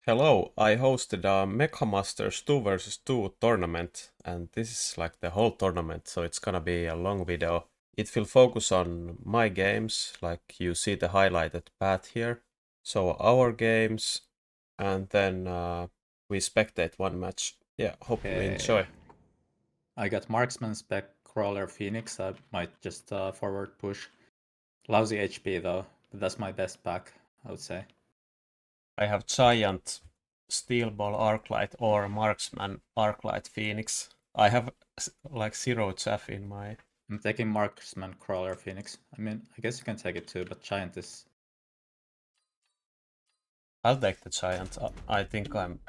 Hello, I hosted a Mecha Masters 2 versus 2 tournament, and this is like the whole tournament, so it's gonna be a long video. It will focus on my games, like you see the highlighted path here. So our games, and then we spectate one match. Yeah, hope you enjoy. I got Marksman, Spec, Crawler, Phoenix. I might just forward push. Lousy HP though, but that's my best pack, I would say. I have Giant, Steel Ball Arclight, or Marksman Arclight Phoenix. I have like 0 chaff in my... I'm taking Marksman, Crawler, Phoenix. I mean, I guess you can take it too, but Giant is... I'll take the Giant. I think I'm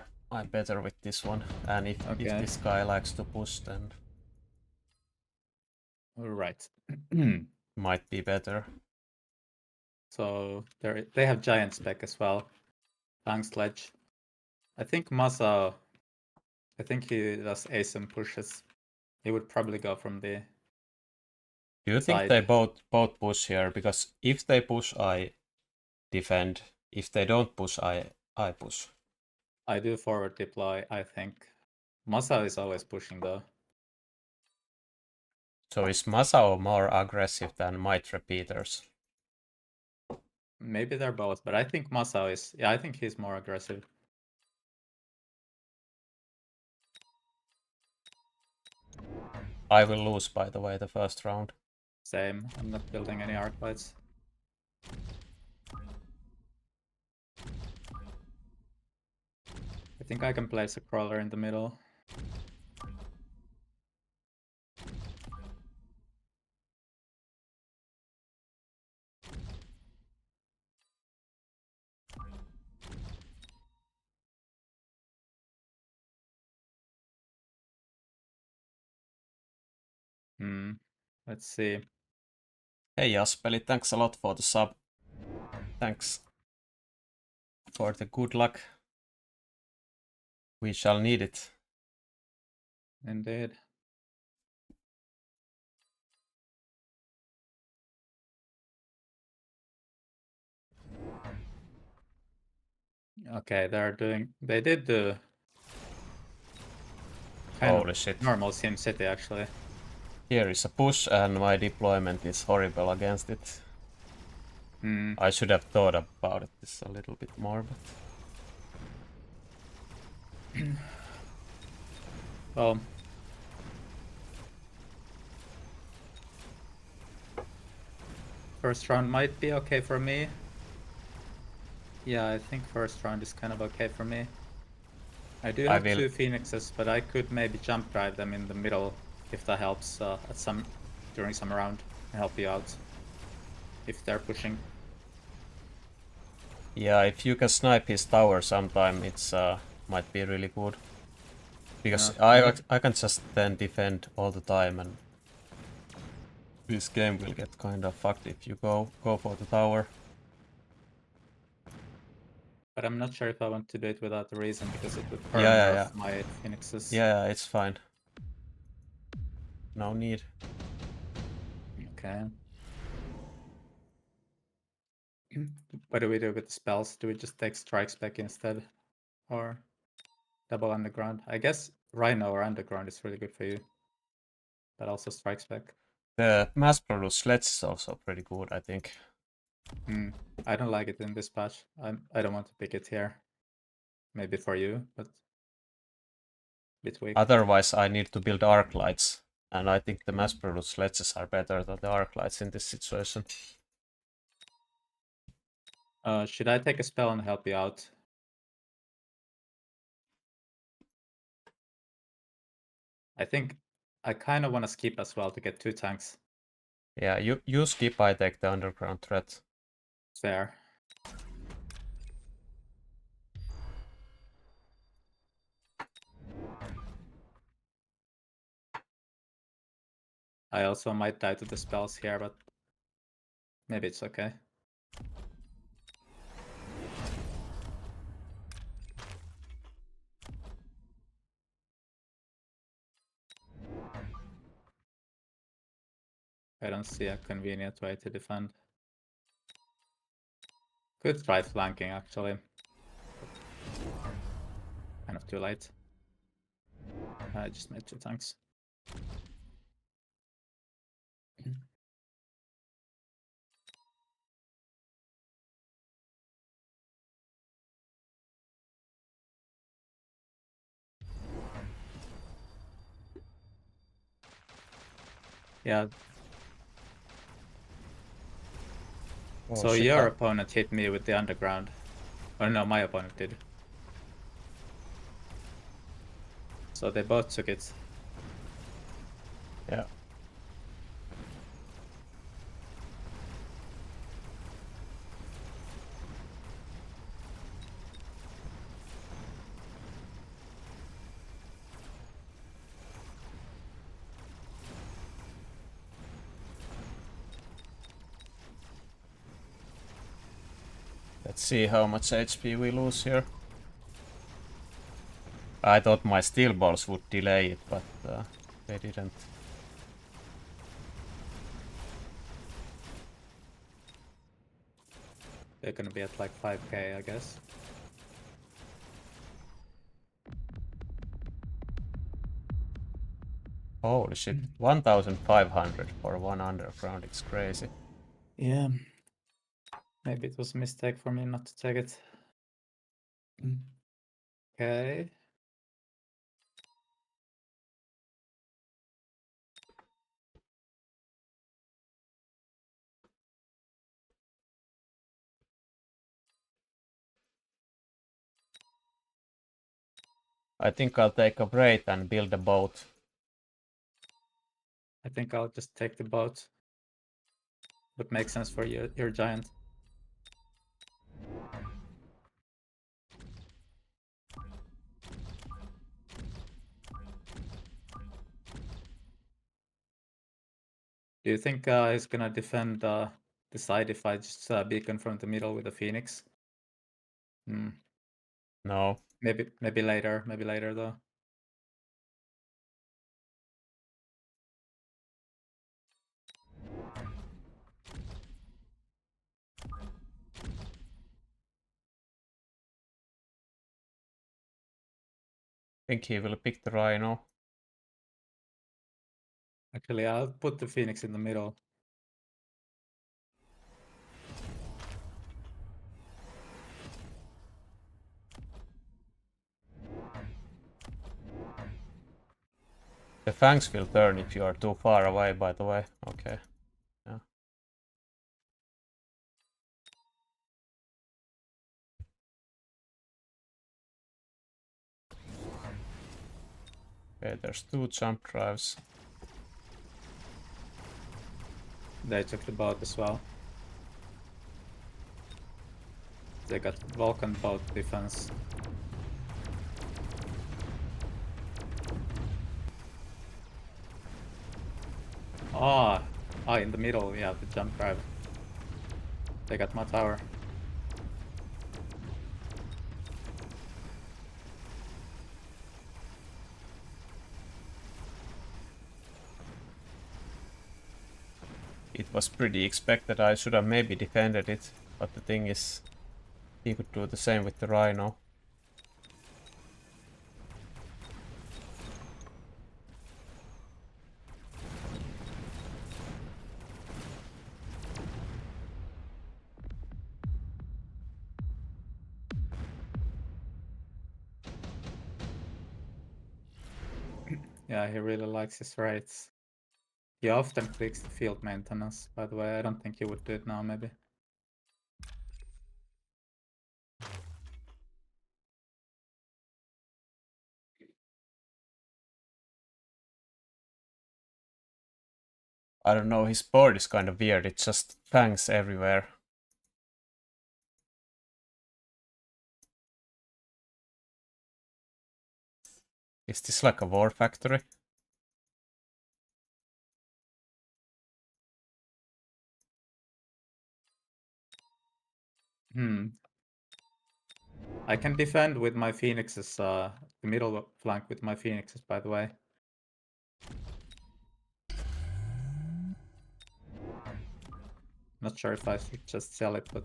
better with this one. And if this guy likes to push, then Alright. might be better. So they have Giant Spec as well. Fang Sledge. I think Masa... I think he does ASIM pushes. He would probably go from the... Do you think they both push here? Because if they push, I defend. If they don't push, I push. I do forward deploy, I think. Masa is always pushing though. So is Masao more aggressive than Might Repeaters? Maybe they're both, but I think Masao is... Yeah, I think he's more aggressive. I will lose, by the way, the first round. Same. I'm not building any arc lights. I think I can place a crawler in the middle. Let's see. Hey Jaspeli, thanks a lot for the sub. Thanks for the good luck. We shall need it. Indeed. Okay, they did the Holy shit. Normal SimCity actually. Here is a push and my deployment is horrible against it. I should have thought about this a little bit more, but... Well... First round might be okay for me. Yeah, I think first round is kind of okay for me. I do have 2 Phoenixes, but I could maybe jump drive them in the middle if that helps during some round and help you out if they're pushing. Yeah, if you can snipe his tower sometime, it's might be really good. Because I can just then defend all the time, and this game will get kind of fucked if you go for the tower. But I'm not sure if I want to do it without a reason, because it would burn my Phoenixes. Yeah, it's fine. No need. Okay. What do we do with the spells? Do we just take Strike Spec instead? Or double Underground? I guess Rhino or Underground is really good for you. But also Strike Spec. The mass produced sledge is also pretty good, I think. I don't like it in this patch. I don't want to pick it here. Maybe for you, but a bit weak. Otherwise, I need to build arc lights, and I think the mass produced sledges are better than the arc lights in this situation. Should I take a spell and help you out? I think I kind of want to skip as well to get 2 tanks. Yeah, you skip, I take the underground threat. Fair. I also might die to the spells here, but maybe it's okay. I don't see a convenient way to defend. Could try flanking, actually. Kind of too late. I just made 2 tanks. Yeah. Oh, so shit, your opponent hit me with the underground. Or no, my opponent did. So they both took it. Yeah. Let's see how much HP we lose here. I thought my steel balls would delay it, but they didn't. They're gonna be at like 5k, I guess. Holy shit, 1,500 for one underground, it's crazy. Yeah. Maybe it was a mistake for me not to take it. Okay. I think I'll take a break and build a boat. I think I'll just take the boat. Would make sense for your giant. Do you think he's gonna defend the side if I just beacon from the middle with the Phoenix? No. Maybe later though. I think he will pick the Rhino. Actually, I'll put the Phoenix in the middle. The fangs will turn if you are too far away, by the way. Okay. Yeah. Okay, there's 2 jump drives. They took the boat as well. They got Vulcan boat defense. In the middle, yeah, the jump drive. They got my tower. It was pretty expected. I should have maybe defended it, but the thing is, he could do the same with the Rhino. Yeah, he really likes his raids. He often clicks the field maintenance, by the way. I don't think he would do it now, maybe. I don't know, his board is kind of weird. It's just fangs everywhere. Is this like a war factory? I can defend with my Phoenixes, the middle flank with my Phoenixes, by the way. Not sure if I should just sell it, but...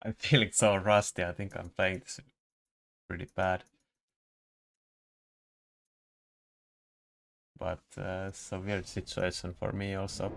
I'm feeling so rusty. I think I'm playing this pretty bad. But it's a weird situation for me also.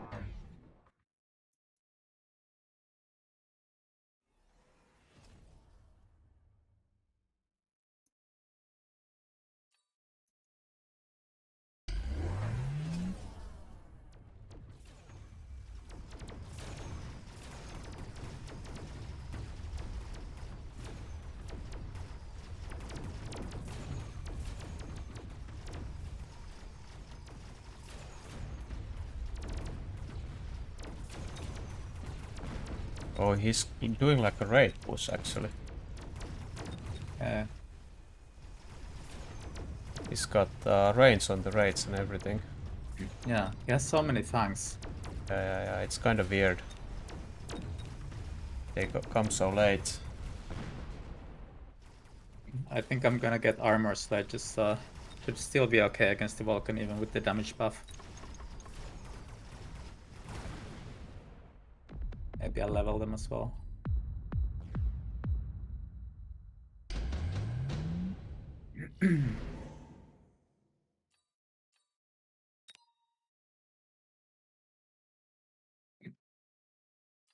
Oh, he's doing like a raid push actually. Yeah. He's got range on the raids and everything. Yeah, he has so many tanks. Yeah, it's kind of weird. They come so late. I think I'm gonna get armor sledges. Should still be okay against the Vulcan even with the damage buff. Maybe I'll level them as well.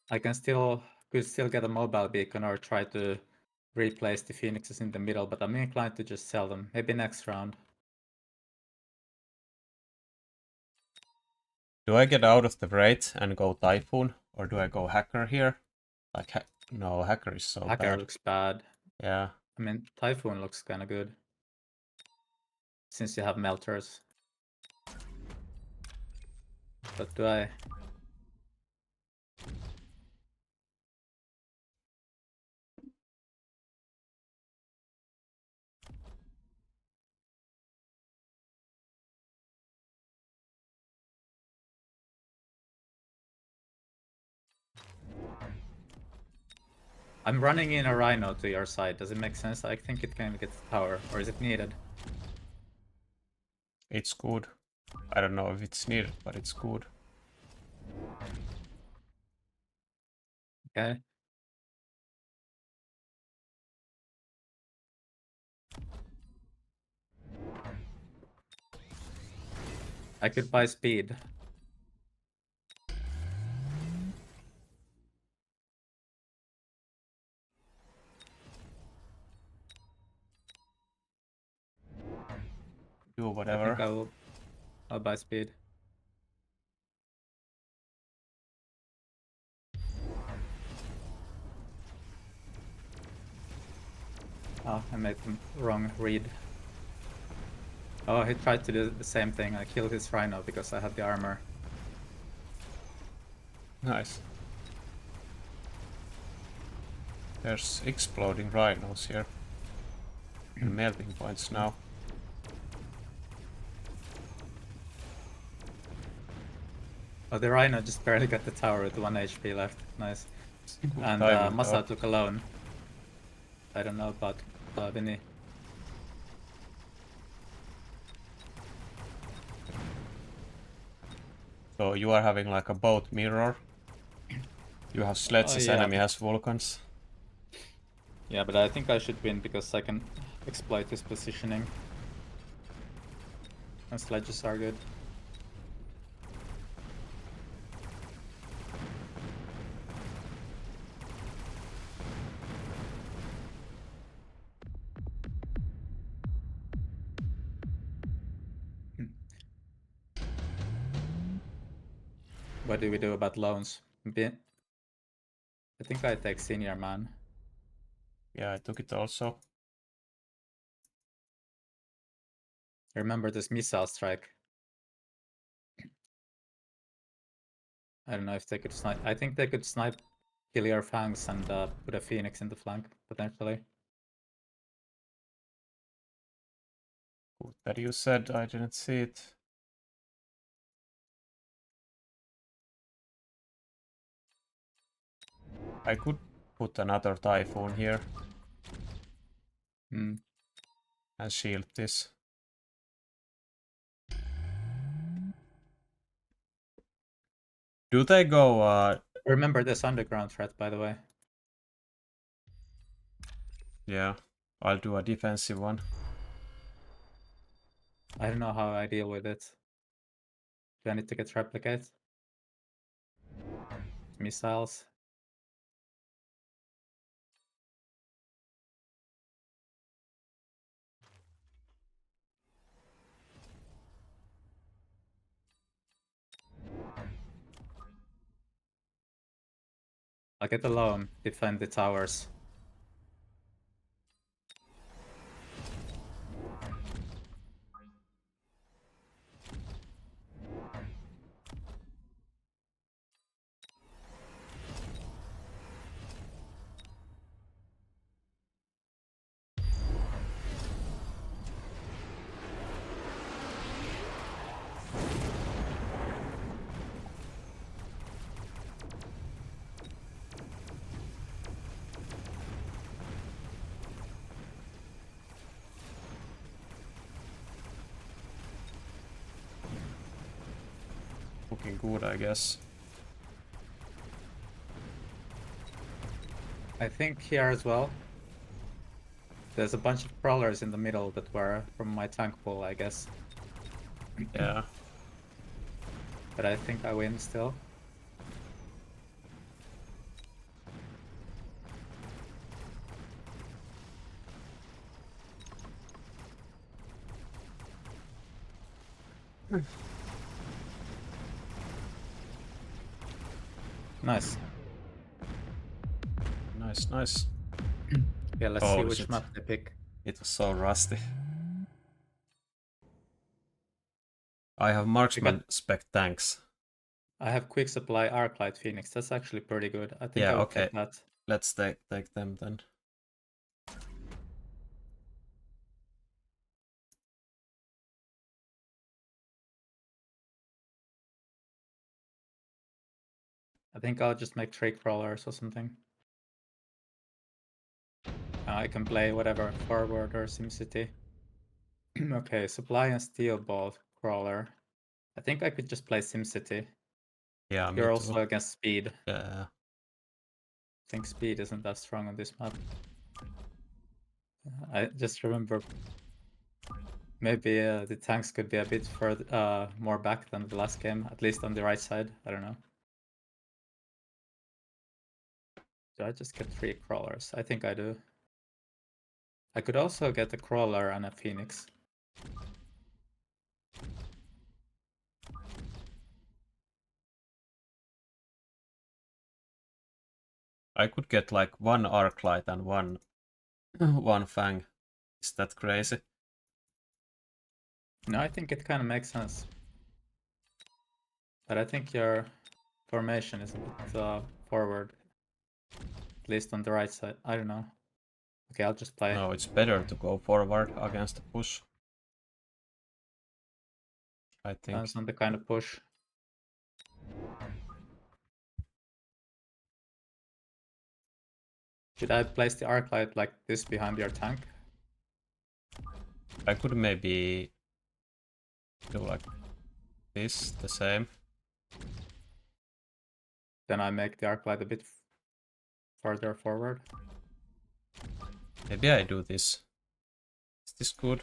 I could still get a mobile beacon or try to replace the phoenixes in the middle, but I'm inclined to just sell them. Maybe next round. Do I get out of the raid and go Typhoon? Or do I go Hacker here? Like, no, Hacker is so Hacker bad. looks bad. Yeah. I mean, Typhoon looks kind of good. Since you have melters. But do I... I'm running in a Rhino to your side. Does it make sense? I think it can get power. Or is it needed? It's good. I don't know if it's needed, but it's good. Okay. I could buy speed. Do I whatever. think I'll buy speed. Oh, I made the wrong read. Oh, he tried to do the same thing. I killed his Rhino because I had the armor. Nice. There's exploding rhinos here. And melting points now. Oh, the Rhino just barely got the tower with 1 HP left. Nice. Good And timing, Masa though. took a loan. I don't know about Vinny. So you are having like a boat mirror. You have sledges, yeah, enemy has Vulcans. Yeah, but I think I should win because I can exploit his positioning. And sledges are good. What do we do about loans? I think I take senior man. Yeah, I took it also. Remember this missile strike. I don't know if they could snipe. I think they could snipe, kill your fangs, and put a phoenix in the flank potentially. Good that you said, I didn't see it. I could put another Typhoon here. Hmm. And shield this. Do they go Remember this underground threat, by the way. Yeah, I'll do a defensive one. I don't know how I deal with it. Do I need to get replicate? Missiles? I'll get alone, defend the towers. Looking good, I guess. I think here as well. There's a bunch of crawlers in the middle that were from my tank pool, I guess. Yeah. But I think I win still. Nice. Nice. Yeah, let's see which map they pick. It was so rusty. I have marksman spec tanks. I have quick supply Arclight Phoenix. That's actually pretty good. I think yeah, I would okay. take that. Let's take them then. I think I'll just make 3 crawlers or something. I can play whatever, forward or SimCity. Okay, supply and steel ball crawler. I think I could just play SimCity. Yeah, You're also against speed. Yeah. I think speed isn't that strong on this map. I just remember maybe the tanks could be a bit further, more back than the last game, at least on the right side. I don't know. Do I just get 3 crawlers? I think I do. I could also get a crawler and a phoenix. I could get like 1 Arclight and one Fang. Is that crazy? No, I think it kind of makes sense. But I think your formation is a bit forward. At least on the right side. I don't know. Okay, I'll just play. No, it's better to go forward against the push. I think. Depends on the kind of push. Should I place the Arclight like this behind your tank? I could maybe do like this, the same. Then I make the Arclight a bit further forward. Maybe I do this. Is this good?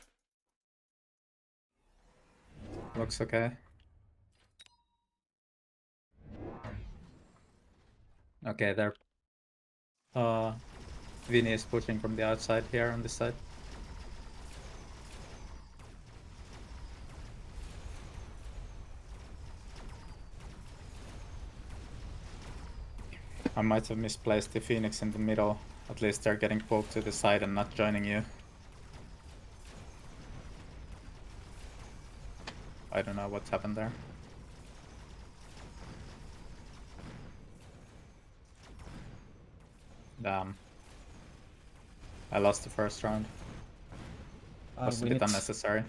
Looks okay. Okay, there. Vinny is pushing from the outside here on this side. I might have misplaced the Phoenix in the middle. At least they're getting pulled to the side and not joining you. I don't know what's happened there. Damn. I lost the first round. Was a bit unnecessary.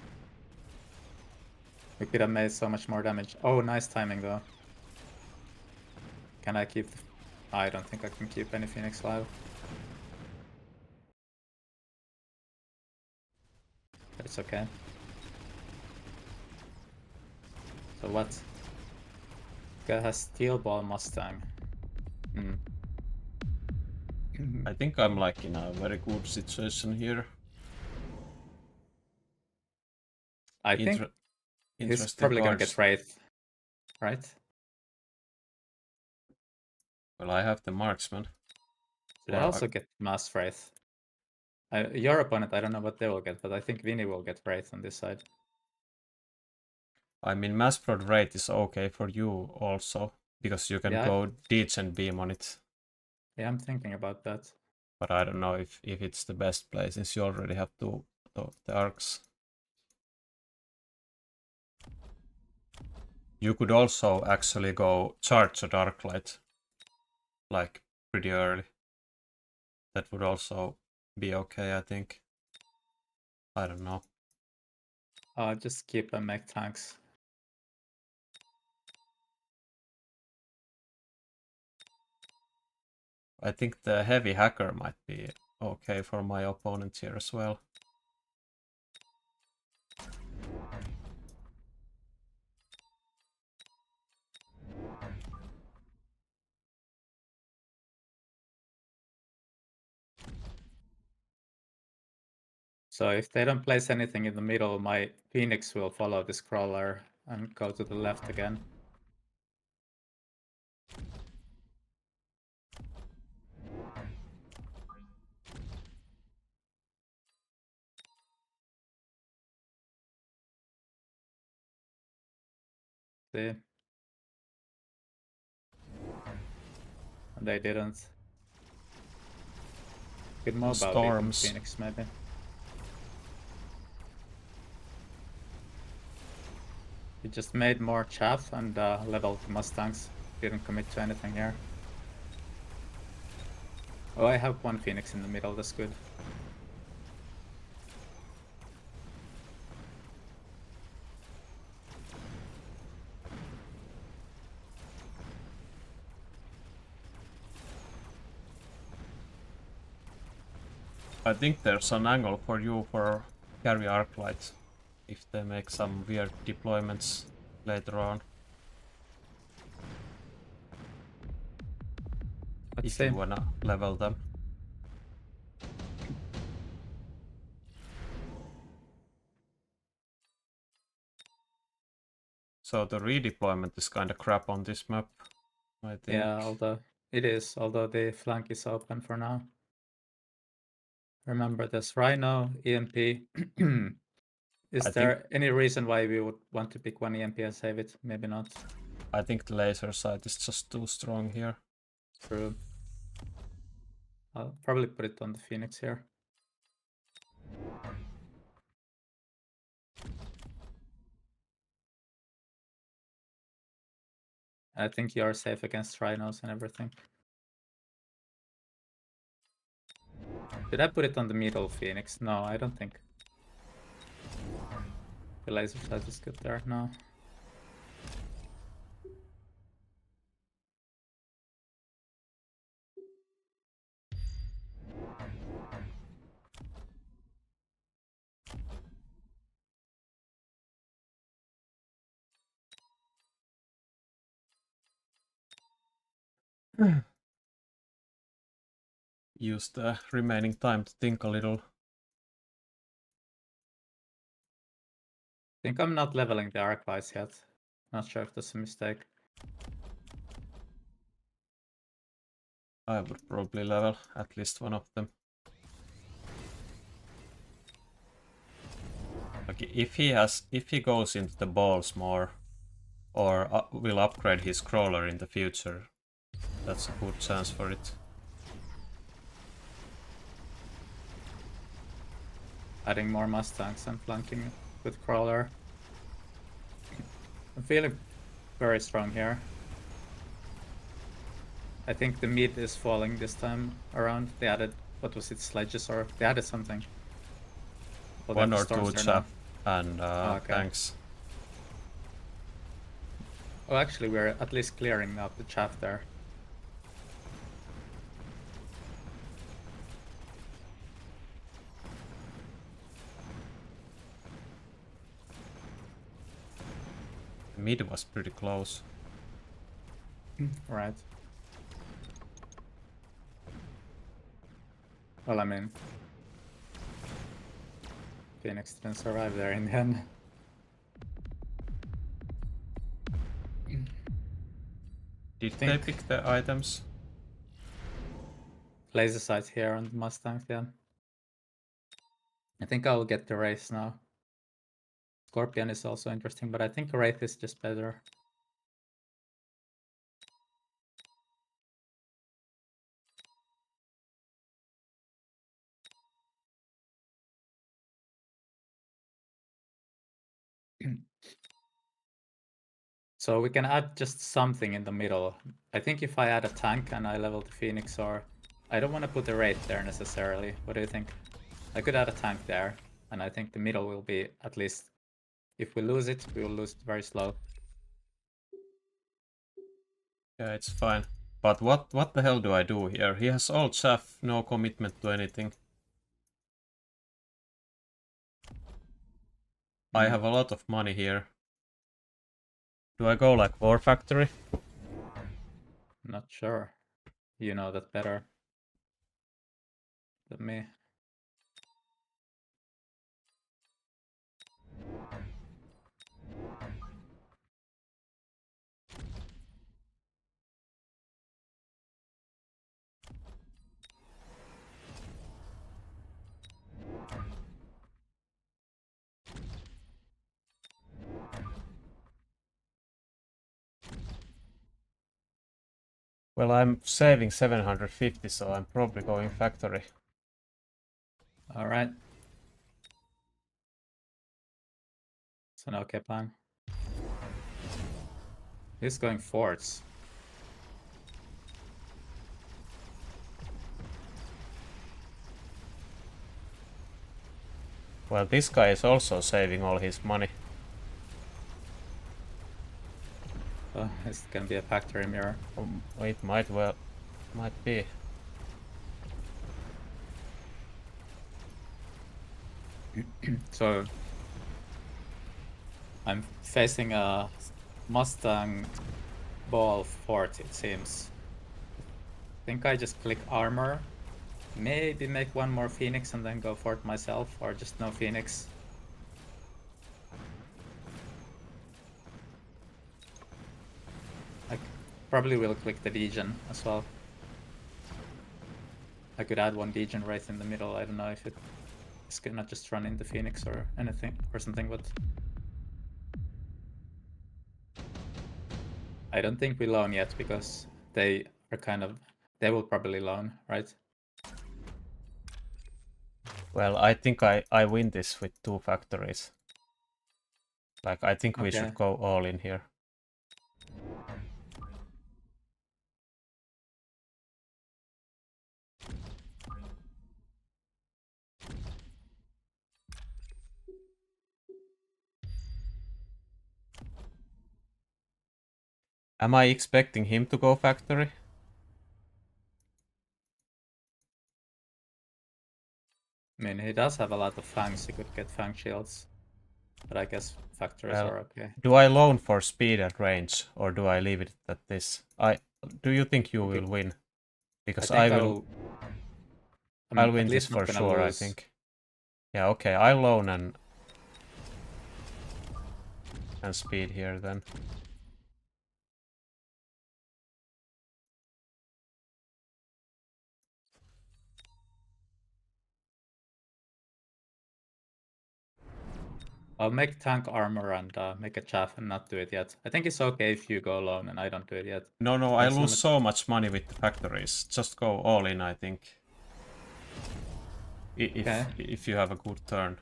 We could have made so much more damage. Oh, nice timing though. Can I keep the... I don't think I can keep any Phoenix alive. But it's okay. So what? Guy has Steel Ball Mustang. I think I'm like in a very good situation here. I think he's probably gonna get Wraith, right? Well, I have the Marksman. Should I also get Mass Wraith? Your opponent, I don't know what they will get, but I think Vinny will get Wraith on this side. I mean, Mass Prod Wraith is okay for you also, because you can go Degen Beam on it. Yeah, I'm thinking about that. But I don't know if it's the best play, since you already have two of the arcs. You could also actually go charge a Darklight, like, pretty early. That would also be okay, I think. I don't know. Just keep a mech tanks. I think the heavy hacker might be okay for my opponent here as well. So if they don't place anything in the middle, my Phoenix will follow this crawler and go to the left again. See? And they didn't. Good mobile beating Phoenix, maybe. He just made more chaff and leveled the Mustangs. Didn't commit to anything here. Oh, I have one Phoenix in the middle, that's good. I think there's an angle for you for carry Arclight, if they make some weird deployments later on. If you wanna level them. So the redeployment is kinda crap on this map, I think. Yeah, although the flank is open for now. Remember, there's Rhino, EMP. Is there any reason why we would want to pick one EMP and save it? Maybe not. I think the laser sight is just too strong here. True. I'll probably put it on the Phoenix here. I think you are safe against Rhinos and everything. Did I put it on the middle Phoenix? No, I don't think. The laser sight is good there. No. Use the remaining time to think a little. I think I'm not leveling the Arclights yet. Not sure if that's a mistake. I would probably level at least one of them. Like if he goes into the balls more, or will upgrade his crawler in the future, that's a good chance for it. Adding more Mustangs and flanking with crawler. I'm feeling very strong here. I think the mid is falling this time around. They added, what was it, sledges, or they added something. Well, one or two chaff and tanks. Oh, actually, we're at least clearing out the chaff there. Mid was pretty close. Right. Well, I mean, Phoenix didn't survive there in the end. Did they pick the items? Laser sight here on the Mustang, yeah. I think I'll get the Wraith now. Scorpion is also interesting, but I think Wraith is just better. So we can add just something in the middle. I think if I add a tank and I level the Phoenix, or I don't want to put a Wraith there necessarily. What do you think? I could add a tank there, and I think the middle will be, at least, if we lose it, we will lose it very slow. Yeah, it's fine. But what the hell do I do here? He has all chaff, no commitment to anything. I have a lot of money here. Do I go like War Factory? Not sure. You know that better than me. Well, I'm saving 750, so I'm probably going factory. Alright. It's an okay plan. He's going forts. Well, this guy is also saving all his money. Oh, it's gonna be a factory mirror. It might be. So I'm facing a Mustang ball fort, it seems. I think I just click armor. Maybe make one more Phoenix and then go fort myself, or just no Phoenix. I probably will click the Degen as well. I could add one Degen right in the middle. I don't know if it's gonna just run into Phoenix or anything or something, but I don't think we loan yet because they are they will probably loan, right? Well, I think I win this with 2 factories. Like, I think we should go all in here. Am I expecting him to go factory? I mean, he does have a lot of fangs. He could get fang shields. But I guess factories are okay. Do I loan for speed and range, or do I leave it at this? Do you think you will win? Because I will. I'll win this for sure, I think. Yeah, okay, I'll loan and speed here then. I'll make tank armor and make a chaff and not do it yet. I think it's okay if you go alone and I don't do it yet. No, I lose so much money with the factories. Just go all in, I think. If you have a good turn.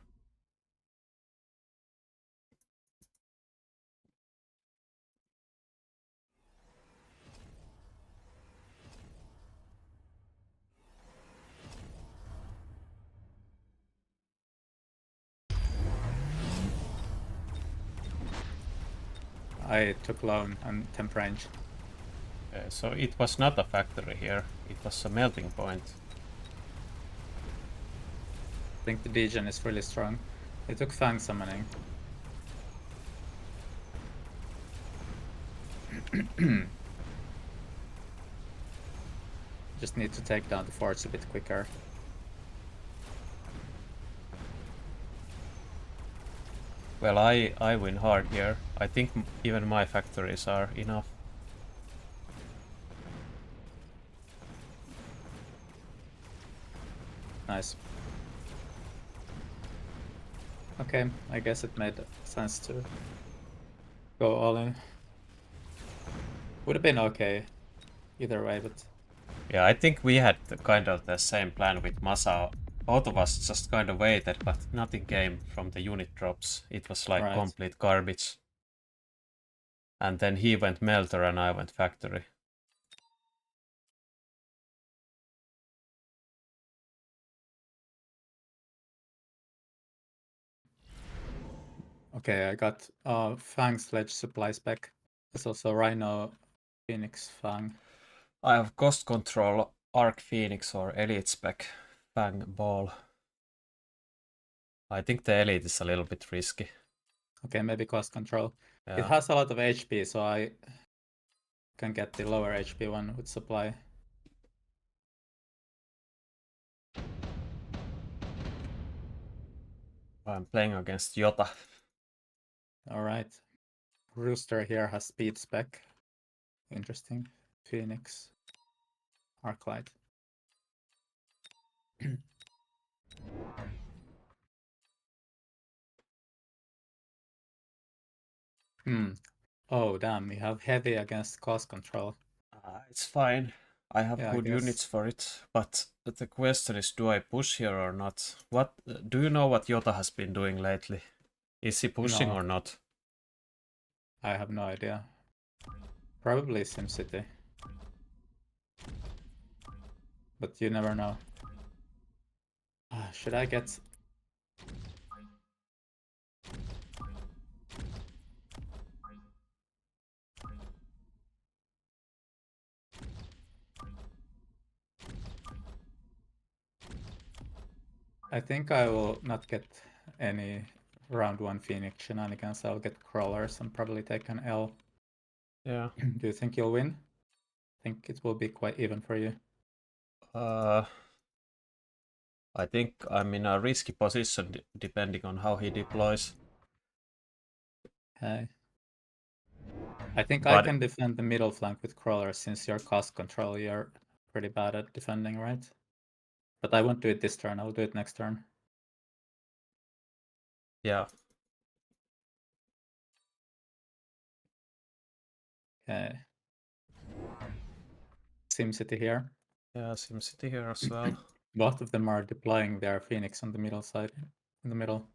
I took loan and temp range. So it was not a factory here, it was a melting point. I think the Degen is really strong. They took Fang summoning. Just need to take down the forts a bit quicker. Well, I win hard here. I think even my factories are enough. Nice. Okay, I guess it made sense to go all in. Would have been okay either way, but... Yeah, I think we had kind of the same plan with Masa. Both of us just kind of waited, but nothing came from the unit drops. It was like complete garbage. And then he went Melter and I went Factory. Okay, I got Fang Sledge supplies back. There's also Rhino, Phoenix, Fang. I have Cost Control, Arc Phoenix or Elite Spec, Fang Ball. I think the Elite is a little bit risky. Okay, maybe Cost Control. Yeah. It has a lot of HP, so I can get the lower HP one with supply. I'm playing against Yota. Alright. Rooster here has speed spec. Interesting. Phoenix. Arclight. Oh, damn. We have heavy against cost control. It's fine. I have good units for it. But the question is, do I push here or not? What do you know what Yota has been doing lately? Is he pushing or not? I have no idea. Probably SimCity. But you never know. Should I get... I think I will not get any round 1 Phoenix shenanigans. I'll get crawlers and probably take an L. Yeah. Do you think you'll win? I think it will be quite even for you. I think I'm in a risky position depending on how he deploys. Okay. I think I can defend the middle flank with crawlers since you're cost control. You're pretty bad at defending, right? But I won't do it this turn. I'll do it next turn. Yeah. Okay. SimCity here. Yeah, SimCity here as well. Both of them are deploying their Phoenix on the middle side. In the middle.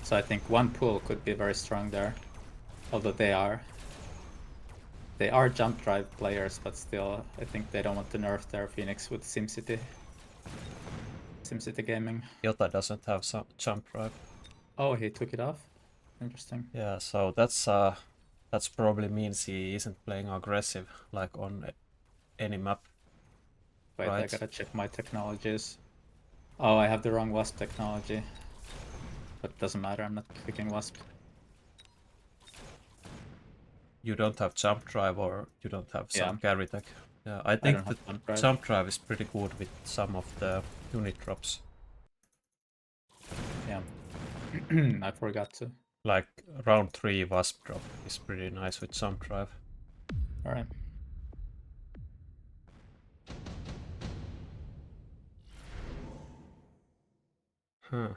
So I think one pull could be very strong there. Although they are jump drive players, but still I think they don't want to nerf their Phoenix with SimCity. SimCity gaming. Yota doesn't have some jump drive. Oh, he took it off? Interesting. Yeah, so that's probably means he isn't playing aggressive like on any map. Wait, right? I gotta check my technologies. Oh, I have the wrong Wasp technology. But it doesn't matter, I'm not clicking Wasp. You don't have jump drive or you don't have some carry tech. Yeah, I think the jump drive is pretty good with some of the unit drops. Yeah. I forgot to. Like round 3 Wasp drop is pretty nice with jump drive. Alright. Huh.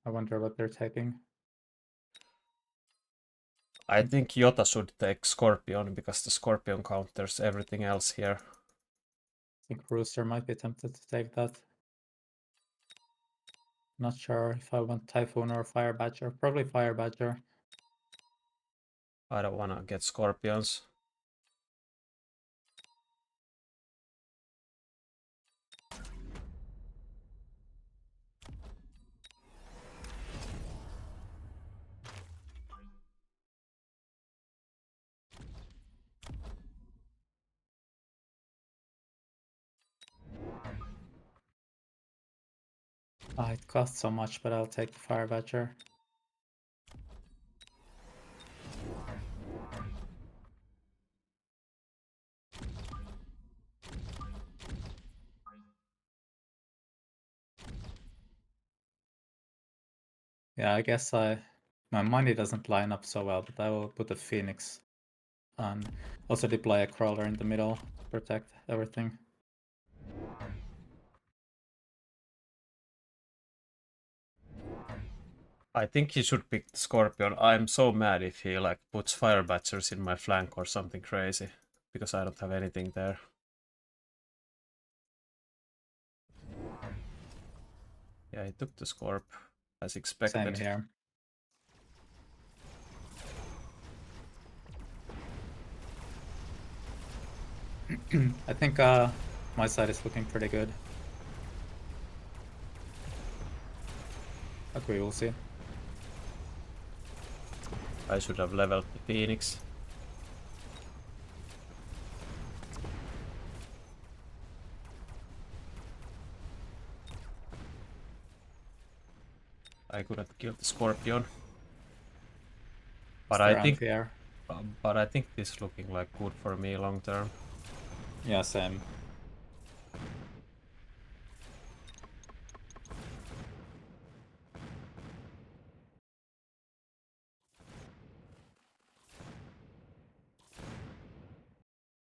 I wonder what they're taking. I think Yota should take Scorpion because the Scorpion counters everything else here. I think Rooster might be tempted to take that. Not sure if I want Typhoon or Fire Badger. Probably Fire Badger. I don't wanna get Scorpions. It costs so much, but I'll take the Fire Badger. Yeah, I guess my money doesn't line up so well, but I will put a Phoenix on. Also deploy a crawler in the middle to protect everything. I think he should pick the Scorpion. I'm so mad if he like puts Fire Badgers in my flank or something crazy, because I don't have anything there. Yeah, he took the Scorp, as expected. Same here. I think my side is looking pretty good. But we will see. I should have leveled the Phoenix. I could have killed the Scorpion. But I think this is looking like good for me long term. Yeah, same.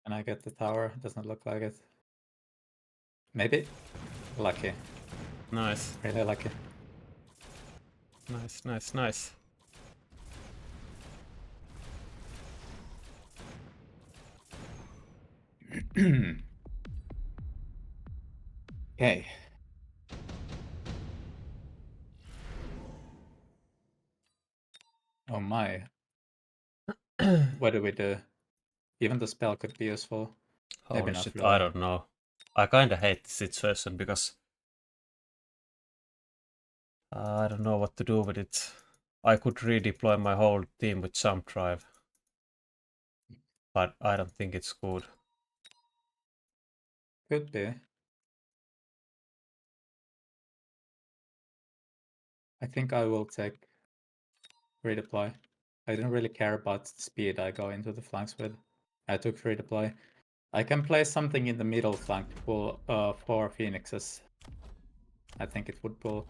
Can I get the tower? Doesn't look like it. Maybe. Lucky. Nice. Really lucky. Nice, nice, nice. Okay. Oh my. What do we do? Even the spell could be useful. Maybe Holy not shit, really. I don't know. I kinda hate this situation because I don't know what to do with it. I could redeploy my whole team with jump drive, but I don't think it's good. Could be. I think I will take redeploy. I don't really care about the speed I go into the flanks with. I took redeploy. I can play something in the middle flank to pull 4 phoenixes. I think it would pull.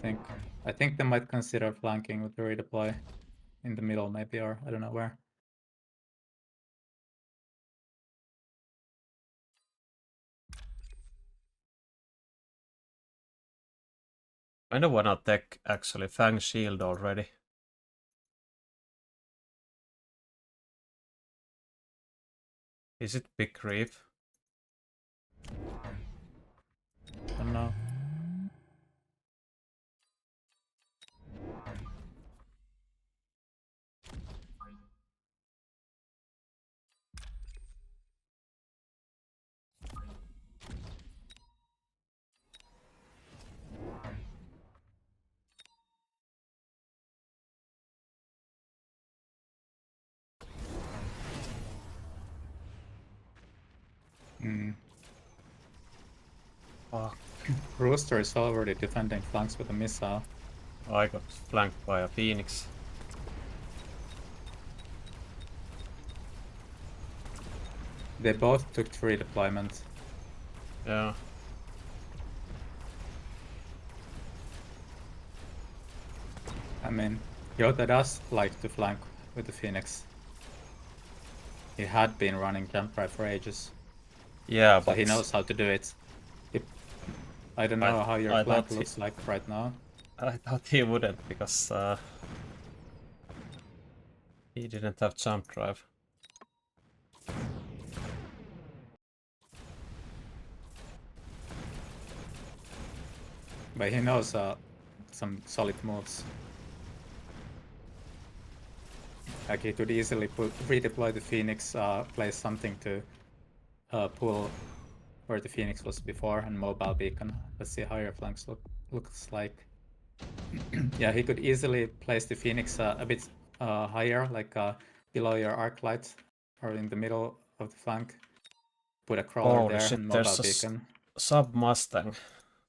I think they might consider flanking with the redeploy in the middle maybe, or I don't know where. I don't wanna take actually Fang Shield already. Is it Big Reef? I don't know. Fuck. Rooster is already defending flanks with a missile. I got flanked by a Phoenix. They both took 3 deployment. Yeah. I mean, Yoda does like to flank with the Phoenix. He had been running jump drive for ages. Yeah, so but he knows how to do it. I don't know how your flank looks like right now. I thought he wouldn't, because he didn't have jump drive. But he knows some solid moves. Like he could easily redeploy the Phoenix, place something to pull where the Phoenix was before, and mobile beacon. Let's see how your flanks looks like. Yeah, he could easily place the Phoenix a bit higher, like below your arc light, or in the middle of the flank. Put a crawler Holy there shit, and mobile there's a beacon. sub Mustang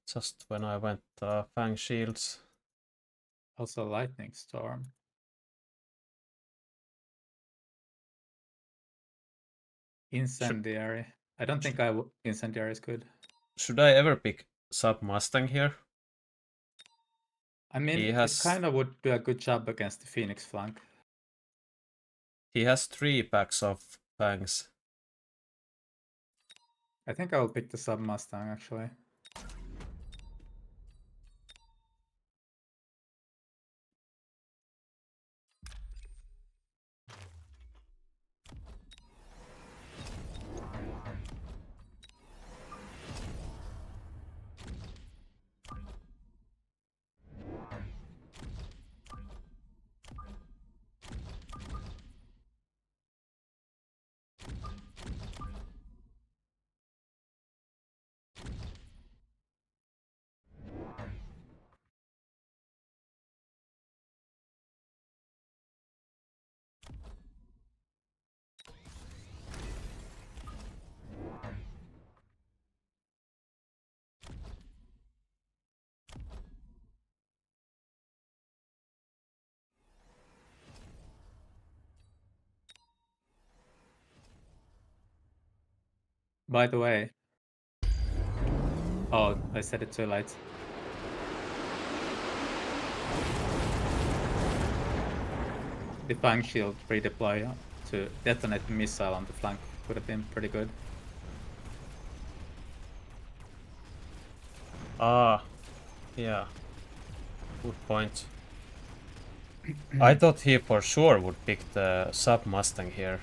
just when I went Fang Shields. Also lightning storm. Incendiary. I don't think incendiary is good. Should I ever pick Sub Mustang here? I mean, it kind of would do a good job against the Phoenix flank. He has 3 packs of fangs. I think I will pick the Sub Mustang actually. By the way, oh, I said it too late. The fang shield redeploy to detonate the missile on the flank would have been pretty good. Ah, yeah. Good point. I thought he for sure would pick the Sub Mustang here.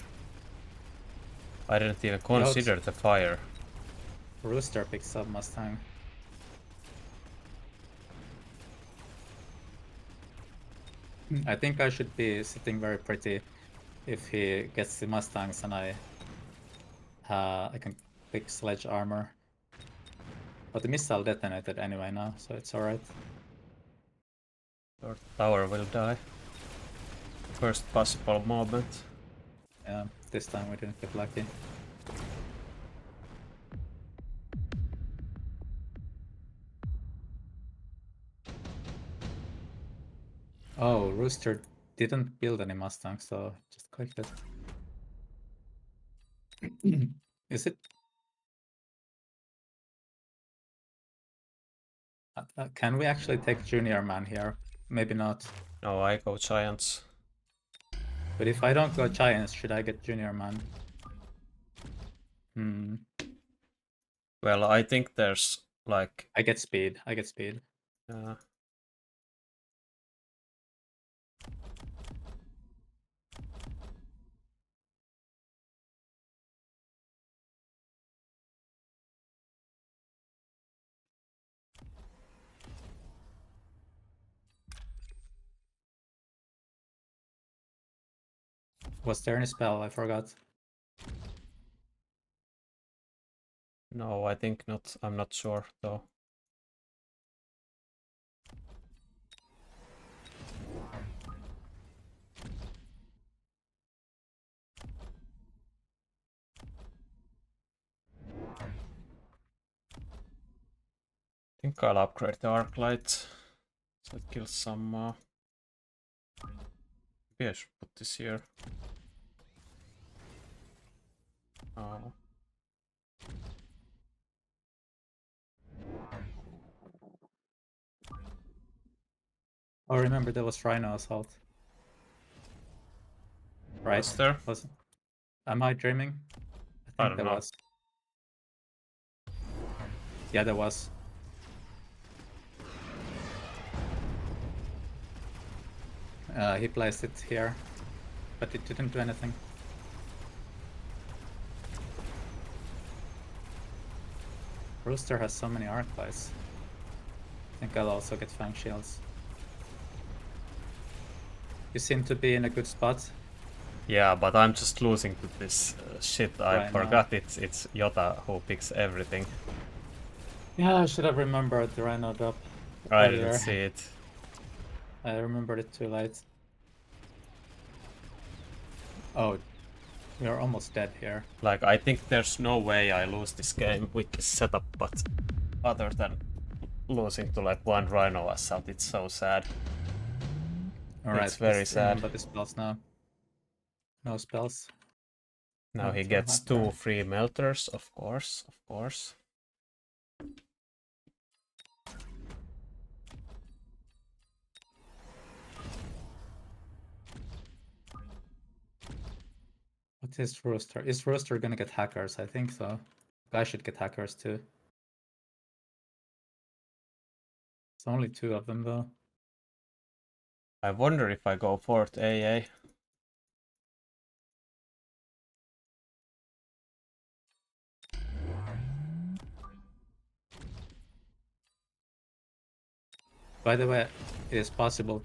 I didn't even consider the fire. Rooster picks Sub Mustang. I think I should be sitting very pretty if he gets the Mustangs and I can pick Sledge Armor. But the missile detonated anyway now, so it's alright. Your tower will die. First possible moment. Yeah, this time we didn't get lucky. Oh, Rooster didn't build any Mustangs, so just clicked it. Is it? Can we actually take Junior Man here? Maybe not. No, I go Giants. But if I don't go Giants, should I get Junior Man? Well, I think there's like... I get speed. I get speed. Was there any spell? I forgot. No, I think not. I'm not sure though. I think I'll upgrade the arc light. So it kills some... Maybe I should put this here. Oh. Oh, remember there was Rhino Assault. Right? Was there? Am I dreaming? I think there was. Yeah, there was. He placed it here, but it didn't do anything. Rooster has so many arc lights. I think I'll also get Fang Shields. You seem to be in a good spot. Yeah, but I'm just losing to this shit. I forgot it's Yota who picks everything. Yeah, I should have remembered the Rhino drop. I didn't see it. I remembered it too late. Oh, we are almost dead here. Like, I think there's no way I lose this game with this setup, but other than losing to like one Rhino Assault, it's so sad. Alright, it's very sad. Remember the spells now. No spells. Now he gets 2 free melters, of course. What is Rooster? Is Rooster gonna get hackers? I think so. I should get hackers too. It's only 2 of them though. I wonder if I go 4th AA. By the way, it is possible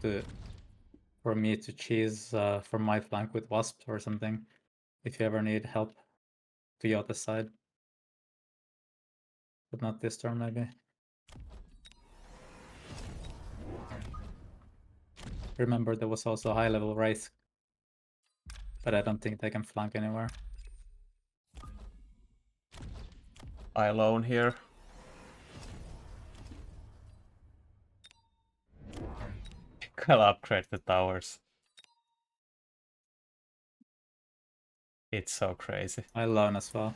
for me to cheese from my flank with Wasp or something, if you ever need help to the other side. But not this turn, maybe. Remember, there was also a high-level Wraith, but I don't think they can flank anywhere. I alone here. I'll upgrade the towers. It's so crazy. I alone as well.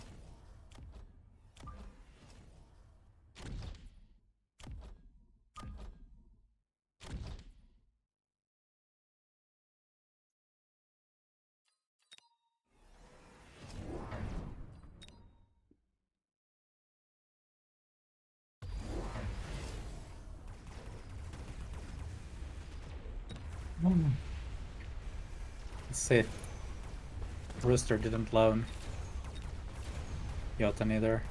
Let's see. Rooster didn't loan. Yota neither.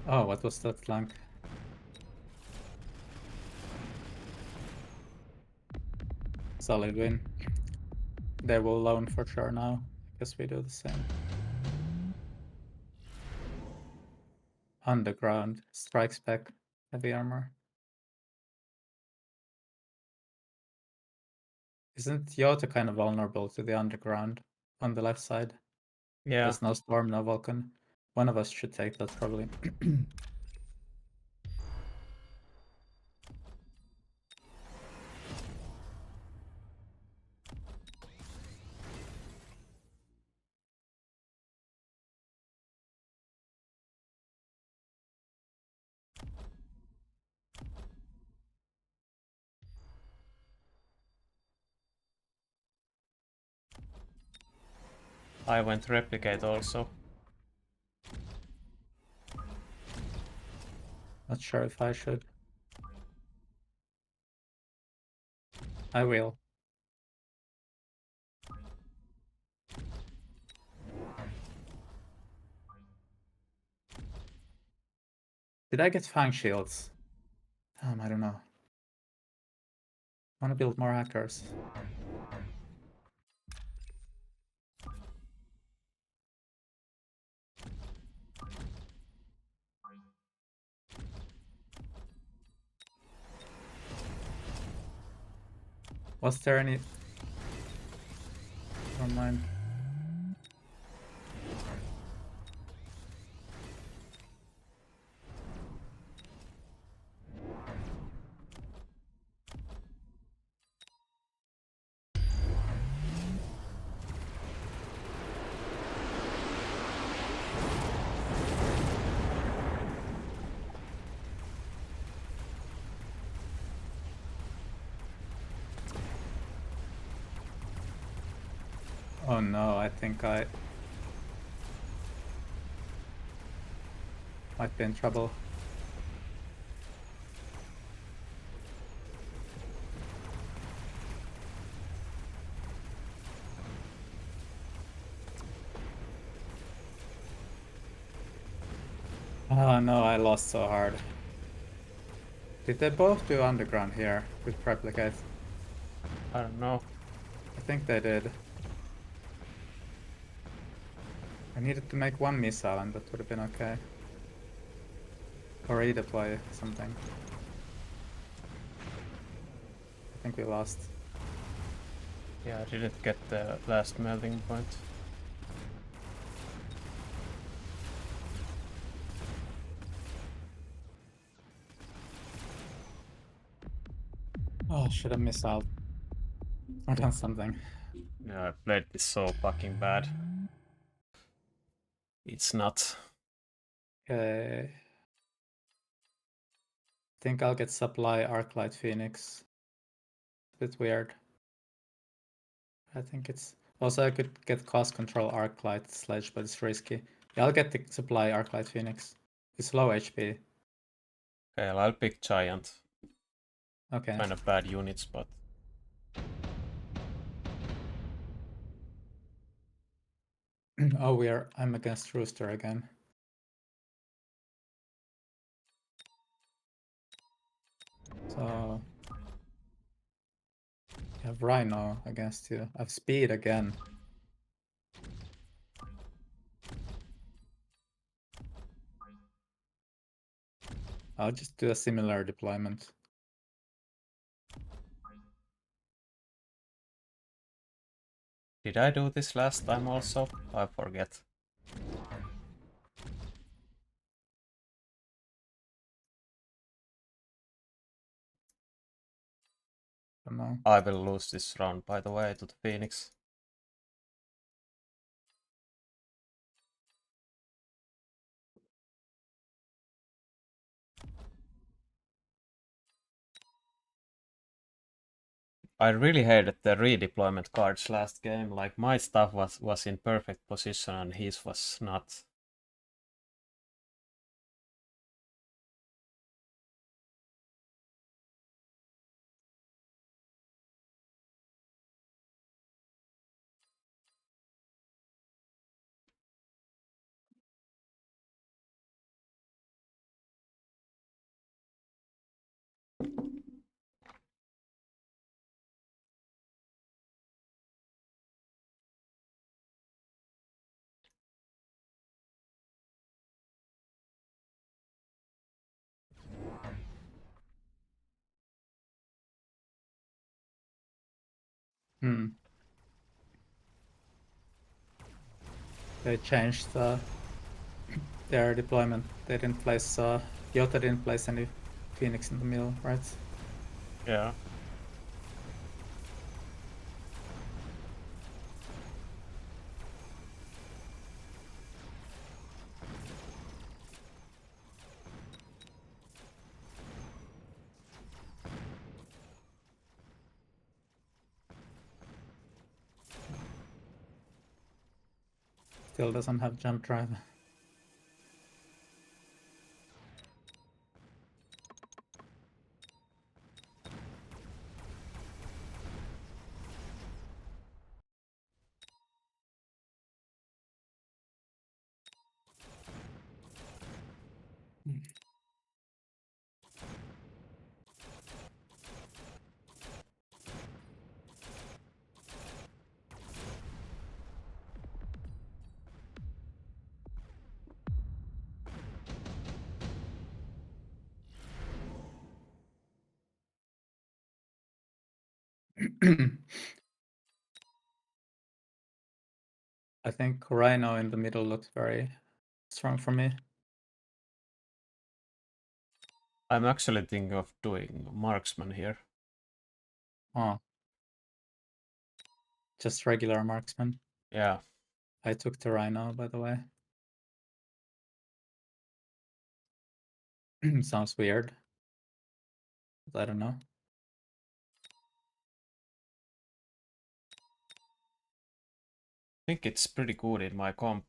Oh, what was that flank? Solid win. They will loan for sure now. I guess we do the same. Underground, strike spec, heavy armor. Isn't Yota kind of vulnerable to the underground on the left side? Yeah. There's no Storm, no Vulcan. One of us should take that probably. I went replicate also. Not sure if I should. I will. Did I get Fang Shields? I don't know. I want to build more hackers. Was there any... Never mind. Oh no, I think I might be in trouble. Oh no, I lost so hard. Did they both do underground here with replicate? I don't know. I think they did. I needed to make one missile and that would have been okay. Or redeploy something. I think we lost. Yeah, I didn't get the last melting point. Oh, should have missed out. Or done something. Yeah, I played this so fucking bad. It's not. Okay. I think I'll get supply Arclight Phoenix. A bit weird. I think it's... Also, I could get cost control Arclight Sledge, but it's risky. Yeah, I'll get the supply Arclight Phoenix. It's low HP. Okay, well, I'll pick Giant. Okay. Kind of bad units, but... Oh, I'm against Rooster again. So... I have Rhino against you. I have Speed again. I'll just do a similar deployment. Did I do this last time also? I forget. Don't know. I will lose this round, by the way, to the Phoenix. I really hated the redeployment cards last game. Like, my stuff was in perfect position and his was not. They changed their deployment. They didn't place... Yota didn't place any Phoenix in the middle, right? Yeah. Still doesn't have jump drive. I think Rhino in the middle looks very strong for me. I'm actually thinking of doing Marksman here. Oh. Just regular Marksman. Yeah. I took the Rhino, by the way. Sounds weird. But I don't know. I think it's pretty good in my comp.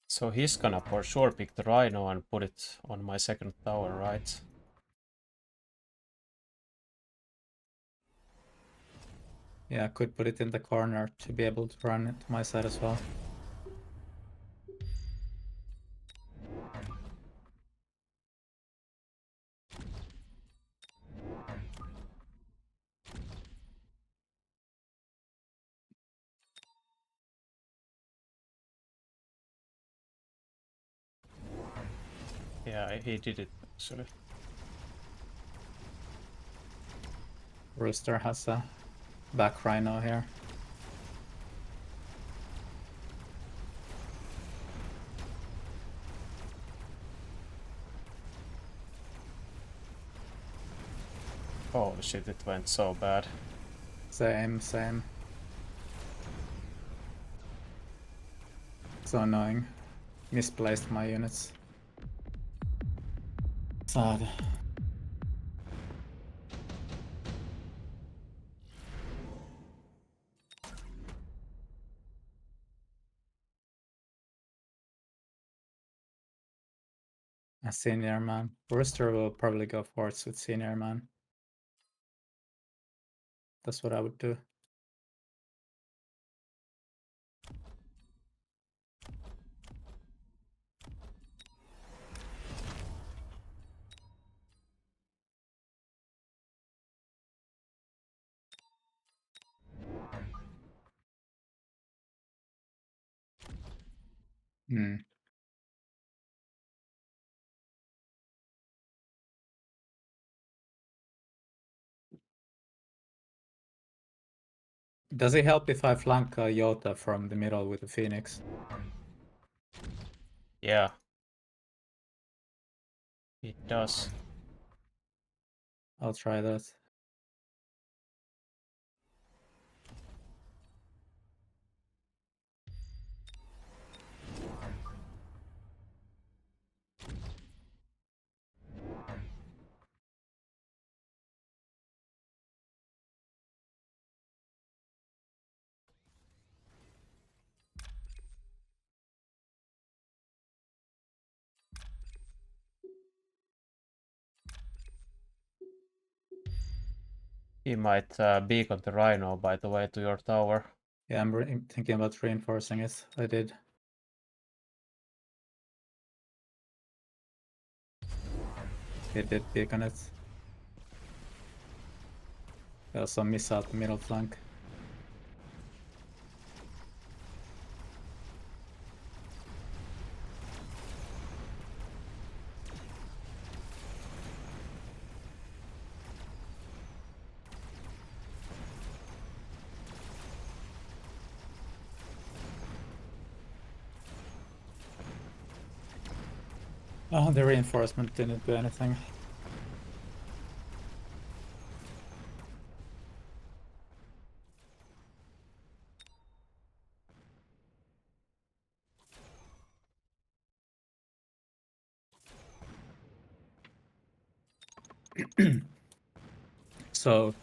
So he's gonna for sure pick the Rhino and put it on my second tower, right? Yeah, I could put it in the corner to be able to run it to my side as well. Yeah, he did it actually. Rooster has a back rhino here. Holy shit, it went so bad. Same. So annoying. Misplaced my units. Sad. A senior man. Rooster will probably go forwards with senior man. That's what I would do. Does it help if I flank Yota from the middle with the Phoenix? Yeah. It does. I'll try that. He might beacon the rhino by the way to your tower. Yeah, I'm thinking about reinforcing it. I did. He did beacon it. I also miss out the middle flank. Oh, the reinforcement didn't do anything. So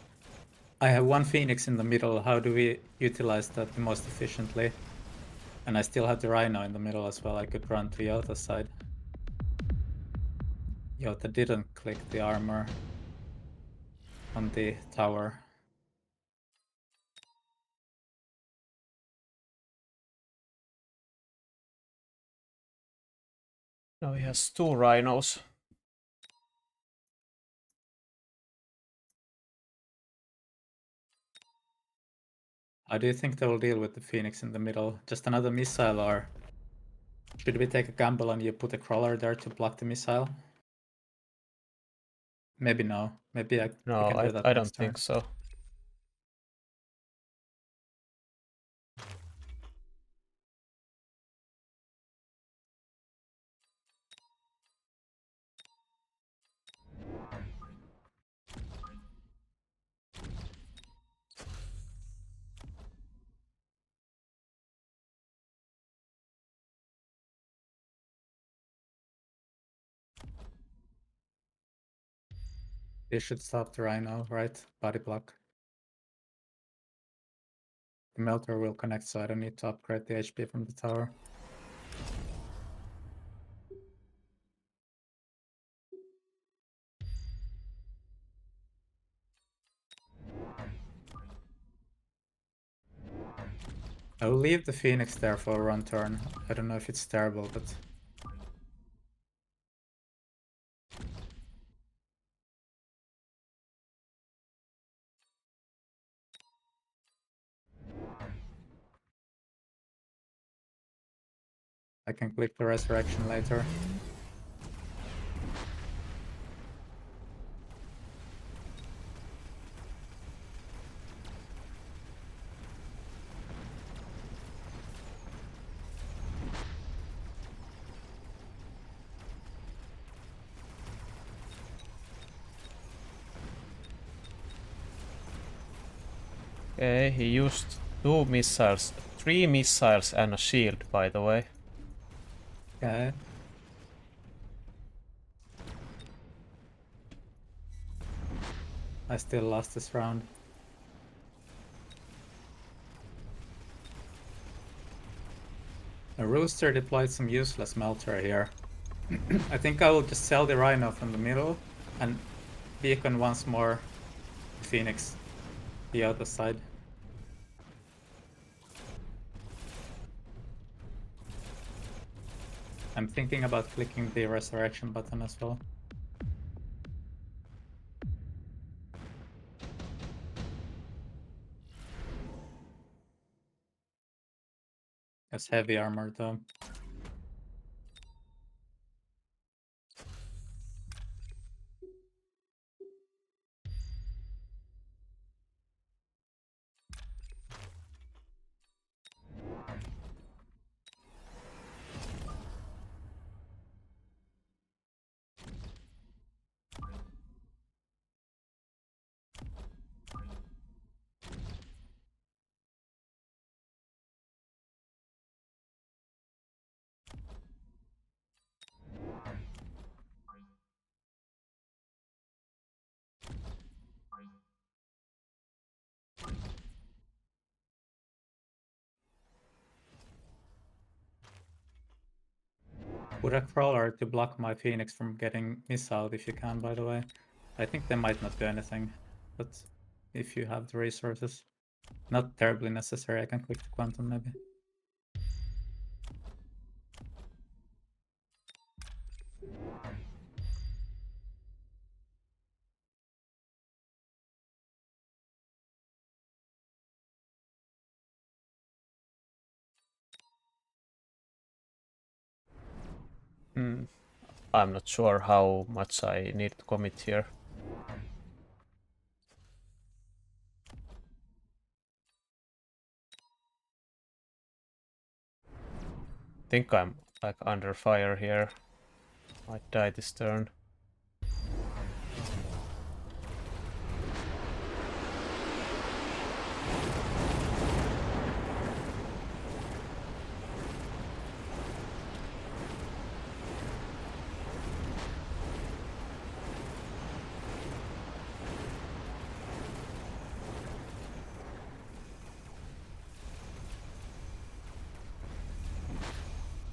I have one Phoenix in the middle. How do we utilize that the most efficiently? And I still have the Rhino in the middle as well. I could run to Yota's side. Yota didn't click the armor on the tower. Now he has 2 rhinos. How do you think they will deal with the Phoenix in the middle? Just another missile, or should we take a gamble and you put a crawler there to block the missile? Maybe no. Maybe we can do that I next don't turn. think so. This should stop the Rhino, right? Body block. The melter will connect, so I don't need to upgrade the HP from the tower. I'll leave the Phoenix there for one turn. I don't know if it's terrible, but... I can click the Resurrection later. Okay, he used 2 missiles, 3 missiles and a shield, by the way. Okay. I still lost this round. A Rooster deployed some useless melter here. I think I will just sell the Rhino from the middle and beacon once more Phoenix the other side. I'm thinking about clicking the Resurrection button as well. It's heavy armor though. Put a crawler to block my Phoenix from getting missiled if you can, by the way. I think they might not do anything, but if you have the resources. Not terribly necessary, I can click the Quantum maybe. I'm not sure how much I need to commit here. Think I'm like under fire here. Might die this turn.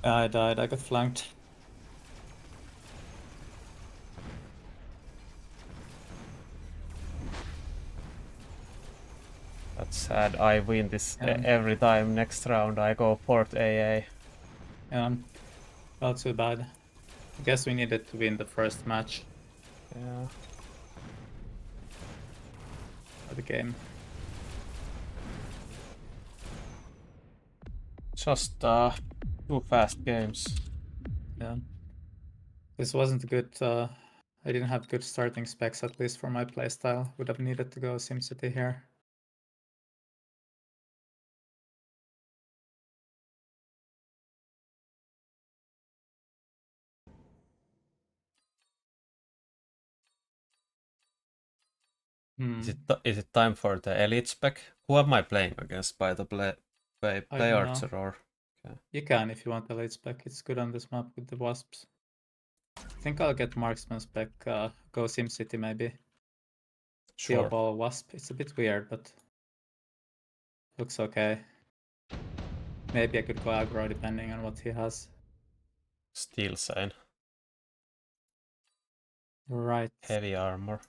I died, I got flanked. That's sad. I win this every time. Next round I go port AA. Yeah, not too bad. I guess we needed to win the first match. Yeah. Of the game. Just 2 fast games. Yeah. This wasn't good. I didn't have good starting specs, at least for my playstyle. Would have needed to go SimCity here. Is it time for the elite spec? Who am I playing against by the play I don't know. archer or? Okay. You can if you want the elite spec. It's good on this map with the wasps. I think I'll get marksman spec. Go SimCity maybe. Sure. Steel ball wasp. It's a bit weird, but looks okay. Maybe I could go aggro depending on what he has. Steel sign. Right. Heavy armor.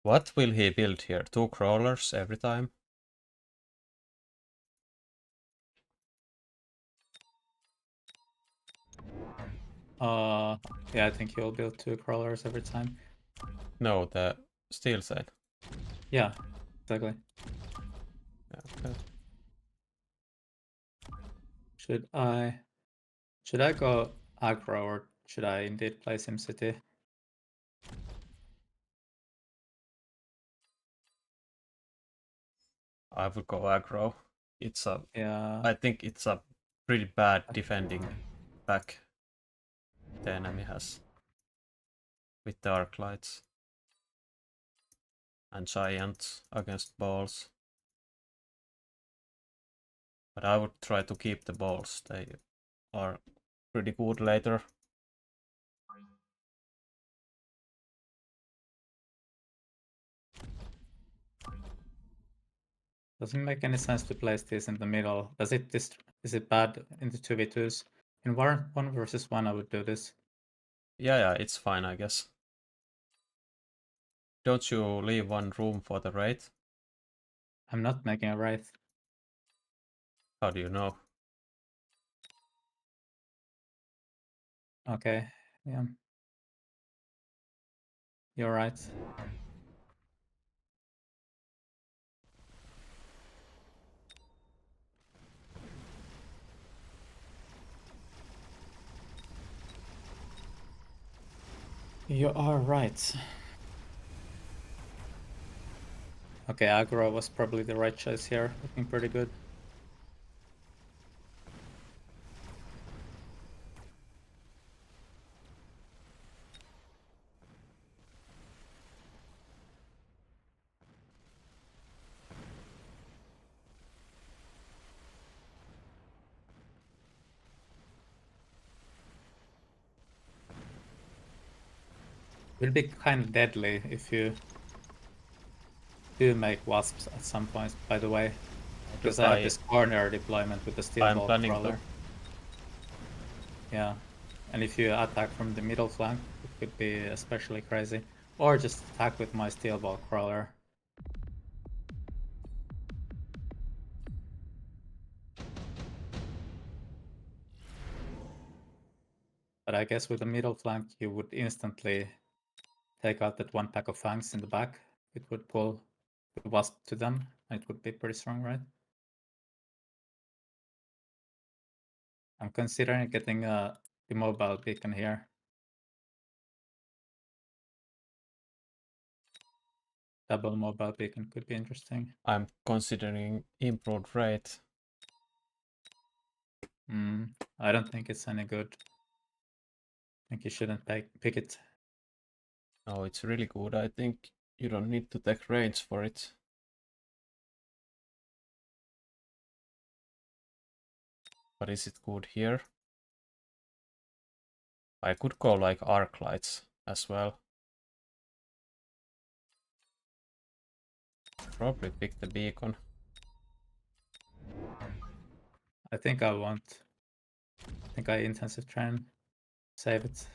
What will he build here? 2 crawlers every time? Yeah, I think you'll build 2 crawlers every time. No, the steel side. Yeah, exactly. Yeah, okay. Should I go aggro or should I indeed play SimCity? I would go aggro. Yeah. I think it's a pretty bad defending back the enemy has with the arc lights and giants against balls. But I would try to keep the balls. They are pretty good later. Doesn't make any sense to place this in the middle. Is it bad in the 2v2s? In 1 versus 1 I would do this. Yeah, it's fine, I guess. Don't you leave one room for the wraith? I'm not making a wraith. How do you know? Okay, yeah. You're right. You are right. Okay, aggro was probably the right choice here. Looking pretty good. Will be kind of deadly if you do make wasps at some point, by the way. Because I have this corner deployment with the steel I'm ball planning crawler. to. Yeah, and if you attack from the middle flank, it could be especially crazy. Or just attack with my steel ball crawler. But I guess with the middle flank, you would instantly take out that 1 pack of fangs in the back. It would pull the wasp to them, and it would be pretty strong, right? I'm considering getting a immobile beacon here. Double mobile beacon could be interesting. I'm considering improved wraith. I don't think it's any good. I think you shouldn't pick it. Oh, it's really good. I think you don't need to take range for it. But is it good here? I could go like arc lights as well. Probably pick the beacon. I think I won't. I think I intensive train. Save it.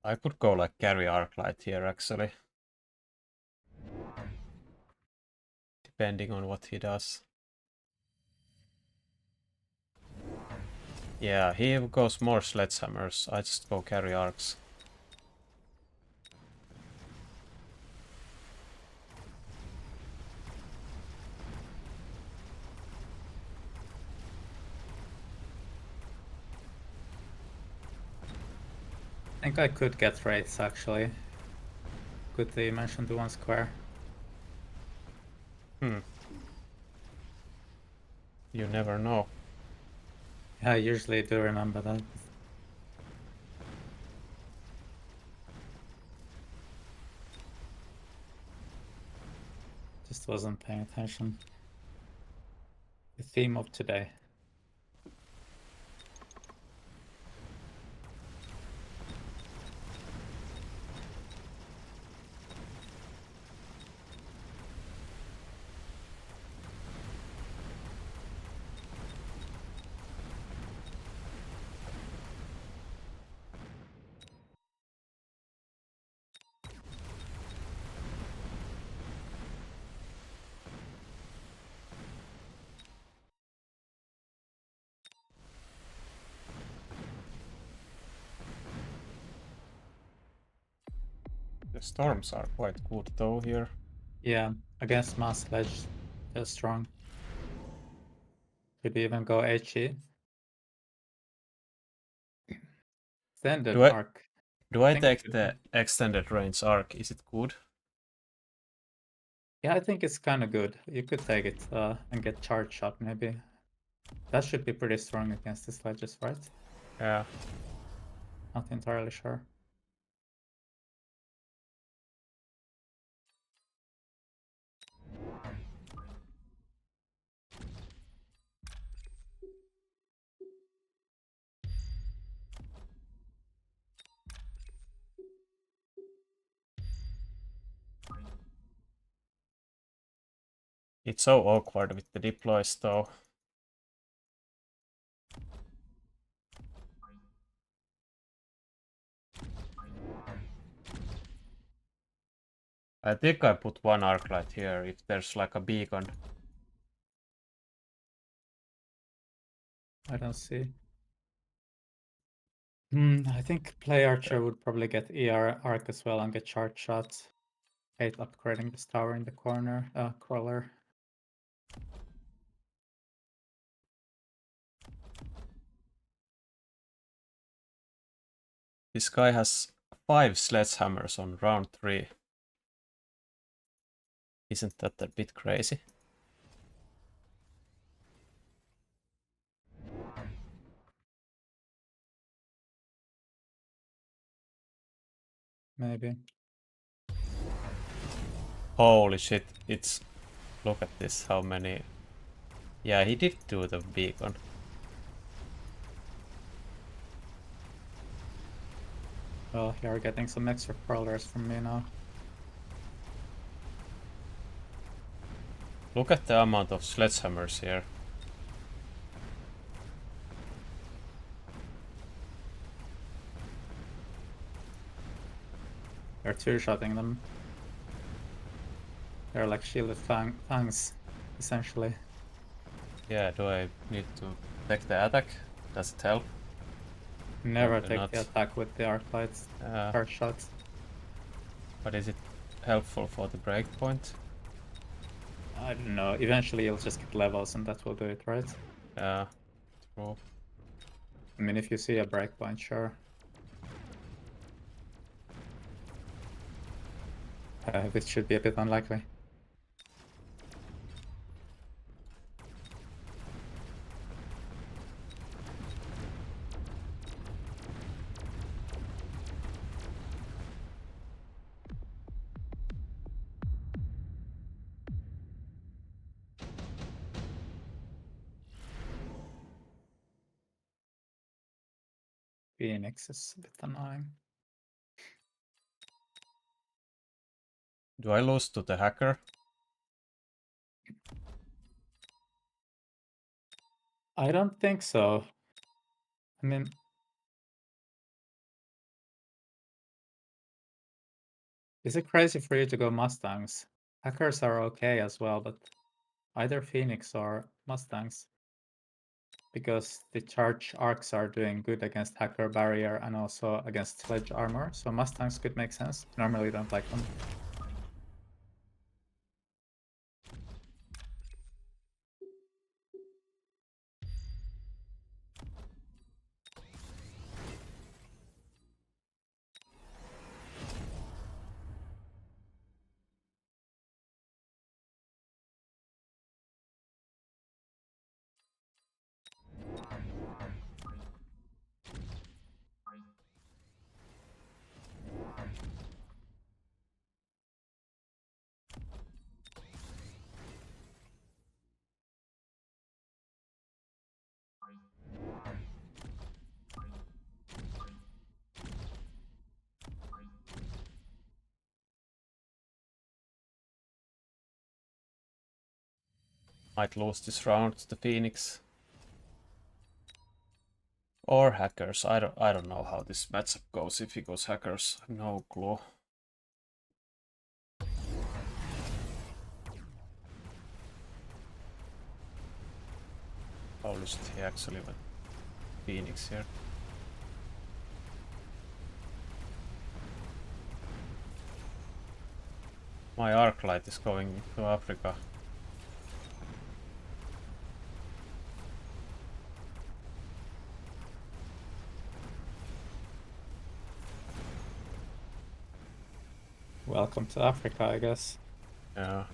I could go like carry arc light here actually. Depending on what he does. Yeah, he goes more sledgehammers. I just go carry arcs. I think I could get wraiths actually. Good that you mentioned the 1 square. You never know. Yeah, I usually do remember that. Just wasn't paying attention. The theme of today. The storms are quite good though here. Yeah, against Mass Sledge, they're strong. Could even go HE. Extended arc. Do I take the extended range arc? Is it good? Yeah, I think it's kind of good. You could take it and get charge shot maybe. That should be pretty strong against the sledges, right? Yeah. Not entirely sure. It's so awkward with the deploys though. I think I put one arc light here if there's like a beacon. I don't see. I think Play Archer would probably get ER arc as well and get charge shots. Hate upgrading this tower in the corner. Crawler. This guy has 5 sledgehammers on round 3. Isn't that a bit crazy? Maybe. Holy shit, it's... Look at this, how many... Yeah, he did do the beacon. Well, you're getting some extra crawlers from me now. Look at the amount of sledgehammers here. You're two-shotting them. They're like shielded fangs, essentially. Yeah, do I need to take the attack? Does it help? Never take the attack with the arc lights. Charge shots. But is it helpful for the breakpoint? I don't know. Eventually you'll just get levels and that will do it, right? Yeah, true. I mean, if you see a breakpoint, sure. This should be a bit unlikely. Phoenix is a bit annoying. Do I lose to the hacker? I don't think so. I mean... Is it crazy for you to go Mustangs? Hackers are okay as well, but either Phoenix or Mustangs. Because the charge arcs are doing good against hacker barrier and also against sledge armor, so Mustangs could make sense. Normally don't like them. Might lose this round to the Phoenix. Or hackers. I don't know how this matchup goes if he goes hackers. No clue. Holy shit, he actually went Phoenix here. My arc light is going to Africa. Welcome to Africa, I guess. Yeah.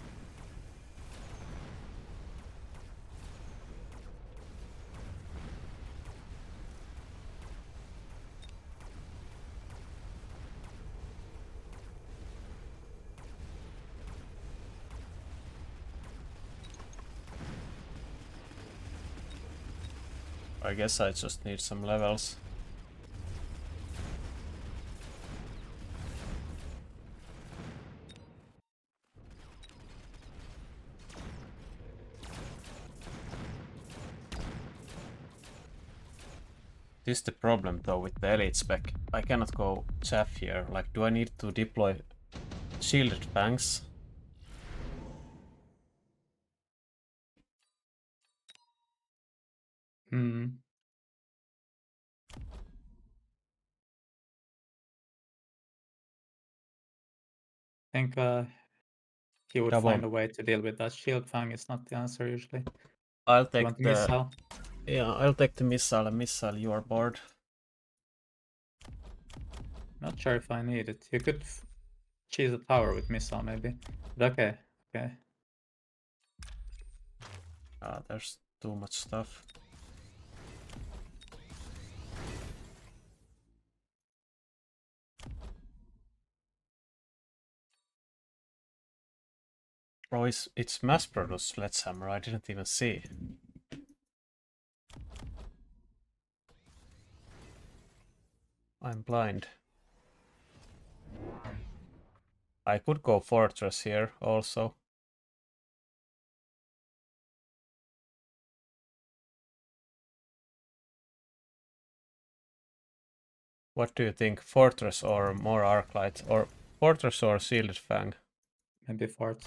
I guess I just need some levels. This is the problem though with the elite spec. I cannot go chaff here. Like, do I need to deploy shielded fangs? Hmm. I think he would find a way to deal with that. Shield Fang is not the answer usually. I'll You take want the the missile? yeah, I'll take the missile. Missile, you are bored. Not sure if I need it. You could cheese a tower with missile maybe. But okay, okay. There's too much stuff. Oh, it's mass-produced sledgehammer. I didn't even see. I'm blind. I could go fortress here also. What do you think? Fortress or more arclight? Or fortress or shielded fang? Maybe fort.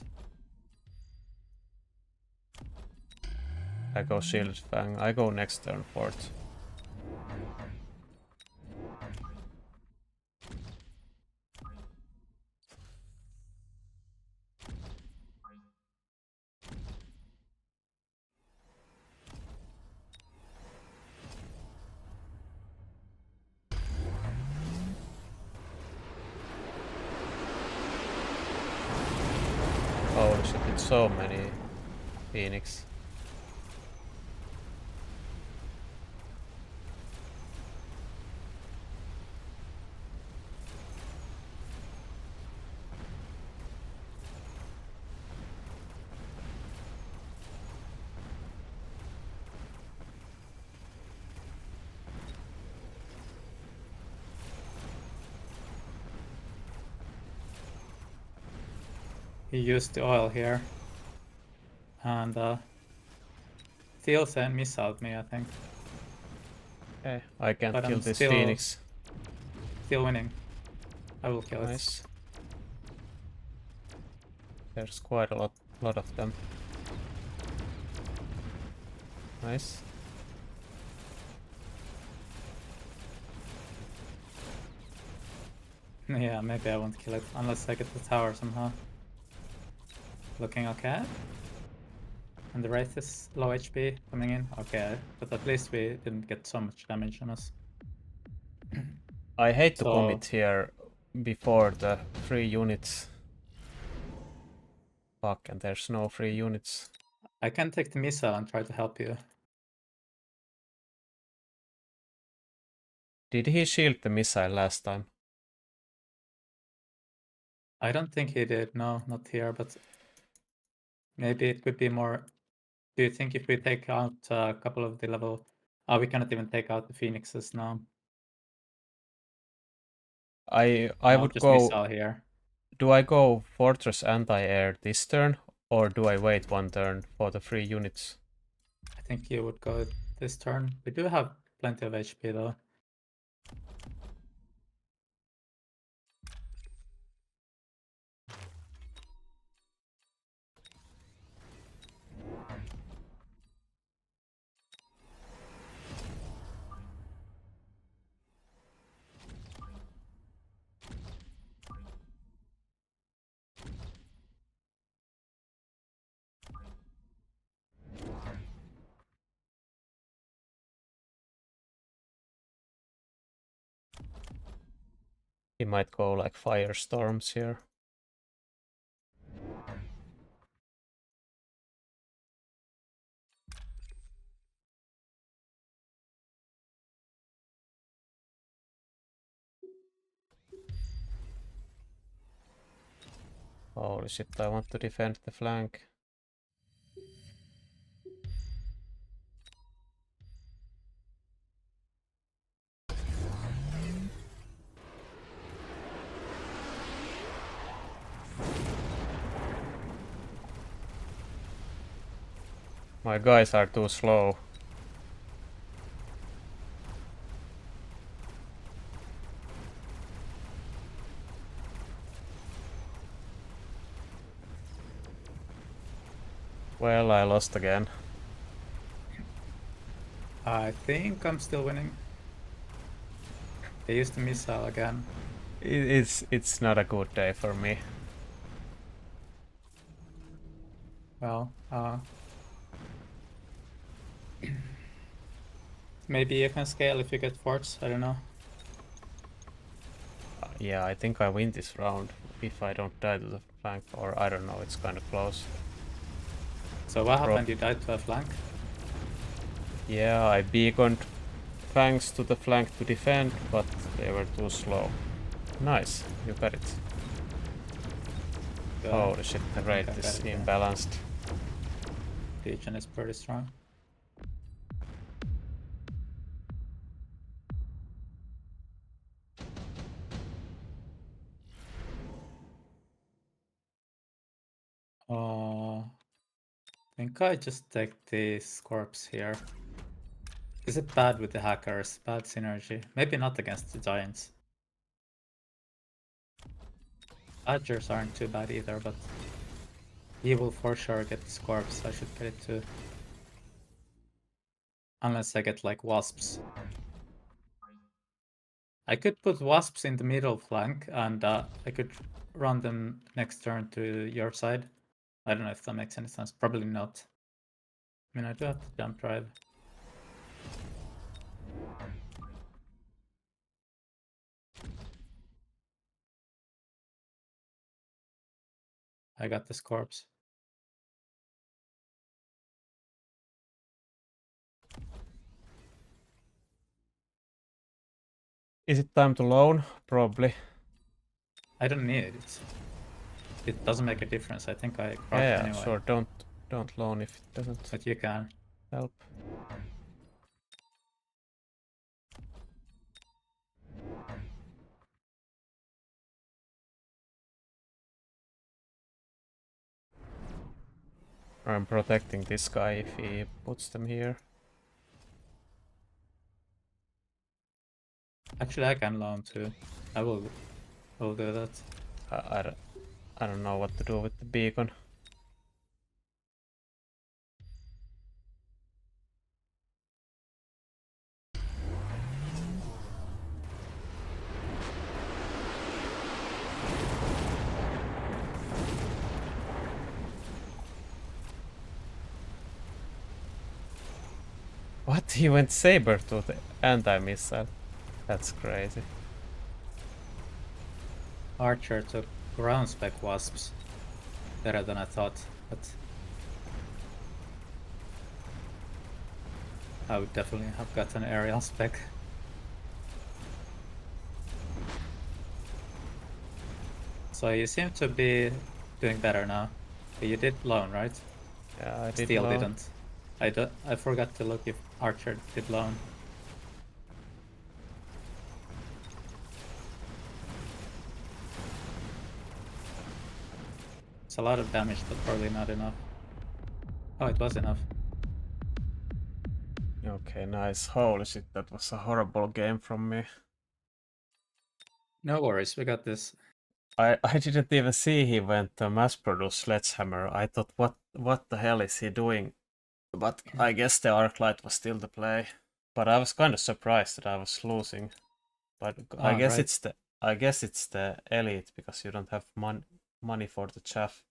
I go shielded fang. I go next turn fort. Holy shit, it's so many Phoenix. He used the oil here. And still sent missiled me, I think. Okay, I can't But kill I'm this still Phoenix. Still winning. I will kill Nice. There's quite a lot of them. Nice. it. Yeah, maybe I won't kill it unless I get the tower somehow. Looking okay. And the Wraith is low HP coming in. Okay, but at least we didn't get so much damage on us. I hate to commit here before the free units. Fuck, and there's no free units. I can take the missile and try to help you. Did he shield the missile last time? I don't think he did. No, not here, but maybe it could be more. Do you think if we take out a couple of the level... Oh, we cannot even take out the Phoenixes now. I No, would just go... missile here. Do I go Fortress Anti-Air this turn? Or do I wait one turn for the free units? I think you would go this turn. We do have plenty of HP though. He might go like firestorms here. Holy shit, I want to defend the flank. My guys are too slow. Well, I lost again. I think I'm still winning. They used the missile again. It's not a good day for me. Well, maybe you can scale if you get forts, I don't know. Yeah, I think I win this round if I don't die to the flank, or I don't know, it's kind of close. So what happened? You died to a flank? Yeah, I beaconed fangs to the flank to defend, but they were too slow. Nice, you got it. Good. Holy shit, the rate is imbalanced. Legion is pretty strong. I think I just take this corpse here. Is it bad with the hackers? Bad synergy? Maybe not against the giants. Badgers aren't too bad either, but he will for sure get this corpse. I should get it too. Unless I get like wasps. I could put wasps in the middle flank and I could run them next turn to your side. I don't know if that makes any sense. Probably not. I mean, I do have to jump drive. I got this corpse. Is it time to loan? Probably. I don't need it. It doesn't make a difference. I think I crouch Yeah, anyway. sure. Don't loan if it doesn't. But you can. Help. I'm protecting this guy if he puts them here. Actually, I can loan too. I will do that. I don't know what to do with the beacon. What? He went saber to the anti-missile. That's crazy. Archer took ground spec wasps. Better than I thought, but I would definitely have got an aerial spec. So you seem to be doing better now. You did loan, right? Yeah, I did. Still loan. didn't. I forgot to look if Archer did loan. It's a lot of damage, but probably not enough. Oh, it was enough. Okay, nice. Holy shit, that was a horrible game from me. No worries, we got this. I didn't even see he went to mass-produce sledgehammer. I thought, what the hell is he doing? But I guess the Arclight was still the play. But I was kind of surprised that I was losing. But I guess right. it's the elite because you don't have money for the chaff.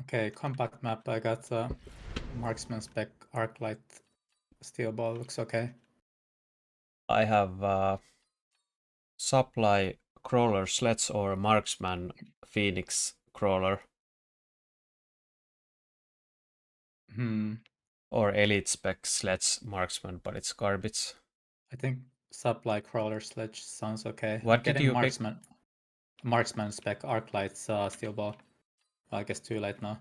Okay, compact map. I got marksman spec Arclight steel ball. Looks okay. I have supply crawler sledge or marksman phoenix crawler? Or elite spec sledge marksman, but it's garbage. I think supply crawler sledge sounds okay. What I'm did getting you pick? marksman spec arc lights steel ball. Well, I guess too late now.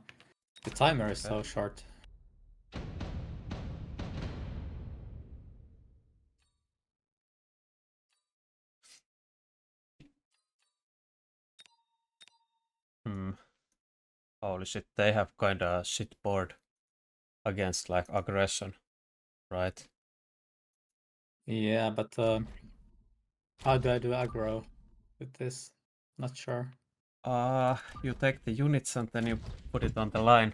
The timer is so short. Holy shit, they have kinda shit board against like aggression, right? Yeah, but how do I do aggro with this? Not sure. You take the units and then you put it on the line.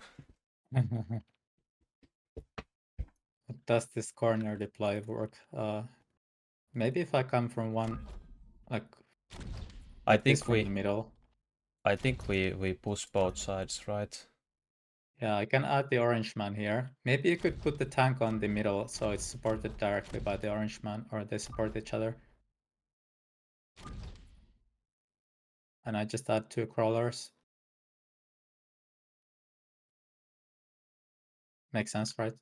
Does this corner deploy work? Maybe if I come from one, like this from the middle. I think we push both sides, right? Yeah, I can add the orange man here. Maybe you could put the tank on the middle so it's supported directly by the orange man, or they support each other. And I just add 2 crawlers. Makes sense, right?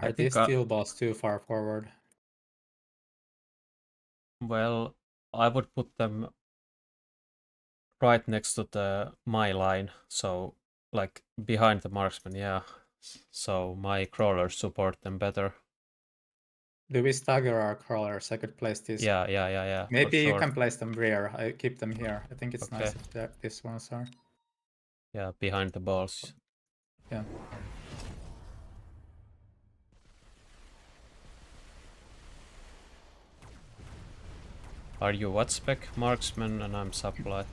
Are these steel balls too far forward? Well, I would put them right next to my line, so like behind the marksman, yeah. So my crawlers support them better. Do we stagger our crawlers? I could place these. Yeah. Maybe you can place them rear. I keep them here. I think it's Okay. nice if these ones are. Yeah, behind the balls. Yeah. Are you what spec? Marksman and I'm supply.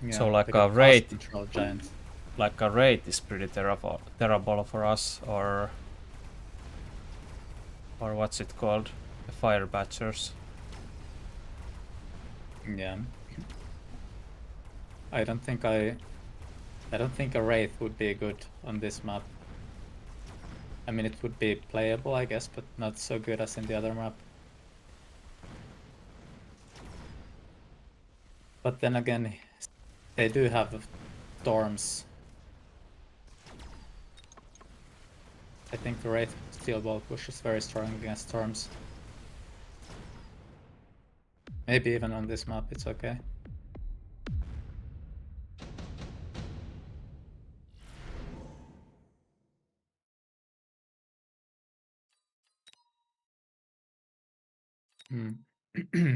Yeah, so like a raid control giant. Like a raid is pretty terrible for us, or what's it called? The fire batchers. Yeah. I don't think a wraith would be good on this map. I mean, it would be playable, I guess, but not so good as in the other map. But then again, they do have storms. I think the Wraith Steel Ball push is very strong against storms. Maybe even on this map it's okay.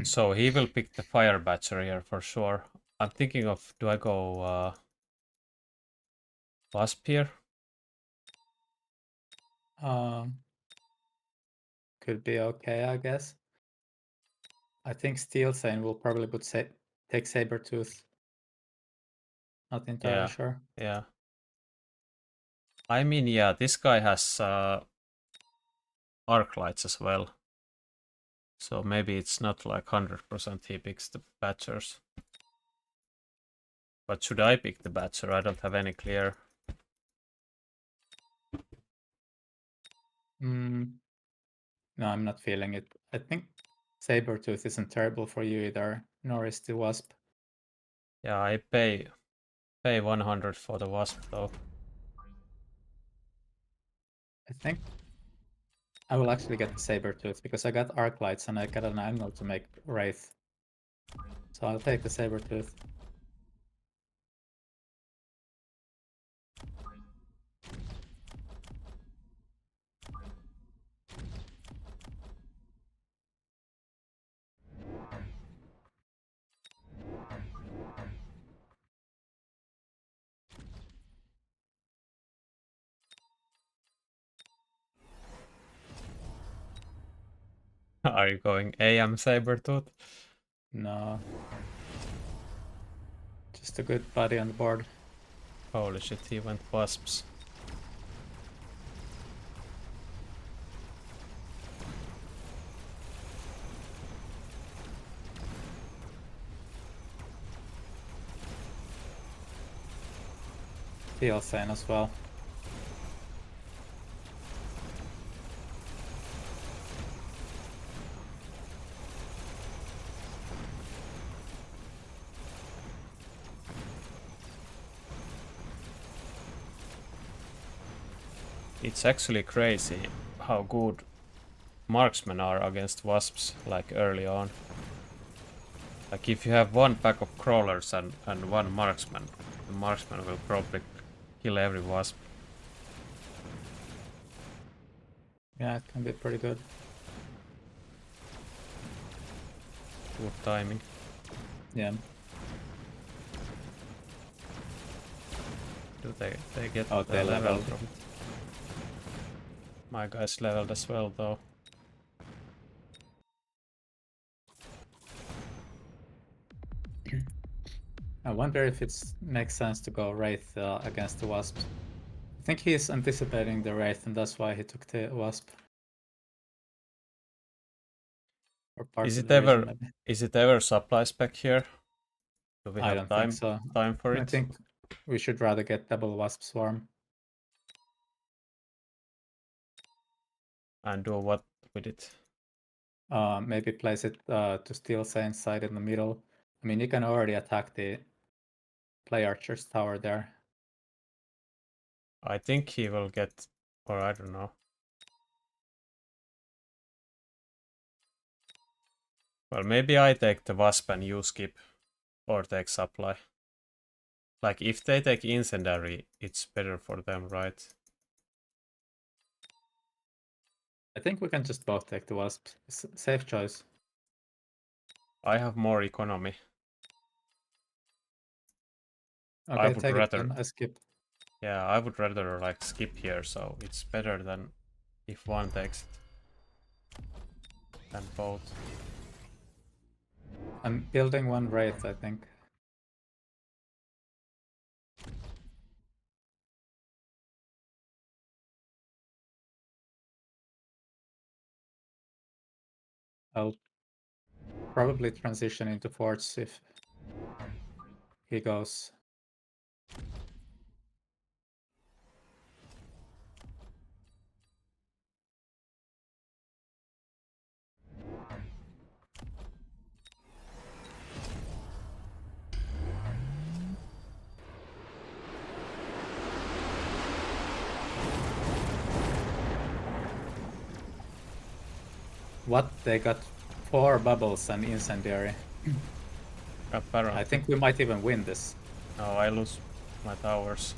So he will pick the fire batcher here for sure. I'm thinking of, do I go Wasp here? Could be okay, I guess. I think Steel Sane will probably take Sabertooth. Not entirely sure. Yeah. I mean, yeah, this guy has arc lights as well. So maybe it's not like 100% he picks the batchers. But should I pick the batcher? I don't have any clear. No, I'm not feeling it. I think Sabertooth isn't terrible for you either, nor is the Wasp. Yeah, I pay 100 for the Wasp though. I think I will actually get the Sabertooth because I got Arc Lights and I got an angle to make Wraith. So I'll take the Sabertooth. Are you going AM Sabertooth? No. Just a good body on the board. Holy shit, he went Wasps. Steel Sane as well. It's actually crazy how good marksmen are against wasps, like early on. Like if you have one pack of crawlers and one marksman, the marksman will probably kill every wasp. Yeah, it can be pretty good. Good timing. Yeah. Do they get Oh, they leveled. My guy's leveled as well though. I wonder if it makes sense to go Wraith against the Wasp. I think he's anticipating the Wraith and that's why he took the Wasp. Or part Is of it the reason, ever maybe. supply spec here? Do we I have don't think time so. for I it? think we should rather get double Wasp Swarm. And do what with it? Maybe place it to Steel Saint's side in the middle. I mean, you can already attack the Play Archer's tower there. I think he will get, or I don't know. Well, maybe I take the Wasp and you skip, or take supply. Like, if they take Incendiary, it's better for them, right? I think we can just both take the Wasp. Safe choice. I have more economy. Okay, would take it rather, then. I skip. yeah, I would rather like skip here, so it's better than if one takes it than both. I'm building one Wraith, I think. I'll probably transition into VODS if he goes. What? They got 4 bubbles and incendiary. Apparently. I think we might even win this. No, I lose my towers.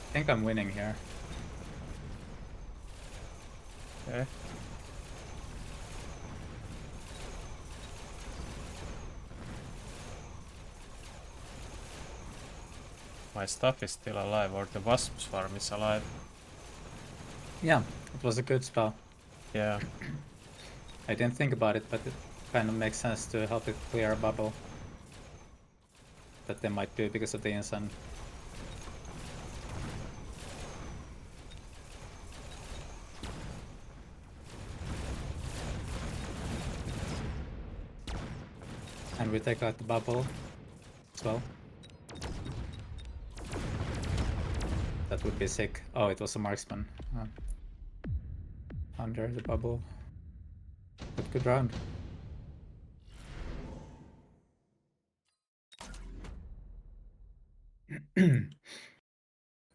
I think I'm winning here. Okay. My stuff is still alive, or the wasp swarm is alive. Yeah, it was a good spell. Yeah. I didn't think about it, but it kind of makes sense to help it clear a bubble that they might do because of the Insen. And we take out the bubble as well. That would be sick. Oh, it was a marksman under the bubble. But good round.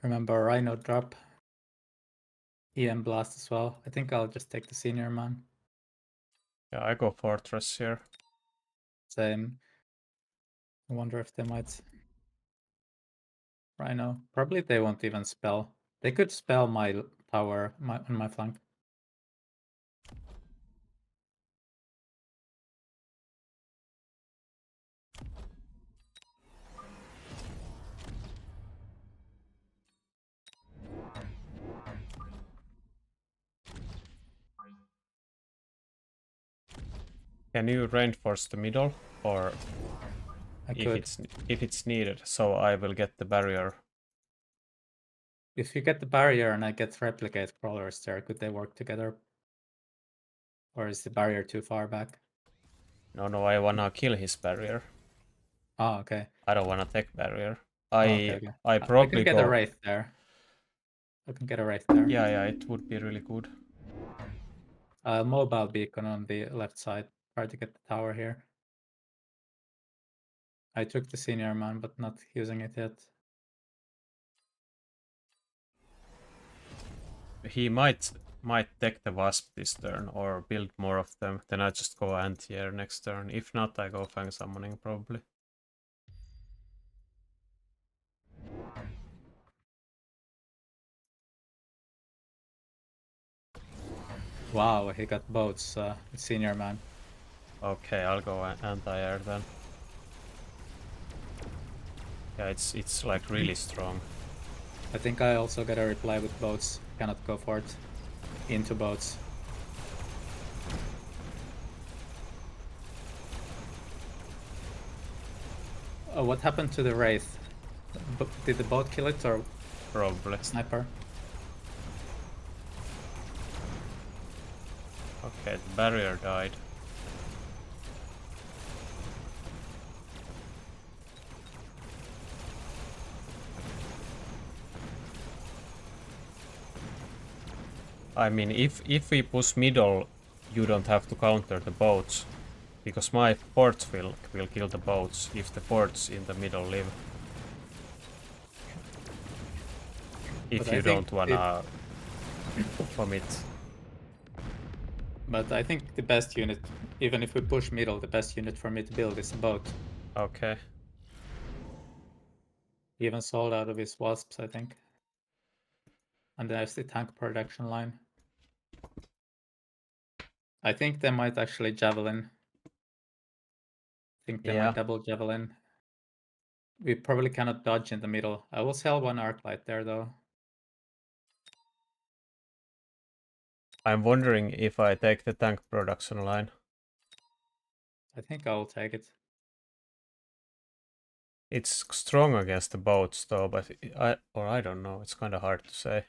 Remember Rhino drop. EM blast as well. I think I'll just take the senior man. Yeah, I go fortress here. Same. I wonder if they might. Rhino. Probably they won't even spell. They could spell my tower on my flank. Can you reinforce the middle, or if it's needed? So I will get the barrier. If you get the barrier and I get replicate crawlers there, could they work together? Or is the barrier too far back? No, I wanna kill his barrier. Oh, okay. I don't wanna take barrier. Okay. I I probably can get a go. Wraith there. I can get a Wraith there. Yeah, it would be really good. Mobile beacon on the left side. Try to get the tower here. I took the senior man, but not using it yet. He might take the wasp this turn or build more of them. Then I just go anti-air next turn. If not, I go fang summoning probably. Wow, he got boats, senior man. Okay, I'll go anti-air then. Yeah, it's like really strong. I think I also got a reply with boats. Cannot go for it. Into boats. Oh, what happened to the Wraith? Did the boat kill it or Probably. sniper? Okay, the barrier died. I mean, if we push middle, you don't have to counter the boats, because my forts will kill the boats if the forts in the middle live. If you don't wanna commit. But I think the best unit, even if we push middle, the best unit for me to build is a boat. Okay. He even sold out of his wasps, I think. And there's the tank production line. I think they might actually javelin. I think they might double javelin. We probably cannot dodge in the middle. I will sell one arc light there though. I'm wondering if I take the tank production line. I think I will take it. It's strong against the boats though, but I don't know. It's kind of hard to say.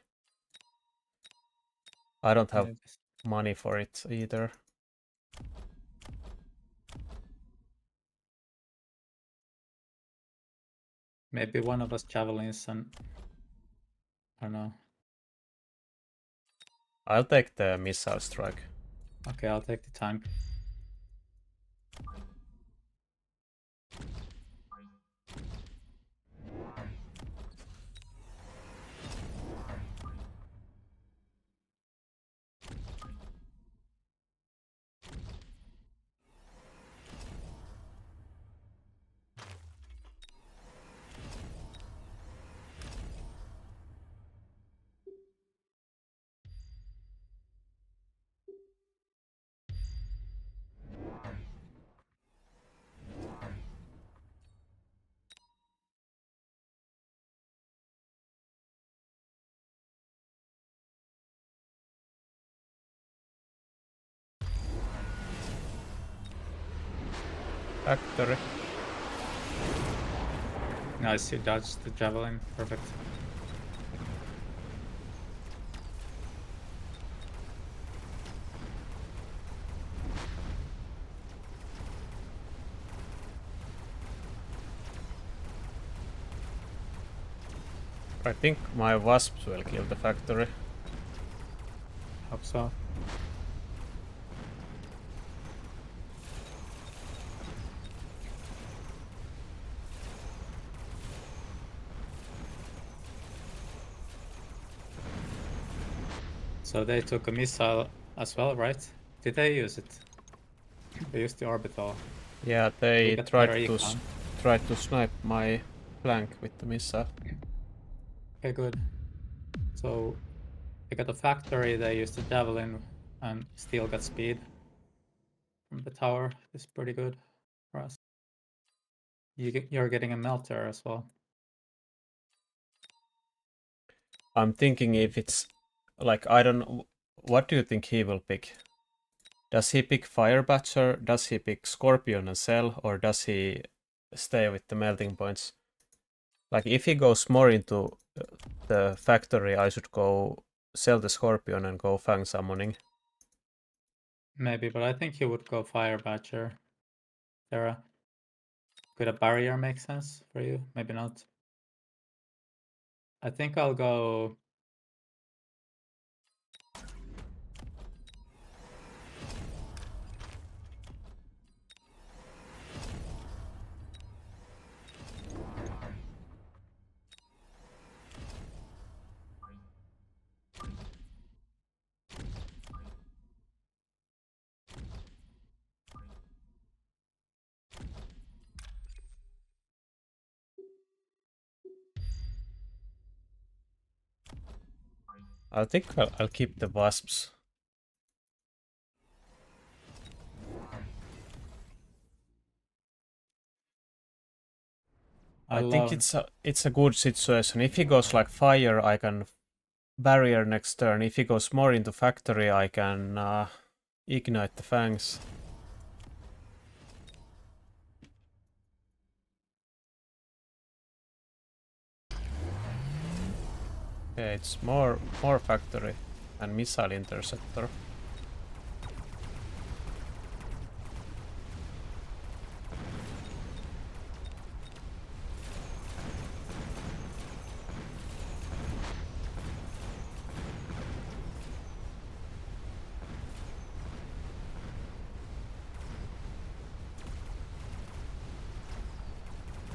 I don't have money for it either. Maybe one of us javelins and I don't know. I'll take the missile strike. Okay, I'll take the tank. Factory. Nice, you dodged the javelin. Perfect. I think my wasps will kill the factory. Hope so. So they took a missile as well, right? Did they use it? They used the orbital. Yeah, they tried to snipe my flank with the missile. Okay, good. So they got a factory, they used the javelin and still got speed from the tower. It's pretty good for us. You're getting a melter as well. I'm thinking if it's like, I don't know, what do you think he will pick? Does he pick Fire Batcher? Does he pick Scorpion and Cell? Or does he stay with the melting points? Like, if he goes more into the factory, I should go sell the Scorpion and go Fang Summoning. Maybe, but I think he would go Fire Batcher. Could a barrier make sense for you? Maybe not. I think I'll go... I think I'll keep the wasps. I think it's a good situation. If he goes like fire, I can barrier next turn. If he goes more into factory, I can ignite the fangs. Okay, it's more factory and missile interceptor.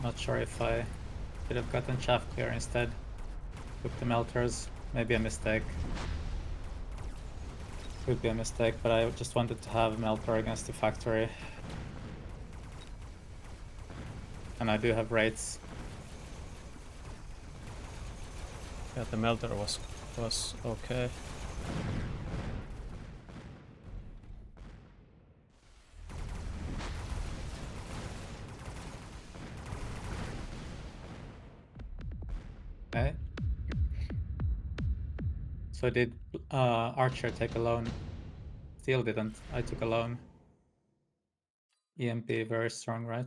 Not sure if I should have gotten chaff clear instead. Took the melters. Maybe a mistake. Could be a mistake, but I just wanted to have melter against the factory. And I do have rates. Yeah, the melter was okay. Okay. So did Archer take a loan? Still didn't. I took a loan. EMP very strong, right?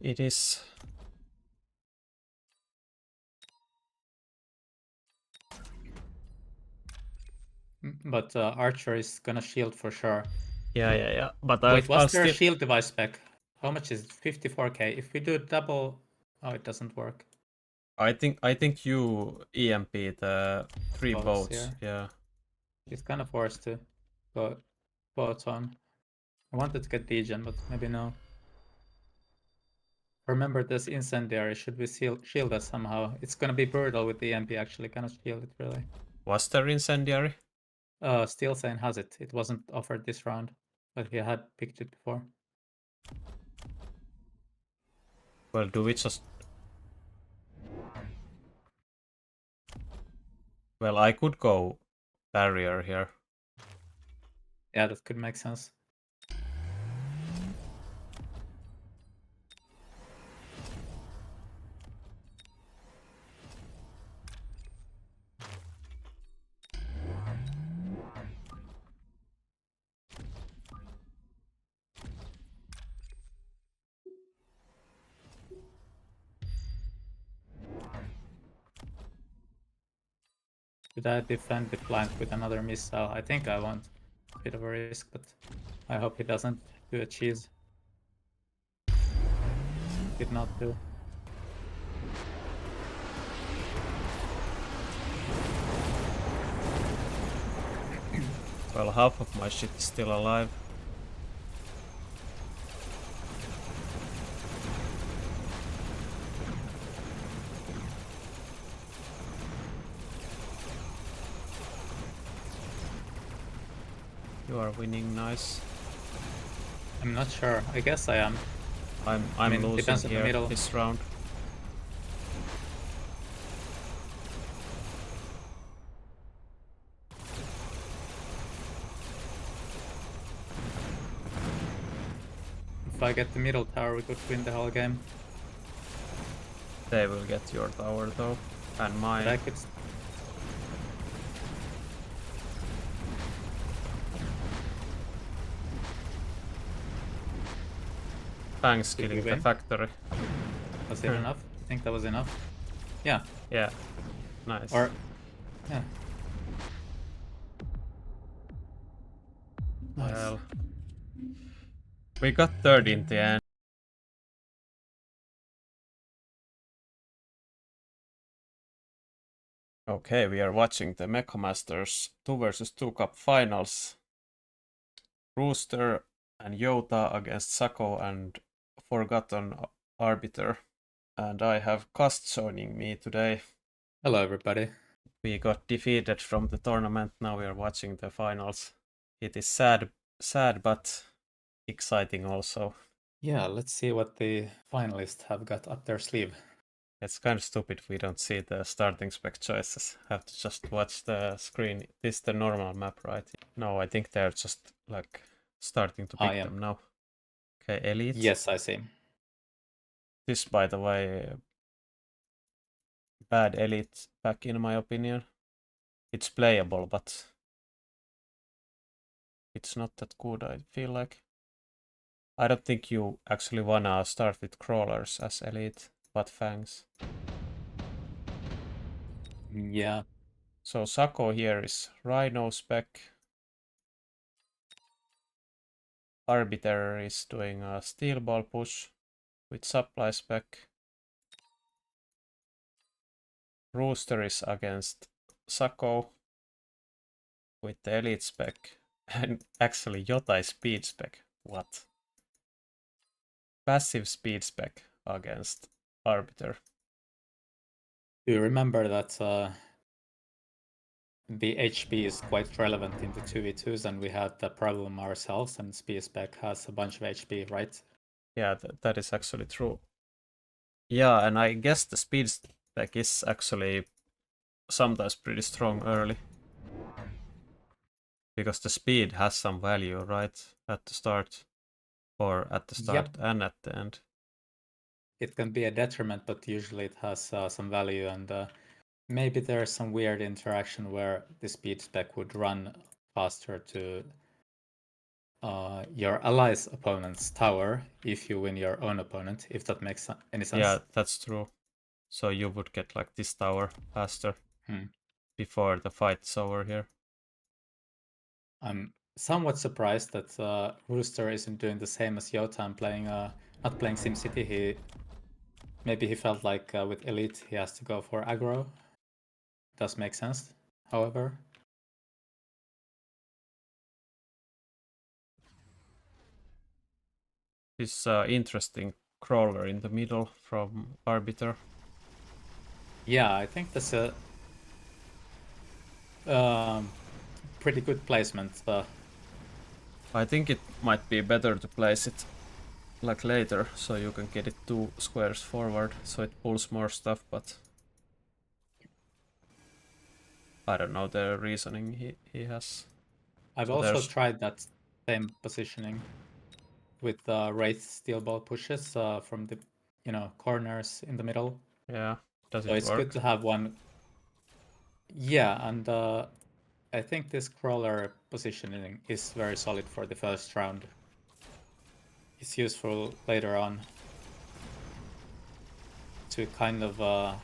It is. But Archer is gonna shield for sure. Yeah. But wait, was there a shield device spec? How much is it? 54k. If we do double, oh, it doesn't work. I think you EMP the 3 boats. Yeah. It's kind of forced to go boats on. I wanted to get degen, but maybe no. Remember this incendiary. Should we shield us somehow? It's gonna be brutal with the EMP actually. Cannot shield it really. Was there incendiary? Steel Sane has it. It wasn't offered this round, but he had picked it before. Well, do we just... Well, I could go barrier here. Yeah, that could make sense. Should I defend the flank with another missile? I think I want a bit of a risk, but I hope he doesn't do a cheese. Did not do. Well, half of my shit is still alive. You are winning, nice. I'm not sure. I guess I am. I'm losing here this round. If I get the middle tower, we could win the whole game. They will get your tower though, and mine. But I could... Thanks, killing the factory. Was it enough? I think that was enough. Yeah. Yeah. Nice. Or... yeah. Well... We got third in the end. Okay, we are watching the Mecha Masters 2 vs 2 Cup Finals. Rooster and Yota against Sako and Forgotten Arbiter. And I have Cast joining me today. Hello, everybody. We got defeated from the tournament. Now we are watching the finals. It is sad but exciting also. Yeah, let's see what the finalists have got up their sleeve. It's kind of stupid we don't see the starting spec choices. Have to just watch the screen. This is the normal map, right? No, I think they're just like starting to pick them now. Okay, Elite. Yes, I see. This, by the way, bad Elite pack in my opinion. It's playable, but it's not that good, I feel like. I don't think you actually wanna start with crawlers as Elite, but Fangs. Yeah. So Sako here is Rhino spec. Arbiter is doing a steel ball push with supply spec. Rooster is against Sako with the elite spec. And actually Yota is speed spec. What? Passive speed spec against Arbiter. Do you remember that the HP is quite relevant in the 2v2s, and we had the problem ourselves, and speed spec has a bunch of HP, right? Yeah, that is actually true. Yeah, and I guess the speed spec is actually sometimes pretty strong early. Because the speed has some value, right? At the start. Or at the start and at the end. It can be a detriment, but usually it has some value, and maybe there's some weird interaction where the speed spec would run faster to your ally's opponent's tower if you win your own opponent, if that makes any sense. Yeah, that's true. So you would get like this tower faster before the fight is over here. I'm somewhat surprised that Rooster isn't doing the same as Yota and playing, not playing SimCity. Maybe he felt like with Elite he has to go for aggro. Does make sense, however. This interesting crawler in the middle from Arbiter. Yeah, I think that's a pretty good placement. I think it might be better to place it like later, so you can get it 2 squares forward, so it pulls more stuff, but I don't know the reasoning he has. I've also tried that same positioning with Wraith steel ball pushes from the corners in the middle. Yeah, does it so it's work? good to have one. Yeah, and I think this crawler positioning is very solid for the first round. It's useful later on to kind of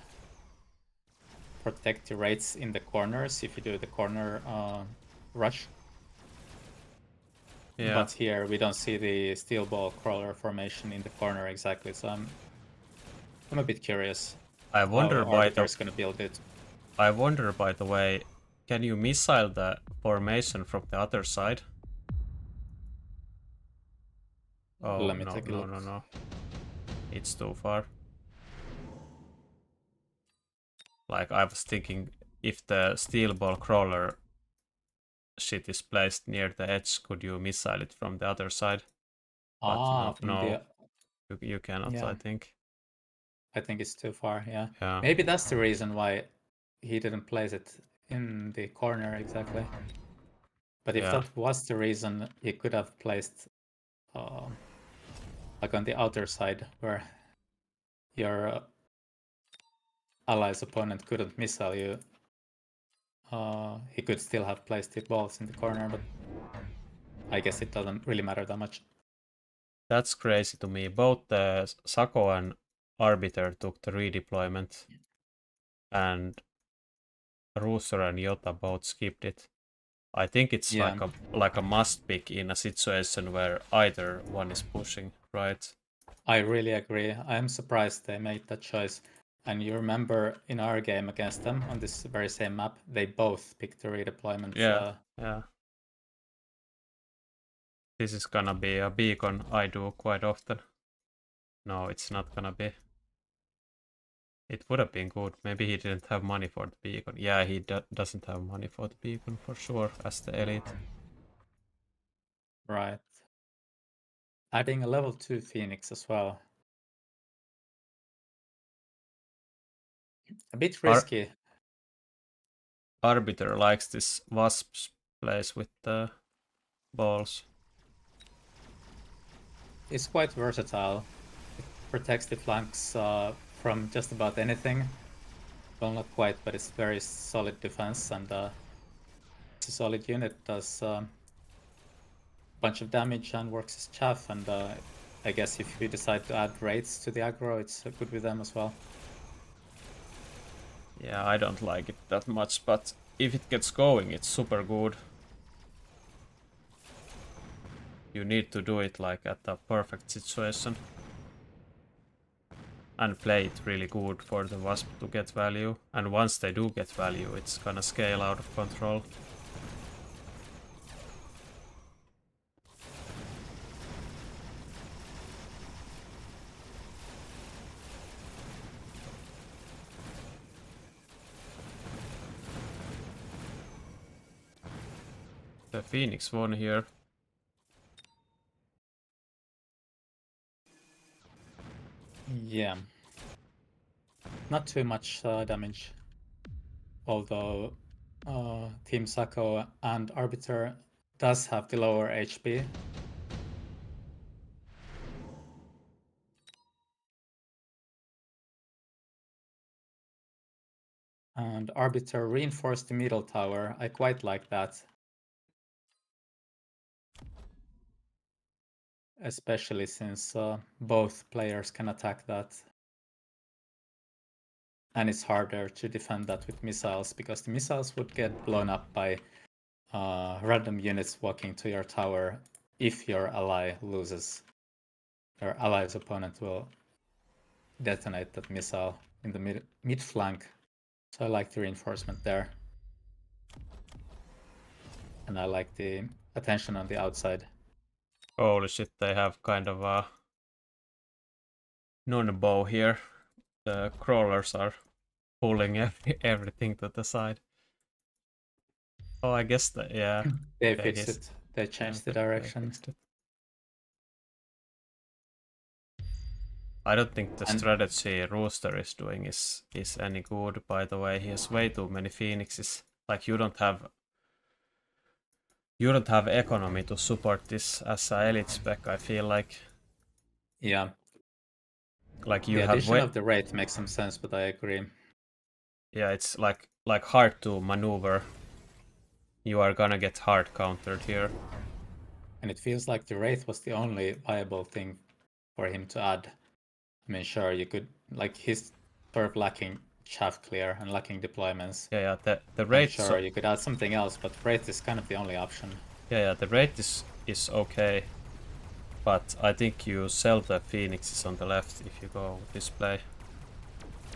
protect the rates in the corners if you do the corner rush. Yeah. But here we don't see the steel ball crawler formation in the corner exactly, so I'm a bit curious. I wonder how Arbiter's gonna build it. I wonder, by the way, can you missile the formation from the other side? Oh, Let me take a look. No. It's too far. Like, I was thinking if the steel ball crawler shit is placed near the edge, could you missile it from the other side? But no. You cannot, yeah. I think. I think it's too far, yeah. Yeah. Maybe that's the reason why he didn't place it in the corner exactly. But if that was the reason, he could have placed like on the outer side where your ally's opponent couldn't missile you. He could still have placed the balls in the corner, but I guess it doesn't really matter that much. That's crazy to me. Both the Sako and Arbiter took the redeployment, and Rooster and Yota both skipped it. I think it's like a must pick in a situation where either one is pushing, right? I really agree. I'm surprised they made that choice. And you remember in our game against them on this very same map, they both picked the redeployment. Yeah, yeah. This is gonna be a beacon I do quite often. No, it's not gonna be. It would have been good. Maybe he didn't have money for the beacon. Yeah, he doesn't have money for the beacon for sure as the elite. Right. Adding a level 2 Phoenix as well. A bit risky. Arbiter likes this Wasp's place with the balls. It's quite versatile. It protects the flanks from just about anything. Well, not quite, but it's very solid defense, and it's a solid unit. Does a bunch of damage and works as chaff, and I guess if you decide to add raids to the aggro, it's good with them as well. Yeah, I don't like it that much, but if it gets going, it's super good. You need to do it like at the perfect situation. And play it really good for the Wasp to get value. And once they do get value, it's gonna scale out of control. The Phoenix won here. Yeah. Not too much damage. Although Team Sacco and Arbiter does have the lower HP. And Arbiter reinforced the middle tower. I quite like that. Especially since both players can attack that. And it's harder to defend that with missiles, because the missiles would get blown up by random units walking to your tower if your ally loses. Your ally's opponent will detonate that missile in the mid flank. So I like the reinforcement there. And I like the attention on the outside. Holy shit, they have kind of a non-bow here. The crawlers are pulling everything to the side. Oh, I guess that, yeah. They fixed it. They changed the direction. I don't think the strategy Rooster is doing is any good, by the way. He has way too many Phoenixes. Like, you don't have economy to support this as a elite spec, I feel like. Yeah. Like, you the have addition of the rate makes some sense, but I agree. Yeah, it's like hard to maneuver. You are gonna get hard countered here. And it feels like the Wraith was the only viable thing for him to add. I mean, sure, you could, like, he's sort of lacking chaff clear and lacking deployments. Yeah, the Wraith... Sure, you could add something else, but Wraith is kind of the only option. Yeah, the Wraith is okay. But I think you sell the Phoenixes on the left if you go with this play.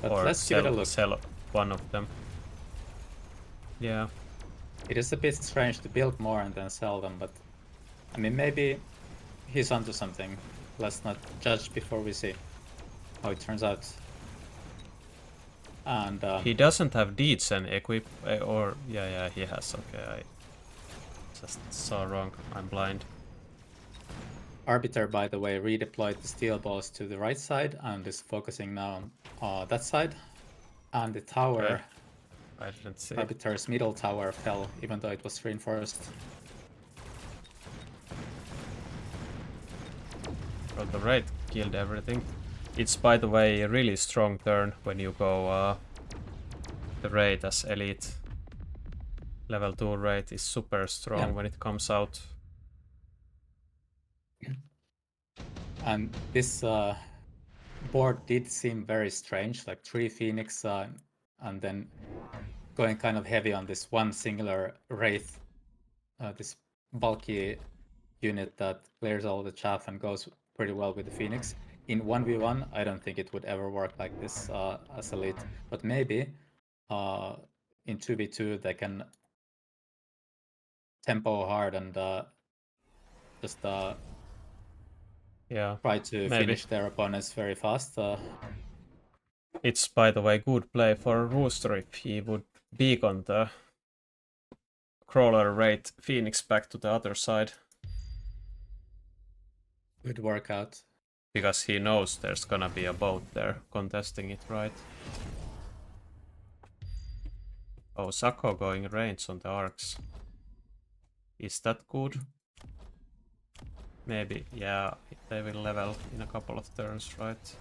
But or let's give it a look. Sell one of them. Yeah. It is a bit strange to build more and then sell them, but I mean, maybe he's onto something. Let's not judge before we see how it turns out. And he doesn't have deeds and equip, or yeah, he has. Okay, I just saw wrong. I'm blind. Arbiter, by the way, redeployed the steel balls to the right side and is focusing now on that side. And the tower, okay. I didn't see. Arbiter's middle tower fell, even though it was reinforced. Well, the raid killed everything. It's, by the way, a really strong turn when you go the raid as elite. Level 2 raid is super strong when it comes out. And this board did seem very strange, like 3 Phoenix and then going kind of heavy on this one singular Wraith, this bulky unit that clears all the chaff and goes pretty well with the Phoenix. in 1v1, I don't think it would ever work like this as elite. But maybe in 2v2 they can tempo hard and just yeah, try to maybe. finish their opponents very fast. It's, by the way, good play for Rooster if he would beacon the crawler rate Phoenix back to the other side. Good workout. Because he knows there's gonna be a boat there contesting it, right? Oh, Sako going range on the arcs. Is that good? Maybe, yeah, they will level in a couple of turns, right?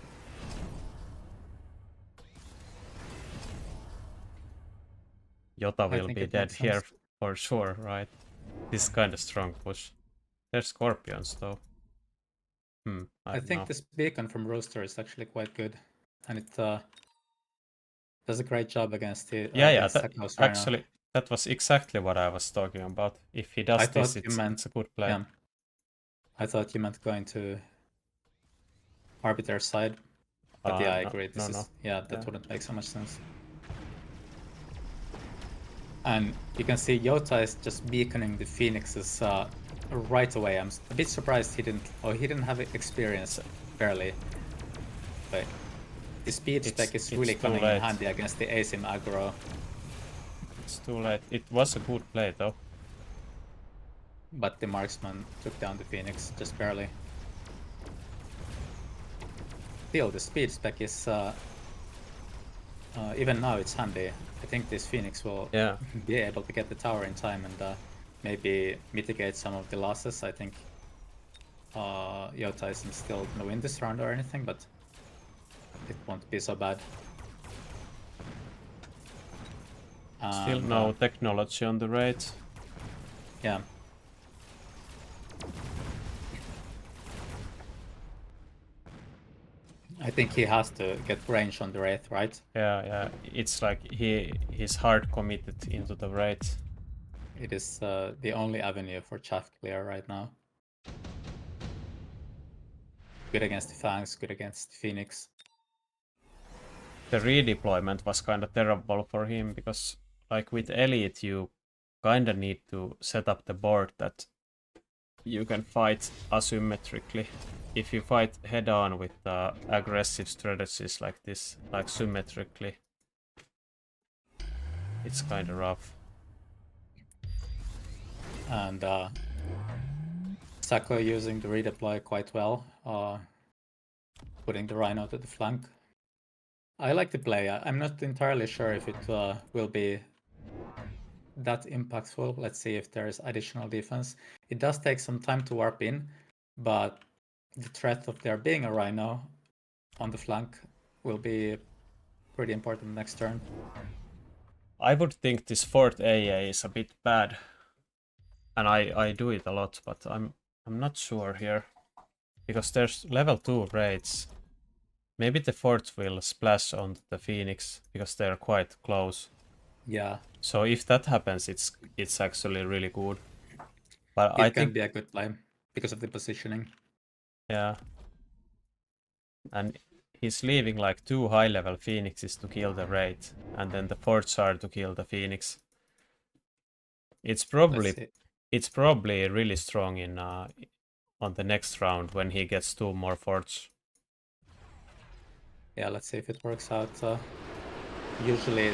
Jota will be dead here for sure, right? This is kind of strong push. There's Scorpions though. I think this beacon from Rooster is actually quite good, and it does a great job against the actually, that was exactly what I was talking about. If he does this, it's a good play. Yeah. I thought you meant going to Arbiter side, but yeah, I agree. That wouldn't make so much sense. And you can see Jota is just beaconing the Phoenixes right away. I'm a bit surprised he didn't have experience barely. But the speed spec is really coming in handy against the Asim aggro. It's too late. It was a good play though. But the marksman took down the Phoenix just barely. Still, the speed spec is even now it's handy. I think this Phoenix will be able to get the tower in time and maybe mitigate some of the losses. I think Jota isn't still gonna win this round or anything, but it won't be so bad. Still no technology on the raid. Yeah. I think he has to get range on the Wraith, right? Yeah. It's like he's hard committed into the Wraith. It is the only avenue for chaff clear right now. Good against the Fangs, good against the Phoenix. The redeployment was kind of terrible for him because, like with Elite, you kind of need to set up the board that you can fight asymmetrically. If you fight head-on with aggressive strategies like this, like symmetrically, it's kind of rough. And Sako using the redeploy quite well, putting the Rhino to the flank. I like the play. I'm not entirely sure if it will be that impactful. Let's see if there is additional defense. It does take some time to warp in, but the threat of there being a Rhino on the flank will be pretty important next turn. I would think this fourth AA is a bit bad, and I do it a lot, but I'm not sure here because there's level 2 raids. Maybe the fourth will splash on the Phoenix because they're quite close. Yeah. So if that happens, it's actually really good. But I think it can be a good play because of the positioning. Yeah. And he's leaving like 2 high-level Phoenixes to kill the raid, and then the forts are to kill the Phoenix. It's probably really strong in on the next round when he gets 2 more forts. Yeah, let's see if it works out. Usually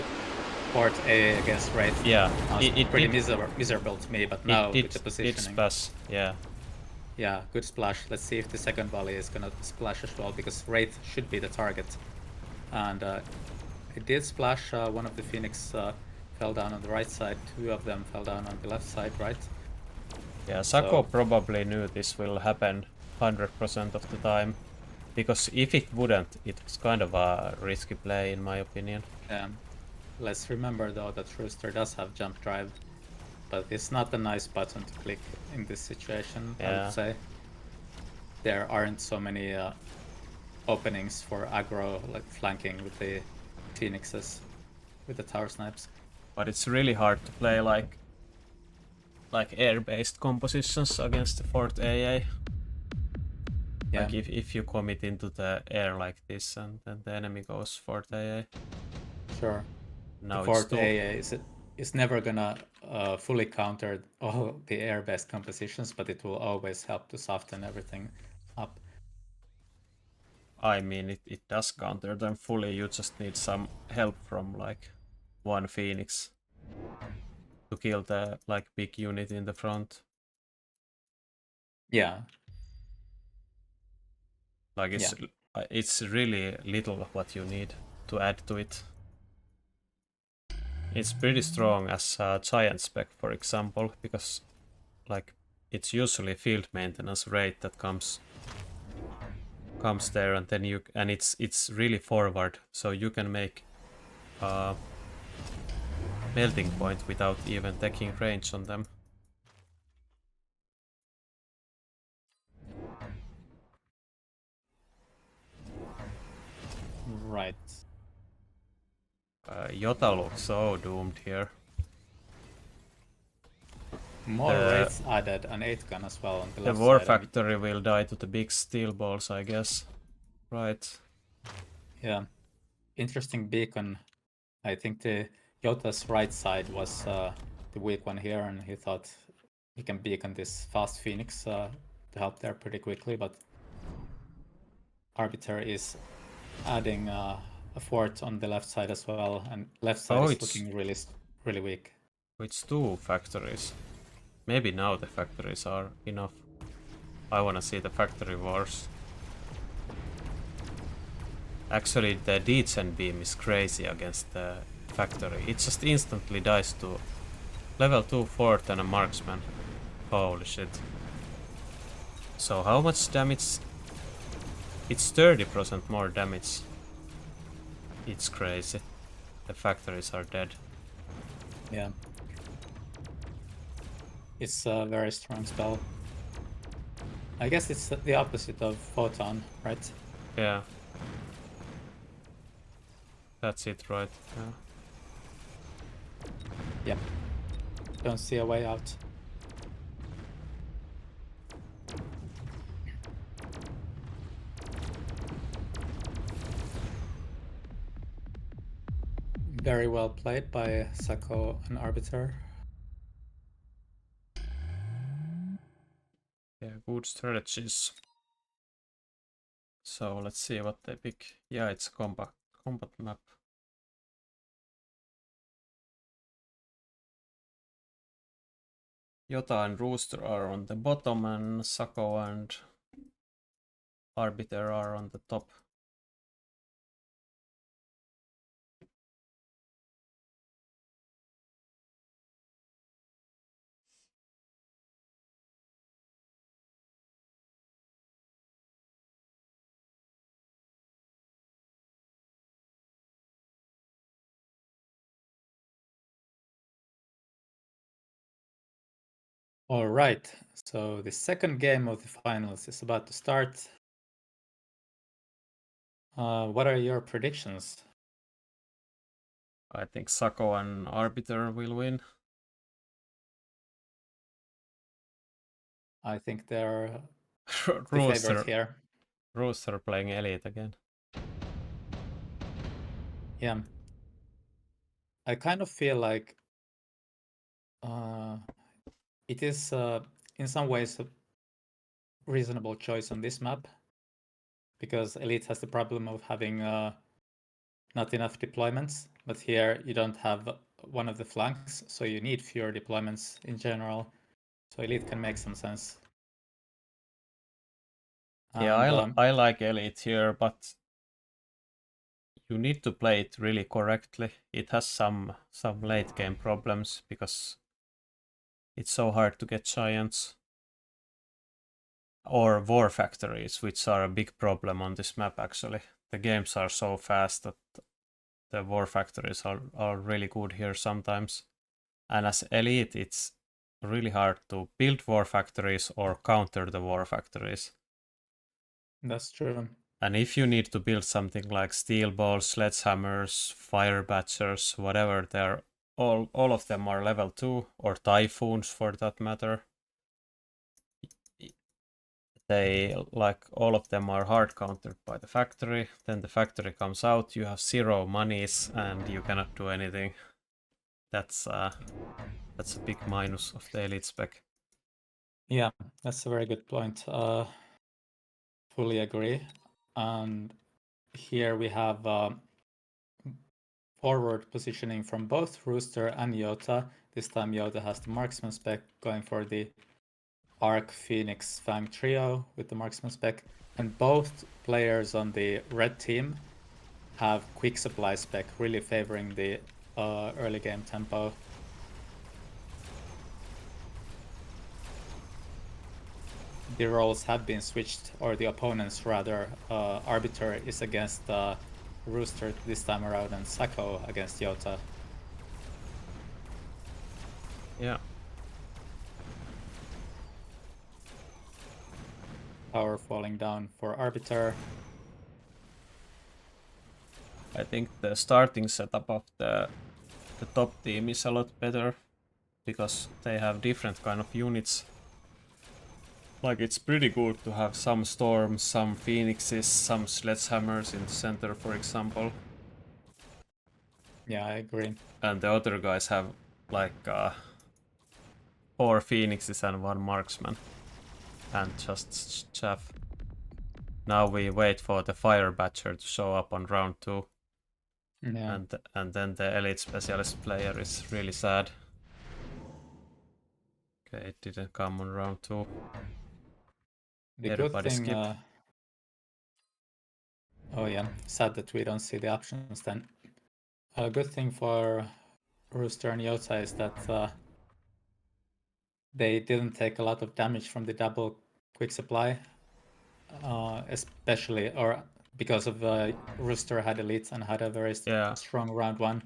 Fort A against Wraith. Yeah, it's pretty miserable to me, but now with the positioning. It splash, yeah. Yeah, good splash. Let's see if the second volley is gonna splash as well, because Wraith should be the target. And it did splash. One of the Phoenix fell down on the right side. 2 of them fell down on the left side, right? Yeah, Sako probably knew this will happen 100% of the time. Because if it wouldn't, it's kind of a risky play in my opinion. Let's remember though that Rooster does have jump drive, but it's not a nice button to click in this situation, I would say. There aren't so many openings for aggro, like flanking with the Phoenixes, with the tower snipes. But it's really hard to play like air-based compositions against the 4th AA. Yeah. Like if you commit into the air like this and then the enemy goes for the AA. Sure. Now the it's fourth AA is never gonna fully counter all the air-based compositions, but it will always help to soften everything up. I mean, it does counter them fully. You just need some help from like one Phoenix to kill the like big unit in the front. Yeah. Like it's really little what you need to add to it. It's pretty strong as a giant spec, for example, because like it's usually field maintenance rate that comes there, and then it's really forward, so you can make melting point without even taking range on them. Right. Jota looks so doomed here. More wraiths added, an 8 gun as well on the left The War side. Factory will die to the big steel balls, I guess. Right. Yeah. Interesting beacon. I think the Jota's right side was the weak one here, and he thought he can beacon this fast Phoenix to help there pretty quickly, but Arbiter is adding a fort on the left side as well, and left side is looking really weak. It's 2 factories. Maybe now the factories are enough. I wanna see the factory wars. Actually, the Degen beam is crazy against the factory. It just instantly dies to level 2 fort and a marksman. Holy shit. So how much damage? It's 30% more damage. It's crazy. The factories are dead. Yeah. It's a very strong spell. I guess it's the opposite of Photon, right? Yeah. That's it, right? Yeah. Yep. Don't see a way out. Very well played by Sako and Arbiter. Yeah, good strategies. So let's see what they pick. Yeah, it's a combat map. Jota and Rooster are on the bottom, and Sako and Arbiter are on the top. All right, so the second game of the finals is about to start. What are your predictions? I think Sako and Arbiter will win. I think they're the favorite here. Rooster playing Elite again. Yeah. I kind of feel like it is in some ways a reasonable choice on this map, because Elite has the problem of having not enough deployments, but here you don't have one of the flanks, so you need fewer deployments in general. So Elite can make some sense. Yeah, I like Elite here, but you need to play it really correctly. It has some late game problems because it's so hard to get giants or war factories, which are a big problem on this map actually. The games are so fast that the war factories are really good here sometimes. And as Elite, it's really hard to build war factories or counter the war factories. That's true. And if you need to build something like steel balls, sledgehammers, fire batchers, whatever, they're all of them are level 2, or typhoons for that matter. they, like, all of them are hard countered by the factory. Then the factory comes out, you have 0 monies, and you cannot do anything. That's a big minus of the elite spec. Yeah, that's a very good point. Fully agree. And here we have forward positioning from both Rooster and Yota. This time Yota has the marksman spec, going for the Arc, Phoenix, Fang trio with the marksman spec. And both players on the red team have quick supply spec, really favoring the early game tempo. The roles have been switched, or the opponents rather. Arbiter is against Rooster this time around, and Sako against Yota. Yeah. Power falling down for Arbiter. I think the starting setup of the top team is a lot better, because they have different kind of units. Like, it's pretty good to have some Storms, some Phoenixes, some Sledgehammers in the center, for example. Yeah, I agree. And the other guys have, like, 4 Phoenixes and 1 Marksman. And just chaff. Now we wait for the Fire Batcher to show up on round 2. Yeah. And then the Elite Specialist player is really sad. Okay, it didn't come on round 2. The Everybody good thing, skip. oh yeah, sad that we don't see the options then. A good thing for Rooster and Yota is that they didn't take a lot of damage from the double quick supply, especially, or because of Rooster had elites and had a very strong round 1,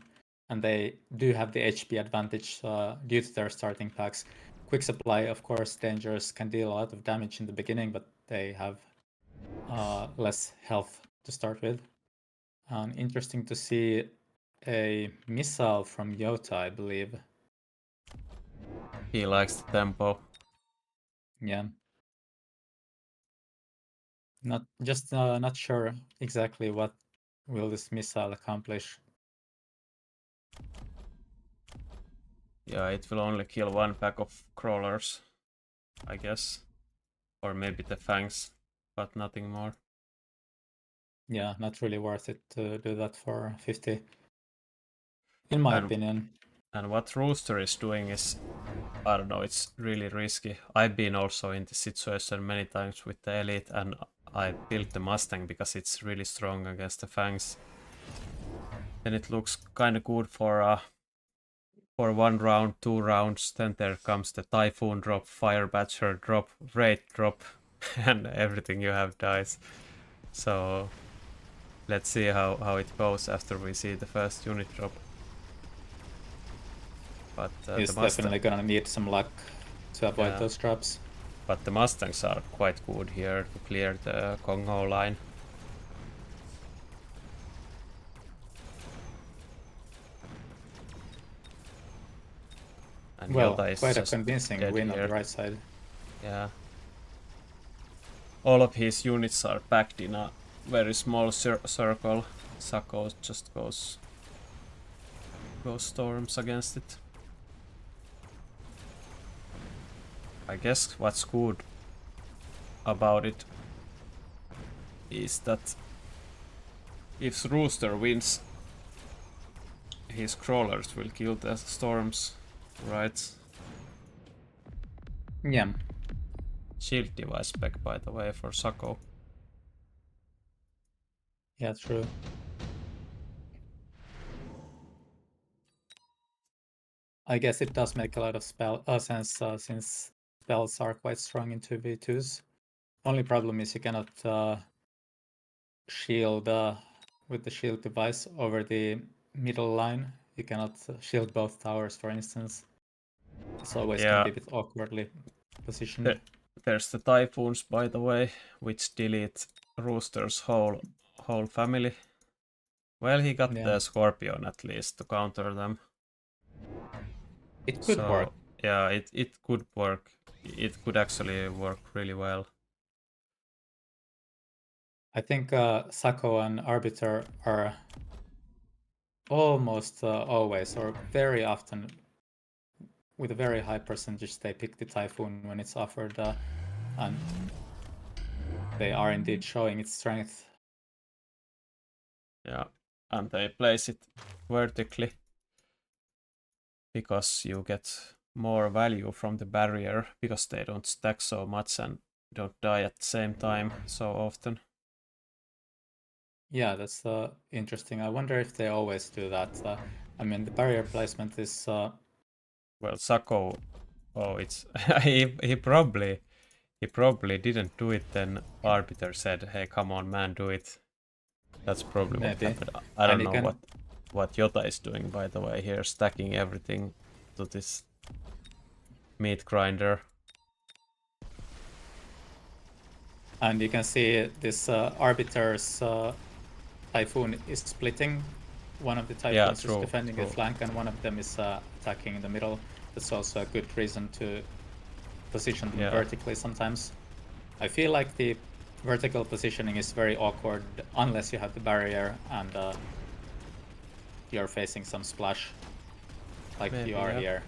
and they do have the HP advantage due to their starting packs. Quick supply, of course, dangerous, can deal a lot of damage in the beginning, but they have less health to start with. Interesting to see a missile from Yota, I believe. He likes the tempo. Yeah. Not sure exactly what will this missile accomplish. Yeah, it will only kill 1 pack of crawlers, I guess. Or maybe the fangs, but nothing more. Yeah, not really worth it to do that for 50, in my opinion. And what Rooster is doing is, I don't know, it's really risky. I've been also in this situation many times with the Elite, and I built the Mustang because it's really strong against the fangs. Then it looks kind of good for 1 round, 2 rounds. Then there comes the Typhoon drop, Fire Batcher drop, Raid drop, and everything you have dies. So let's see how it goes after we see the first unit drop. But he's definitely gonna need some luck to avoid those drops. But the Mustangs are quite good here to clear the Congo line. And well, Yota is quite a convincing win here. on the right side. Yeah. All of his units are packed in a very small circle. Sako just goes Storms against it. I guess what's good about it is that if Rooster wins, his crawlers will kill the Storms, right? Yeah. Shield device spec, by the way, for Sako. Yeah, true. I guess it does make a lot of sense since spells are quite strong in 2v2s. Only problem is you cannot shield with the shield device over the middle line. You cannot shield both towers, for instance. It's always gonna be a bit awkwardly positioned. There's the Typhoons, by the way, which delete Rooster's whole family. Well, he got the Scorpion at least to counter them. It could work. Yeah, it could work. It could actually work really well. I think Sacco and Arbiter are almost always, or very often, with a very high percentage, they pick the Typhoon when it's offered, and they are indeed showing its strength. Yeah, and they place it vertically because you get more value from the barrier because they don't stack so much and don't die at the same time so often. Yeah, that's interesting. I wonder if they always do that. I mean, the barrier placement is... Well, Sacco, oh, it's he probably didn't do it. Then Arbiter said, "Hey, come on, man, do it." That's probably what maybe. happened. I And don't you know can... what Yota is doing, by the way, here, stacking everything to this meat grinder. And you can see this Arbiter's Typhoon is splitting. One of the Typhoons is defending the flank, and one of them is attacking in the middle. That's also a good reason to position them vertically sometimes. I feel like the vertical positioning is very awkward unless you have the barrier and you're facing some splash like maybe, you are here.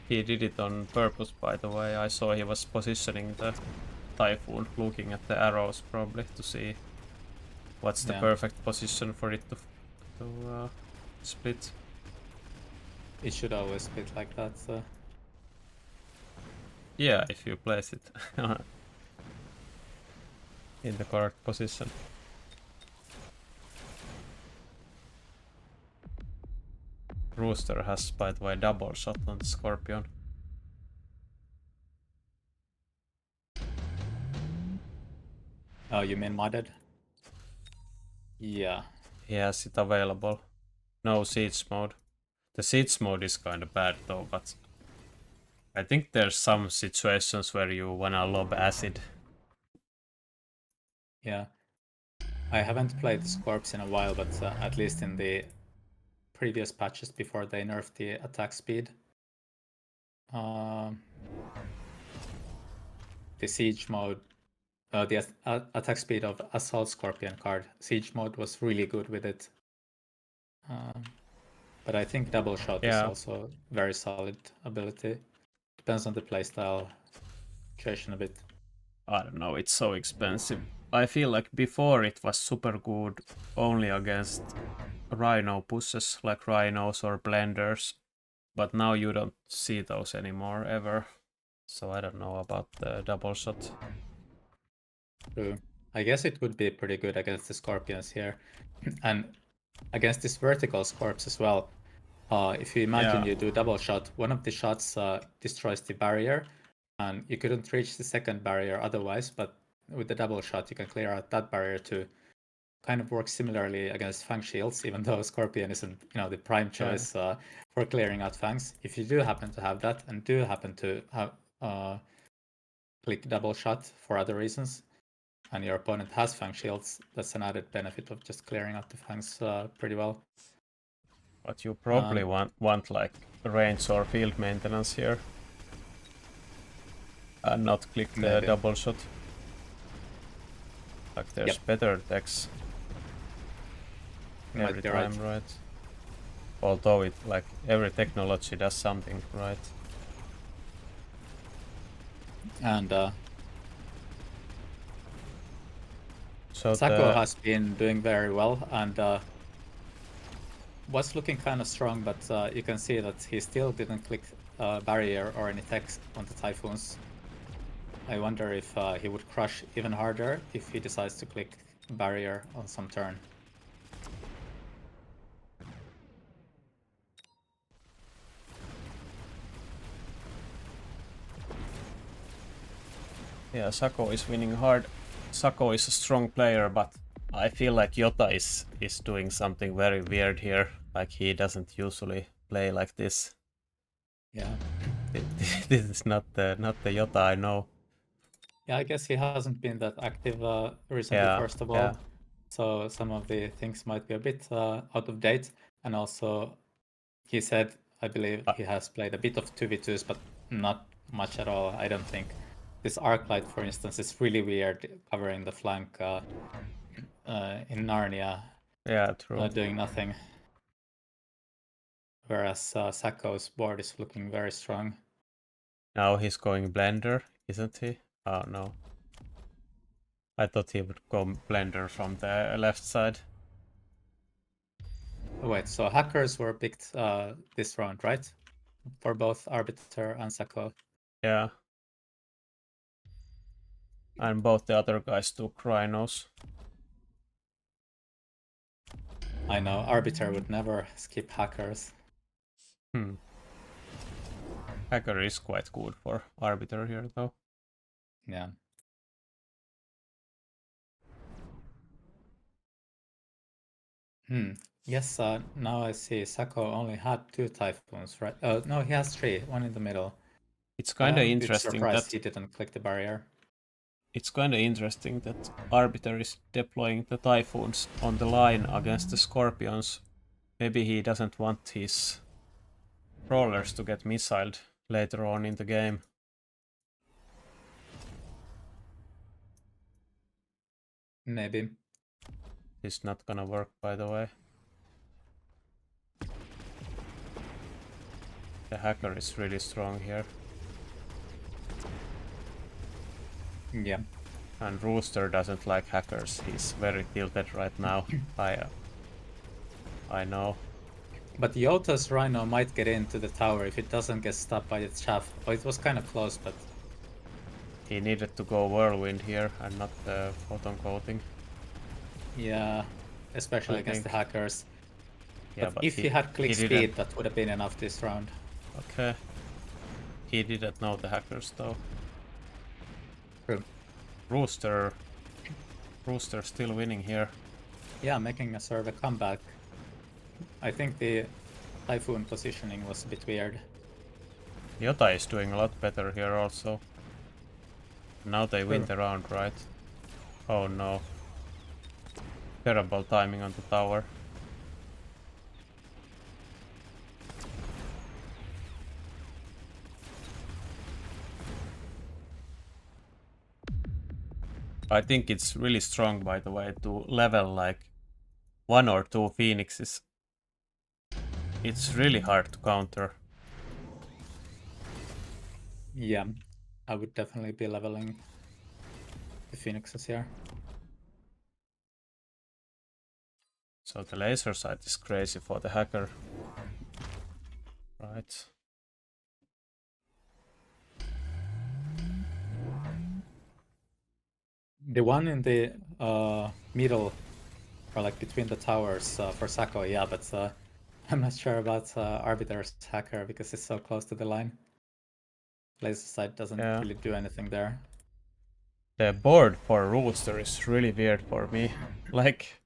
He did it on purpose, by the way. I saw he was positioning the Typhoon, looking at the arrows probably to see what's the perfect position for it to split. It should always split like that. So. Yeah, if you place it in the correct position. Rooster has, by the way, double shot on the Scorpion. Oh, you mean modded? Yeah. He has it available. No siege mode. The siege mode is kind of bad though, but I think there's some situations where you wanna lob acid. Yeah. I haven't played Scorps in a while, but at least in the previous patches before they nerfed the attack speed, the siege mode, the attack speed of Assault Scorpion card, siege mode was really good with it. But I think double shot is also very solid ability. Depends on the playstyle situation a bit. I don't know, it's so expensive. I feel like before it was super good only against Rhino pushes, like Rhinos or Blenders. But now you don't see those anymore, ever. So I don't know about the double shot. True. I guess it would be pretty good against the Scorpions here. And against this vertical Scorps as well. If you imagine you do double shot, one of the shots destroys the barrier, and you couldn't reach the second barrier otherwise, but with the double shot you can clear out that barrier too. Kind of works similarly against Fang Shields, even though Scorpion isn't, the prime choice for clearing out Fangs. If you do happen to have that, and do happen to have click double shot for other reasons, and your opponent has Fang Shields, that's an added benefit of just clearing out the Fangs pretty well. But you probably want like range or field maintenance here. And not click the double shot. Like there's better decks every time, right? Although it, like, every technology does something, right? And Sacco has been doing very well and was looking kind of strong, but you can see that he still didn't click barrier or any text on the Typhoons. I wonder if he would crush even harder if he decides to click barrier on some turn. Yeah, Sacco is winning hard. Sacco is a strong player, but I feel like Yota is doing something very weird here. Like, he doesn't usually play like this. Yeah. This is not the Yota I know. Yeah, I guess he hasn't been that active recently, first of all. So some of the things might be a bit out of date. And also, he said, I believe, he has played a bit of 2v2s, but not much at all, I don't think. This Arclight, for instance, is really weird, covering the flank. in Narnia. Yeah, true. Doing nothing. Whereas Sacco's board is looking very strong. Now he's going Blender, isn't he? Oh no. I thought he would go Blender from the left side. Wait, so hackers were picked this round, right? For both Arbiter and Sacco. Yeah. And both the other guys took Rhinos. I know, Arbiter would never skip hackers. Hacker is quite good for Arbiter here, though. Yeah. Yes, now I see Sacco only had 2 Typhoons, right? No, he has 3, one in the middle. It's kind of interesting surprised that he didn't click the barrier. It's kind of interesting that Arbiter is deploying the Typhoons on the line against the Scorpions. Maybe he doesn't want his Crawlers to get missiled later on in the game. Maybe. It's not gonna work, by the way. The hacker is really strong here. Yeah. And Rooster doesn't like hackers. He's very tilted right now. I know. But Yota's Rhino might get into the tower if it doesn't get stopped by its chaff. Oh, it was kind of close, but... He needed to go Whirlwind here and not the Photon Coating. Yeah, especially against the hackers. Yeah, but if he had click speed, that would have been enough this round. Okay. He didn't know the hackers though. True. Rooster still winning here. Yeah, making a sort of a comeback. I think the Typhoon positioning was a bit weird. Yota is doing a lot better here also. Now they win the round, right? Oh no. Terrible timing on the tower. I think it's really strong, by the way, to level like 1 or 2 Phoenixes. It's really hard to counter. Yeah, I would definitely be leveling the Phoenixes here. So the laser sight is crazy for the hacker. Right. The one in the middle, or like between the towers for Sacco, yeah, but I'm not sure about Arbiter's hacker because it's so close to the line. Laser sight doesn't really do anything there. The board for Rooster is really weird for me. Like,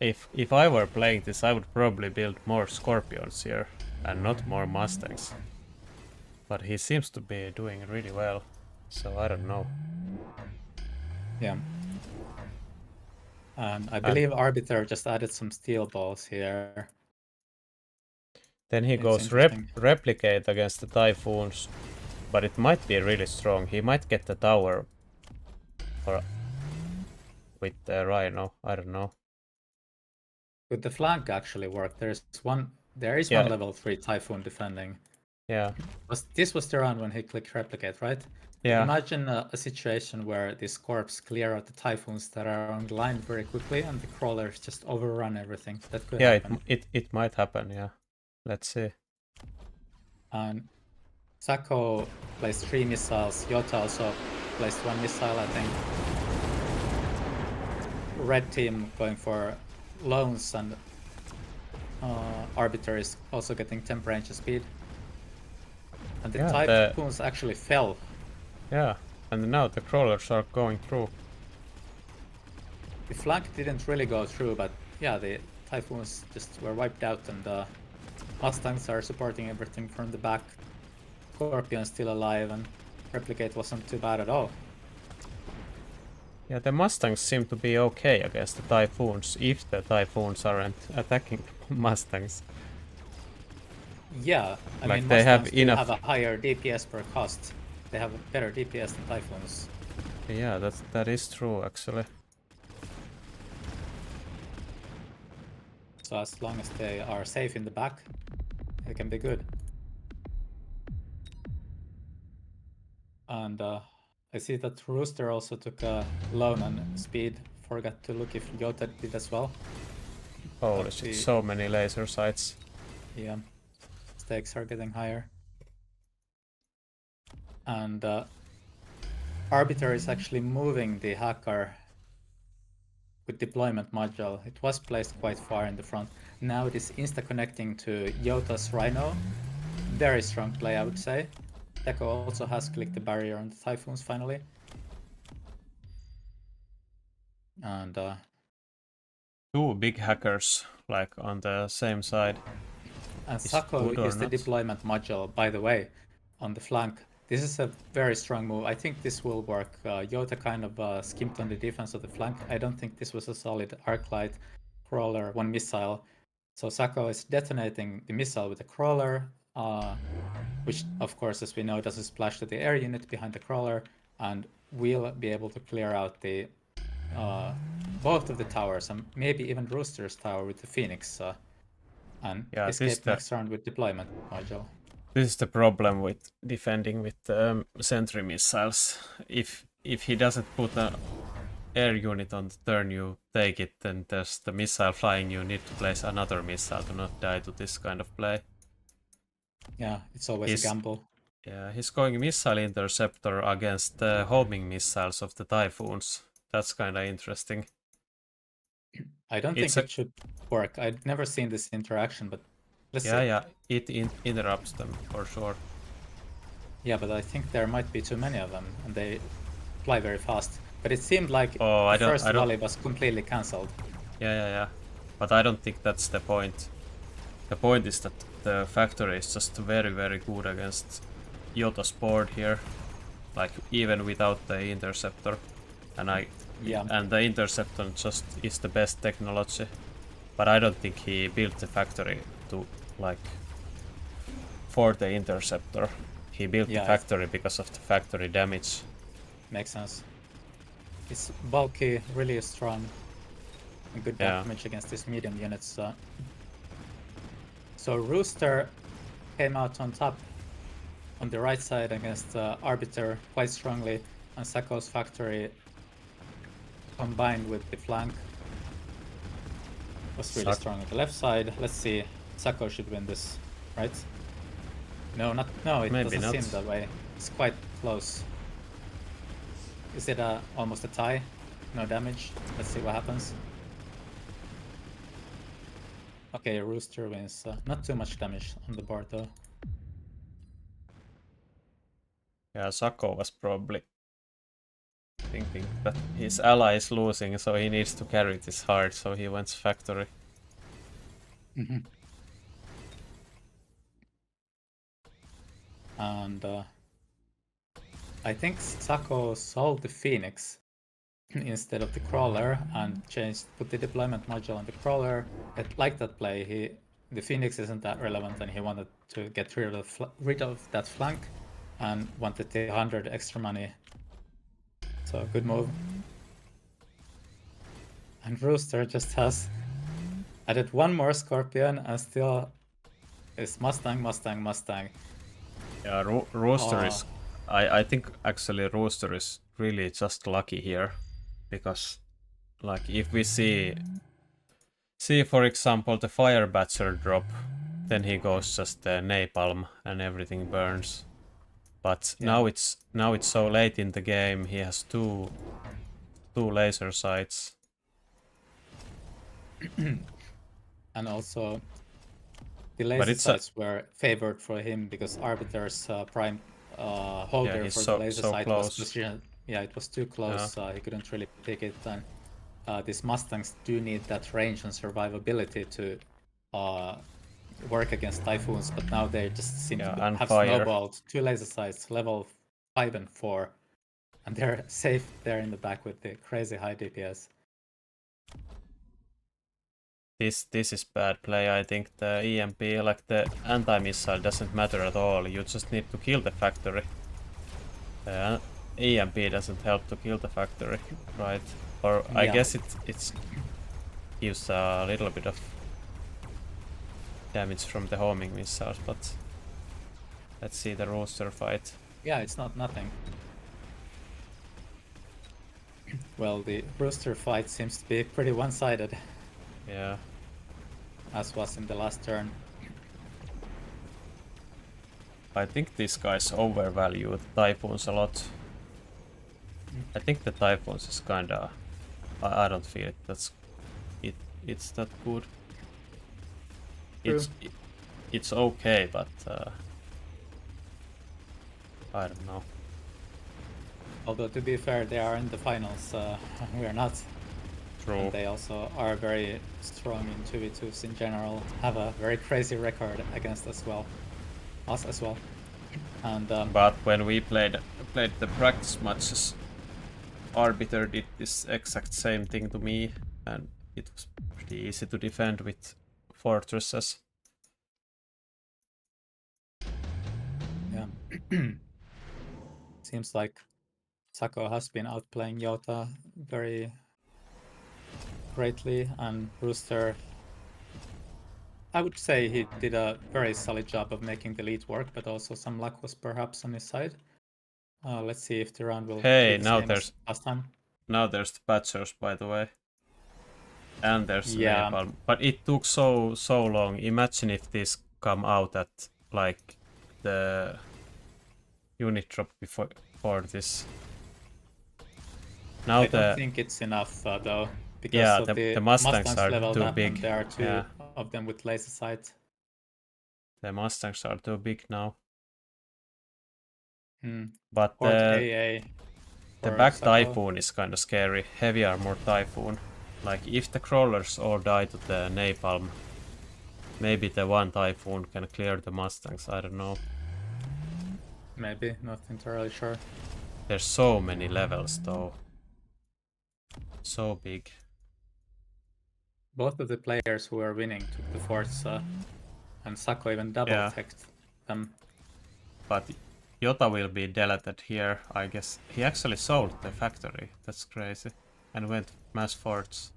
if I were playing this, I would probably build more Scorpions here and not more Mustangs. But he seems to be doing really well, so I don't know. Yeah. I believe Arbiter just added some steel balls here. Then he goes replicate against the Typhoons, but it might be really strong. He might get the tower or with the Rhino. I don't know. Could the flank actually work? There is one level 3 Typhoon defending. Yeah. This was the round when he clicked replicate, right? Yeah. Imagine a situation where these corps clear out the Typhoons that are on the line very quickly and the crawlers just overrun everything. That could happen. It might happen, yeah. Let's see. And Sacco placed 3 missiles. Yota also placed 1 missile, I think. Red team going for loans, and Arbiter is also getting 10 range speed. And the Typhoons actually fell. Yeah, and now the crawlers are going through. The flank didn't really go through, but yeah, the Typhoons just were wiped out, and Mustangs are supporting everything from the back. Scorpion's still alive, and replicate wasn't too bad at all. Yeah, the Mustangs seem to be okay against the Typhoons, if the Typhoons aren't attacking Mustangs. Yeah, I mean, they Mustangs have a higher DPS per cost. They have a better DPS than Typhoons. Yeah, that is true, actually. So as long as they are safe in the back, it can be good. And I see that Rooster also took a loan on speed. Forgot to look if Yota did as well. Holy shit, so many laser sights. Yeah, stakes are getting higher. And Arbiter is actually moving the hacker with deployment module. It was placed quite far in the front. Now it is insta-connecting to Yota's Rhino. Very strong play, I would say. Deco also has clicked the barrier on the Typhoons finally. And two big hackers, like on the same side. And Sako is the deployment module, by the way, on the flank. This is a very strong move. I think this will work. Yota kind of skimped on the defense of the flank. I don't think this was a solid arc light crawler, one missile. So Sako is detonating the missile with the crawler, which of course, as we know, does a splash to the air unit behind the crawler, and we'll be able to clear out the both of the towers, and maybe even Rooster's tower with the Phoenix. And escape next round with deployment module. This is the problem with defending with sentry missiles. If he doesn't put an air unit on the turn you take it, then there's the missile flying, you need to place another missile to not die to this kind of play. Yeah, it's always a gamble. Yeah, he's going missile interceptor against the homing missiles of the Typhoons. That's kind of interesting. I don't think it should work. I've never seen this interaction, but let's see. Yeah, it interrupts them for sure. Yeah, but I think there might be too many of them, and they fly very fast. But it seemed like the first volley was completely cancelled. Yeah. But I don't think that's the point. The point is that the factory is just very, very good against Yota's board here. Like, even without the interceptor. And the interceptor just is the best technology. But I don't think he built the factory to, like, for the interceptor. He built the factory because of the factory damage. Makes sense. It's bulky, really strong, and good damage against these medium units. So Rooster came out on top on the right side against Arbiter quite strongly, and Sako's factory combined with the flank was really strong on the left side. Let's see, Sako should win this, right? No, it doesn't seem that way. It's quite close. Is it almost a tie? No damage. Let's see what happens. Okay, Rooster wins. Not too much damage on the board though. Yeah, Sako was probably thinking that his ally is losing, so he needs to carry this hard, so he went factory. And I think Sako sold the Phoenix instead of the crawler and put the deployment module on the crawler. I like that play. The Phoenix isn't that relevant, and he wanted to get rid of that flank and wanted the 100 extra money. So good move. And Rooster just has added one more Scorpion and still is Mustang. Yeah, Rooster is... I think actually Rooster is really just lucky here. Because, like, if we see for example the Fire Batcher drop, then he goes just napalm and everything burns. But now it's so late in the game, he has two laser sights. And also the laser sights were favored for him because Arbiter's prime holder for the laser sight was positioned. Yeah, it was too close. He couldn't really pick it. And these Mustangs do need that range and survivability to work against Typhoons, but now they just seem to have snowballed. Two laser sights, level 5 and 4, and they're safe there in the back with the crazy high DPS. This is bad play. I think the EMP, like the anti-missile, doesn't matter at all. You just need to kill the factory. EMP doesn't help to kill the factory, right? Or I guess it gives a little bit of damage from the homing missiles, but let's see the rooster fight. Yeah, it's not nothing. Well, the rooster fight seems to be pretty one-sided. Yeah. As was in the last turn. I think these guys overvalue Typhoons a lot. I think the Typhoons is kinda... I don't feel it. It's that good. True. It's okay, but I don't know. Although to be fair, they are in the finals. We are not. True. And they also are very strong in 2v2s in general. Have a very crazy record against us as well. And but when we played the practice matches, Arbiter did this exact same thing to me, and it was pretty easy to defend with fortresses. Yeah. Seems like Sako has been outplaying Yota very greatly, and Rooster, I would say he did a very solid job of making the lead work, but also some luck was perhaps on his side. Let's see if the round will hey, be the now same there's as last time. Now there's the Patchers, by the way. And there's Yeah. Napalm. But it took so long. Imagine if this come out at like the unit drop before this. Now I don't think it's enough though, because yeah, of the Mustangs are leveled too up, big. and there are two of them with laser sight. The Mustangs are too big now. But the back Sako. Typhoon is kind of scary. Heavy armor Typhoon. Like if the crawlers all die to the Napalm, maybe the one Typhoon can clear the Mustangs. I don't know. Maybe, not entirely sure. There's so many levels though. So big. Both of the players who are winning took the forts, and Sako even double-teched them. But Yota will be deleted here, I guess. He actually sold the factory. That's crazy. And went mass forts.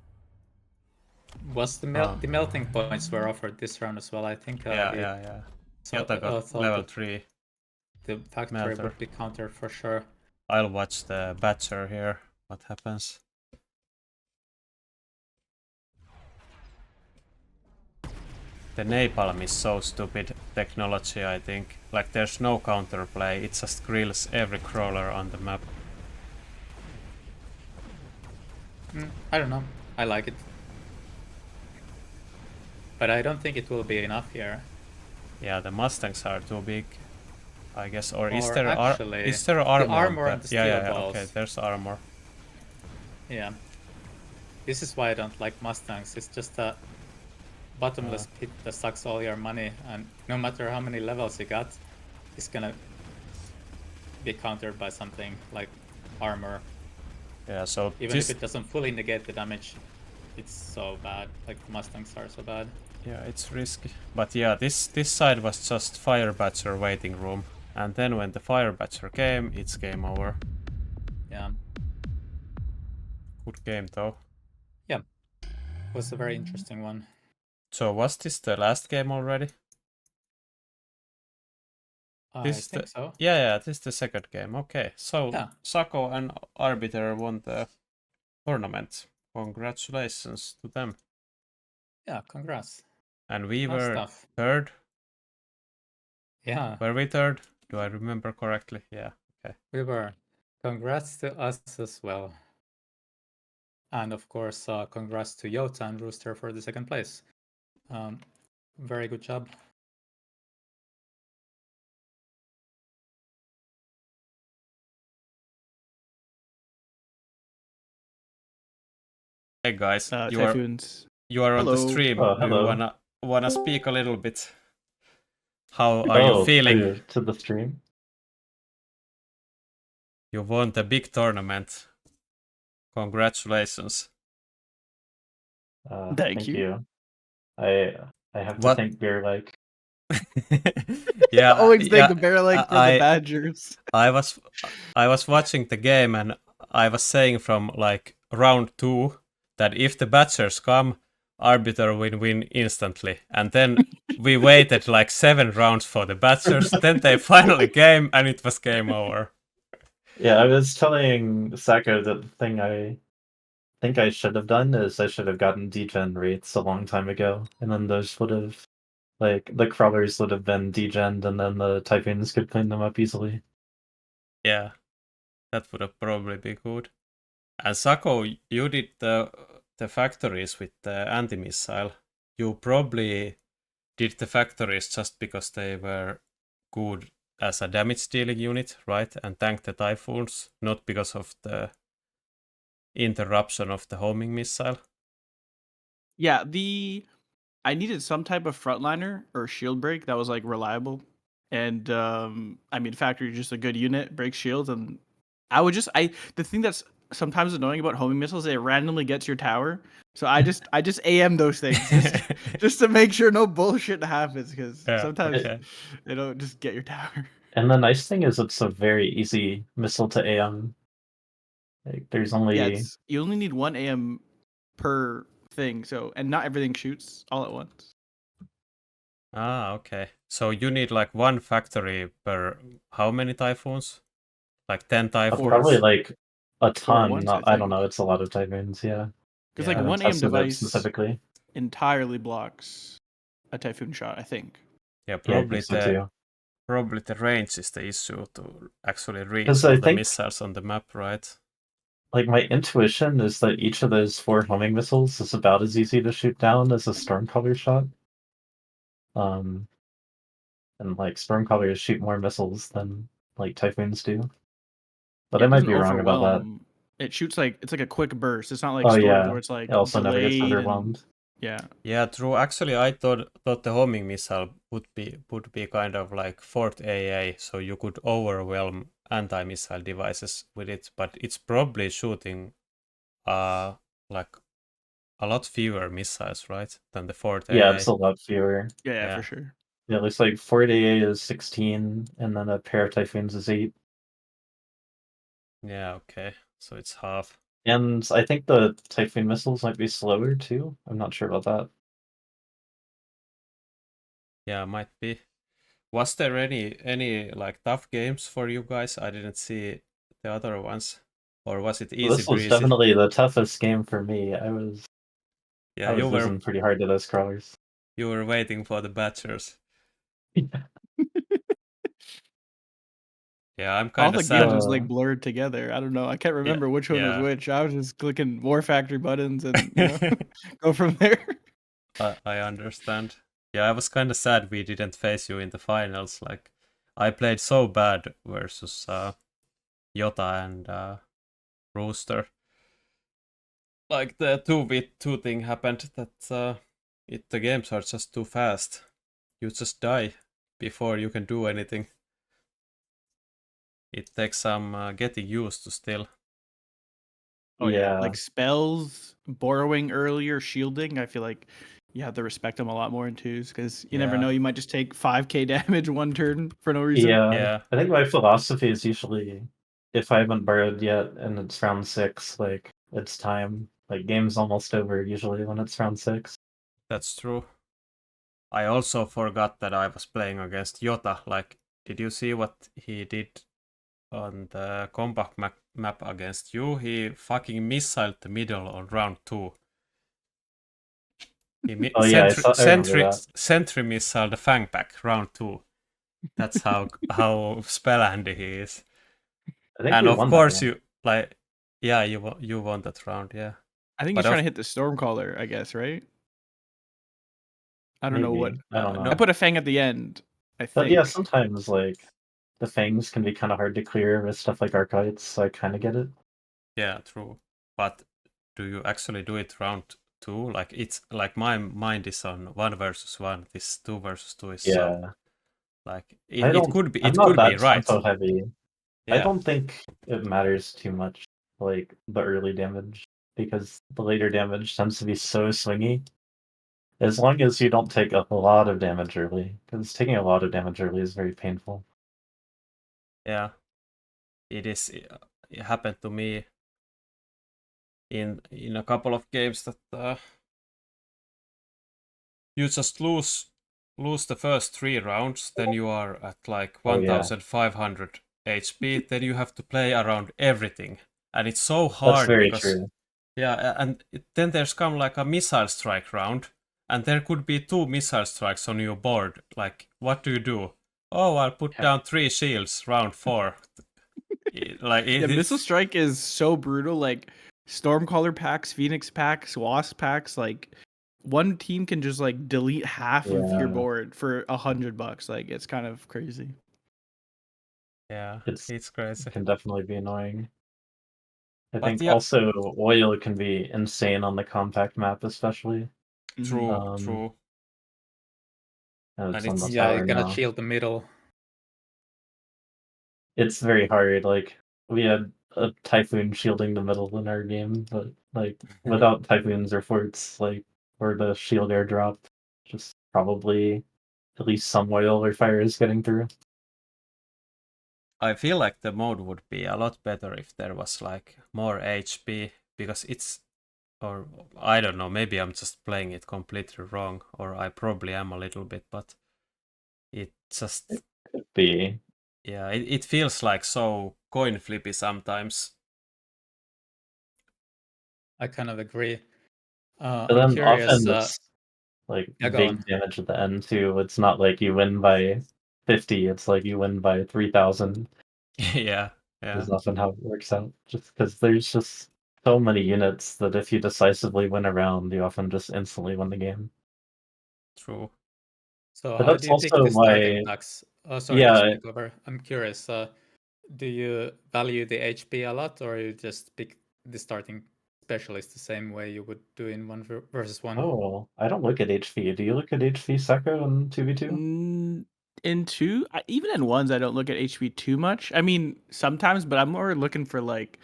Was the melting points were offered this round as well, I think. Yeah. Yota got level 3. The factory would be countered for sure. I'll watch the Batcher here. What happens? The Napalm is so stupid technology, I think. Like, there's no counterplay, it just grills every crawler on the map. I don't know. I like it. But I don't think it will be enough here. Yeah, the Mustangs are too big, I guess. Or is there actually, is there armor? The armor and the steel balls. Okay, there's armor. Yeah. This is why I don't like Mustangs. It's just a bottomless pit that sucks all your money, and no matter how many levels you got, it's gonna be countered by something like armor. Yeah, so even if it doesn't fully negate the damage, it's so bad. Like, Mustangs are so bad. Yeah, it's risky. But yeah, this side was just Fire Batcher waiting room, and then when the Fire Batcher came, it's game over. Yeah. Good game though. Yeah, it was a very interesting one. So was this the last game already? I think so. Yeah, this is the second game. Okay, so yeah. Sako and Arbiter won the tournament. Congratulations to them. Yeah, congrats. And we were third. Yeah. Were we third? Do I remember correctly? Yeah, okay. We were. Congrats to us as well. And of course, congrats to Yota and Rooster for the second place. Very good job. Hey guys, you are on the stream. Do you wanna speak a little bit? How are you feeling? To the stream. You won the big tournament. Congratulations. Thank you. I have to thank Bear Lake. Yeah, always thank the Bear Lake for the Badgers. I was watching the game, and I was saying from like round 2 that if the Badgers come, Arbiter will win instantly. And then we waited like 7 rounds for the Badgers, then they finally came, and it was game over. Yeah, I was telling Sacco that the thing I think I should have done is I should have gotten degen rates a long time ago, and then those would have, like, the crawlers would have been degened, and then the typhoons could clean them up easily. Yeah, that would have probably been good. And Sako, you did the factories with the anti-missile. You probably did the factories just because they were good as a damage dealing unit, right? And tanked the typhoons, not because of the interruption of the homing missile. Yeah, I needed some type of frontliner or shield break that was like reliable. And I mean, factory just a good unit, breaks shields, and the thing that's sometimes annoying about homing missiles, it randomly gets your tower. So I just AM those things just to make sure no bullshit happens, because sometimes they don't just get your tower. And the nice thing is it's a very easy missile to AM. Like, there's only you only need 1 AM per thing, so, and not everything shoots all at once. Ah, okay. So you need like 1 factory per how many typhoons? Like 10 typhoons? Probably like a ton. Once, I don't know. It's a lot of typhoons, yeah. Because like 1 AM device specifically entirely blocks a typhoon shot, I think. Yeah, probably probably the range is the issue to actually reach all the missiles on the map, right? Like, my intuition is that each of those 4 homing missiles is about as easy to shoot down as a Stormcaller shot. And like Stormcallers shoot more missiles than like Typhoons do. But I might be wrong about that. It shoots it's like a quick burst. It's not like Storm where it's like it also never gets overwhelmed. Yeah, true. Actually, I thought the homing missile would be kind of like 4th AA, so you could overwhelm anti-missile devices with it, but it's probably shooting like a lot fewer missiles, right, than the 4th AA. Yeah, it's a lot fewer. Yeah, for sure. Yeah, it looks like 4th AA is 16, and then a pair of Typhoons is 8. Yeah, okay. So it's half. And I think the Typhoon missiles might be slower too. I'm not sure about that. Yeah, might be. Was there any like tough games for you guys? I didn't see the other ones. Or was it easy? This was definitely the toughest game for me. I was losing pretty hard to those crawlers. You were waiting for the Badgers. Yeah, I'm kind of sad. All the games was like blurred together. I don't know. I can't remember which one was which. I was just clicking more factory buttons and go from there. I understand. Yeah, I was kind of sad we didn't face you in the finals. Like, I played so bad versus Jota and Rooster. Like, the 2v2 thing happened that the games are just too fast. You just die before you can do anything. It takes some getting used to still. Oh yeah, like spells, borrowing earlier, shielding. I feel like you have to respect them a lot more in 2s, because you never know. You might just take 5k damage 1 turn for no reason. Yeah. I think my philosophy is usually, if I haven't borrowed yet and it's round 6, like, it's time. Like, game's almost over usually when it's round 6. That's true. I also forgot that I was playing against Jota. Like, did you see what he did on the compact map against you? He fucking missiled the middle on round 2. He sentry missile the Fang Pack round 2. That's how spell handy he is. And of course you like, yeah, you won that round, yeah. I think he's trying to hit the Stormcaller, I guess, right? I don't know what. I don't know. I put a Fang at the end, I think. But yeah, sometimes like the Fangs can be kind of hard to clear with stuff like Archites, so I kind of get it. Yeah, true. But do you actually do it round 2? Like, it's like my mind is on 1 versus 1. This 2 versus 2 is so, like it could be right. Tempo heavy. Yeah. I don't think it matters too much, like the early damage, because the later damage tends to be so swingy. As long as you don't take a lot of damage early, because taking a lot of damage early is very painful. Yeah, it is. It happened to me in a couple of games that you just lose lose the first 3 rounds, then you are at like Oh, yeah. 1500 HP, then you have to play around everything. And it's so That's hard very because true. yeah, and then there's come like a missile strike round, and there could be 2 missile strikes on your board. Like, what do you do? Oh, I'll put Yeah. down 3 shields round 4. Yeah, Missile Strike is so brutal. Like Stormcaller packs, Phoenix packs, Wasp packs. Like one team can just like delete half of your Yeah. board for $100. Like it's kind of crazy. Yeah, It's it's crazy. It can definitely be annoying. I But think yeah, also oil can be insane on the compact map, especially. true, true. And And it's on the it's Yeah, you tower cannot now. shield the middle. It's very hard. Like we had a typhoon shielding the middle in our game, but like without typhoons or forts, like or the shield airdrop, just probably at least some oil or fire is getting through. I feel like the mode would be a lot better if there was like more HP, because it's, or I don't know, maybe I'm just playing it completely wrong, or I probably am a little bit, but it just, Could be. yeah, it feels like so coin flippy sometimes. I kind of agree. But I'm then curious. often it's like Yeah, go on. big damage at the end too. It's not like you win by 50, it's like you win by 3,000 Yeah, yeah, is often how it works out. Just because there's just so many units that if you decisively win a round, you often just instantly win the game. true. So But how that's do you pick also the starting why, packs? Oh, sorry to yeah, speak over. I'm curious. Do you value the HP a lot, or you just pick the starting specialist the same way you would do in versus one? oh, I don't look at HP. Do you look at HP Seko in 2v2? In two, even in ones, I don't look at HP too much. I mean, sometimes, but I'm more looking for like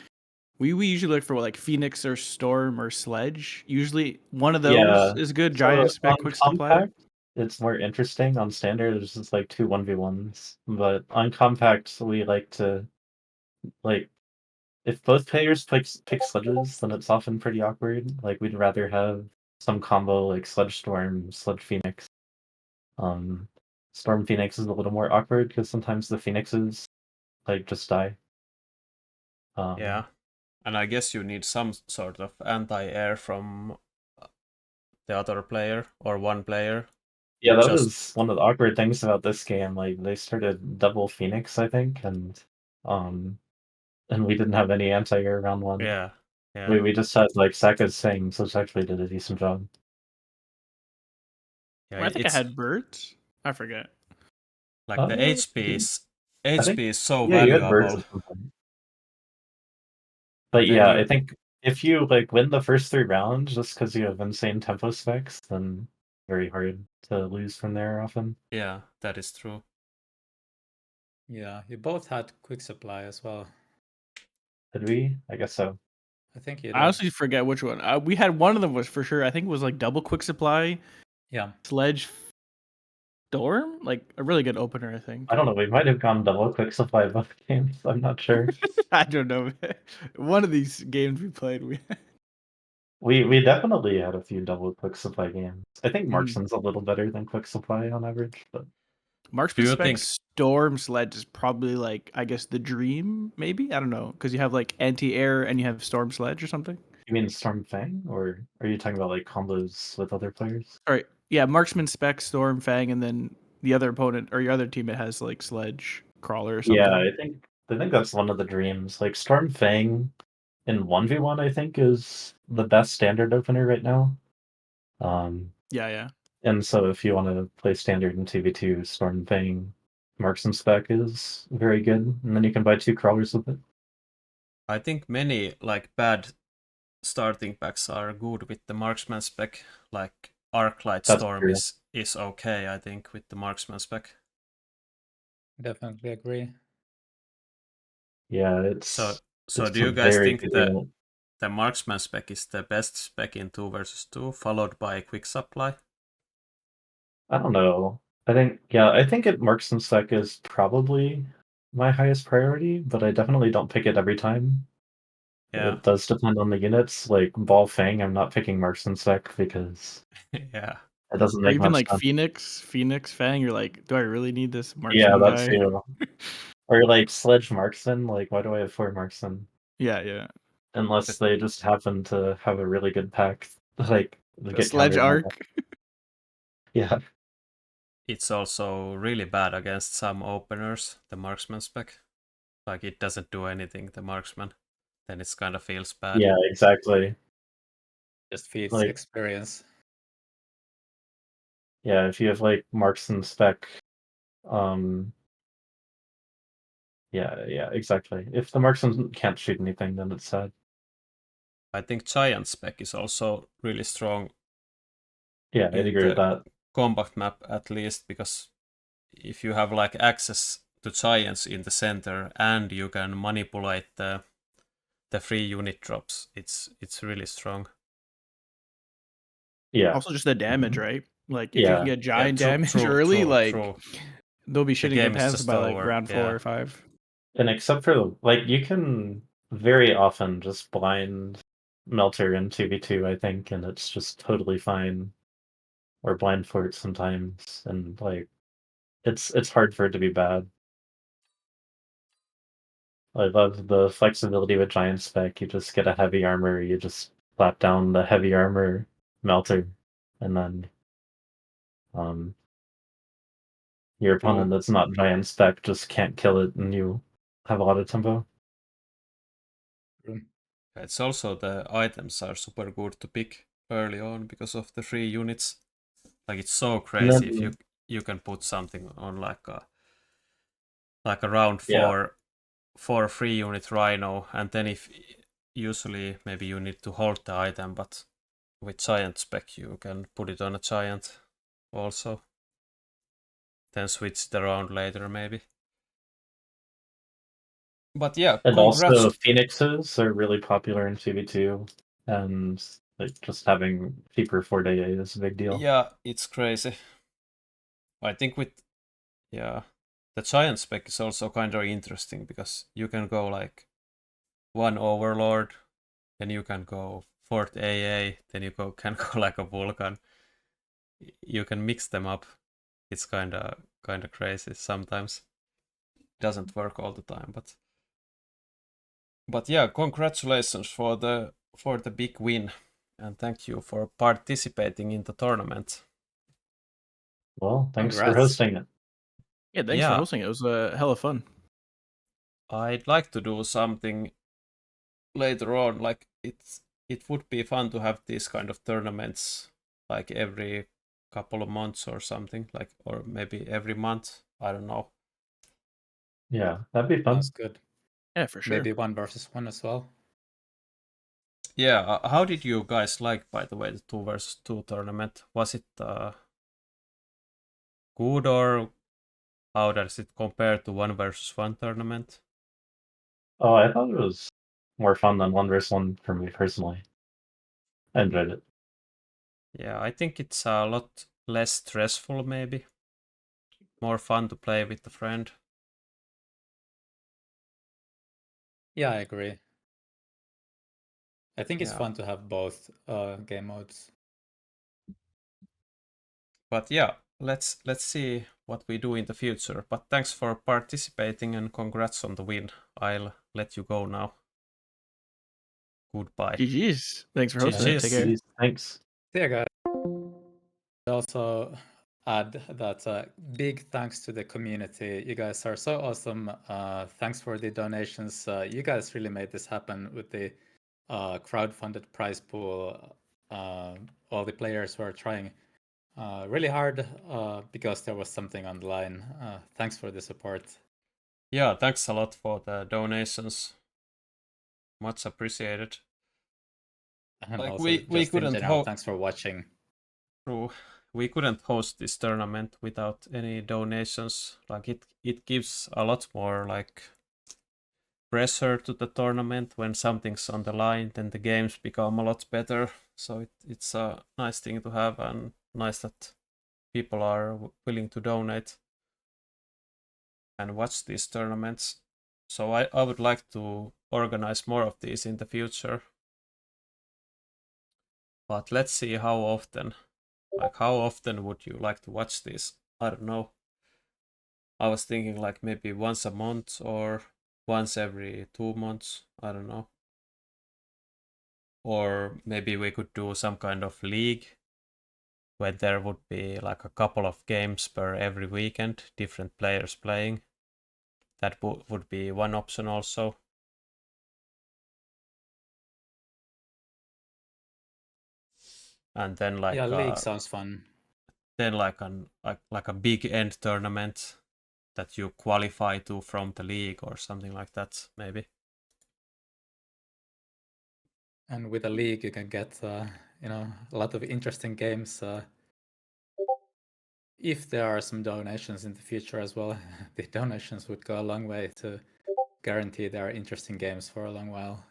we usually look for like Phoenix or Storm or Sledge. Usually, one of those Yeah. is good. So Giant spec, on quick supply. compact, it's more interesting. On standard, it's just like 2 1v1s. But on compact, we like to like if both players pick sledges, then it's often pretty awkward. Like we'd rather have some combo like Sledge Storm, Sledge Phoenix. Um, Storm Phoenix is a little more awkward because sometimes the Phoenixes like just die. Yeah, and I guess you need some sort of anti-air from the other player or one player. Yeah, that Just was one of the awkward things about this game. Like they started double Phoenix, I think, um and we didn't have any anti-air round one. yeah, yeah. We just had like Saka's things, which actually did a decent job. Yeah, I think I it's had birds. I forget. like the HP I think is so yeah, you had birds valuable. at some point. But Then yeah, I you, think if you like win the first 3 rounds just because you have insane tempo specs, then very hard to lose from there often. yeah, that is true. Yeah, you both had quick supply as well. Did we? I guess so. I think you did. I honestly forget which one. We had one of them was for sure. I think it was like double quick supply. Yeah. Sledge Storm, like a really good opener, I think. I don't know. We might have gone double quick supply both games. I'm not sure. I don't know. One of these games we played, We definitely had a few double quick supply games. I think Mm. Marksman's a little better than quick supply on average, but Marksman you spec think- Storm Sledge is probably like I guess the dream, maybe I don't know, because you have like anti-air and you have Storm Sledge or something. you mean Storm Fang, or are you talking about like combos with other players? All right, yeah, Marksman spec Storm Fang, and then the other opponent or your other team it has like Sledge Crawler or something. Yeah, I think that's one of the dreams. Like Storm Fang in 1v1, I think, is the best standard opener right now. Yeah. And so if you want to play standard in 2v2, Storm Fang Marksman spec is very good, and then you can buy 2 crawlers with it. I think many like bad starting packs are good with the marksman spec. Like Arclight That's Storm true. is okay, I think, with the marksman spec. Definitely agree. Yeah, it's So it's do you a guys very think good that unit. the marksman spec is the best spec in 2 versus 2, followed by quick supply? I don't know. I think it Marksman spec is probably my highest priority, but I definitely don't pick it every time. Yeah, It does depend on the units. Like Ball Fang, I'm not picking Marksman spec because yeah, It doesn't Or make even much like sense. Phoenix Fang, you're like, do I really need this Yeah, marksman that guy? too. Or like Sledge Marksman, like why do I have 4 Marksman? Yeah. Unless they just happen to have a really good pack, like they The get Sledge countered on that. arc. Yeah. It's also really bad against some openers, the marksman spec. Like it doesn't do anything, the marksman. Then it kind of feels bad. Yeah, exactly. Just feeds Like, experience. yeah, if you have like Marksman spec, yeah, exactly. If the marksman can't shoot anything, then it's sad. I think giant spec is also really strong. Yeah, I'd in agree with the that. combat map at least, because if you have like access to giants in the center and you can manipulate the free unit drops, it's really strong. Yeah. Also, just the damage, Mhm. right? Like, if you can Yeah. get giant damage true, early, like, true. they'll be The shitting their game is pants just by like over. round 4 or 5. And except for like you can very often just blind Melter in 2v2, I think, and it's just totally fine. Or blind fort sometimes, and like it's hard for it to be bad. I love the flexibility with giant spec. You just get a heavy armor, you just slap down the heavy armor Melter, and then your opponent that's not giant spec just can't kill it, and you have a lot of tempo. It's also the items are super good to pick early on because of the free units. Like it's so crazy if you can put something on like a round Yeah. 4 free unit Rhino, and then if usually maybe you need to hold the item, but with giant spec you can put it on a giant also. Then switch it around later maybe. But yeah, And congrats. also Phoenixes are really popular in 2v2, and like just having cheaper 4-day is a big deal. Yeah, it's crazy. I think with the giant spec is also kind of interesting because you can go like one Overlord, then you can go Fort AA, then you can go like a Vulcan. You can mix them up. It's kind of crazy sometimes. It doesn't work all the time, but yeah, congratulations for the big win, and thank you for participating in the tournament. Well, thanks for Congrats. hosting it. Yeah, thanks for hosting it. It was hella fun. I'd like to do something later on. Like it would be fun to have these kind of tournaments like every couple of months or something, like, or maybe every month. I don't know. Yeah, that'd be fun. Sounds good. Yeah, for sure. Maybe 1v1 as well. Yeah, how did you guys like, by the way, the 2v2 tournament? Was it good, or how does it compare to 1v1 tournament? Oh, I thought it was more fun than 1v1 for me personally. I enjoyed it. Yeah, I think it's a lot less stressful, maybe. More fun to play with a friend. Yeah, I agree. I think it's Yeah. fun to have both game modes. But yeah, let's see what we do in the future. But thanks for participating and congrats on the win. I'll let you go now. Goodbye. GG's. Thanks for hosting it. Take care. GG's. Thanks. See ya, guys. Also add that big thanks to the community. You guys are so awesome. Thanks for the donations. You guys really made this happen with the crowdfunded prize pool. All the players were trying really hard because there was something on the line. Thanks for the support. Yeah, thanks a lot for the donations. Much appreciated. And like also we couldn't in general, thanks for watching. True. We couldn't host this tournament without any donations. Like it gives a lot more like pressure to the tournament when something's on the line. Then the games become a lot better. So it's a nice thing to have, and nice that people are willing to donate and watch these tournaments. So I would like to organize more of these in the future. But let's see how often. Like, how often would you like to watch this? I don't know. I was thinking like maybe once a month or once every 2 months. I don't know. Or maybe we could do some kind of league where there would be like a couple of games per every weekend, different players playing. That would be one option also. And then like yeah, league sounds fun. Then like a big end tournament that you qualify to from the league or something like that, maybe. And with a league, you can get a lot of interesting games. If there are some donations in the future as well, the donations would go a long way to guarantee there are interesting games for a long while.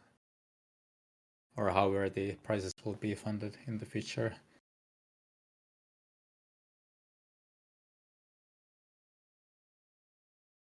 Or however the prizes will be funded in the future.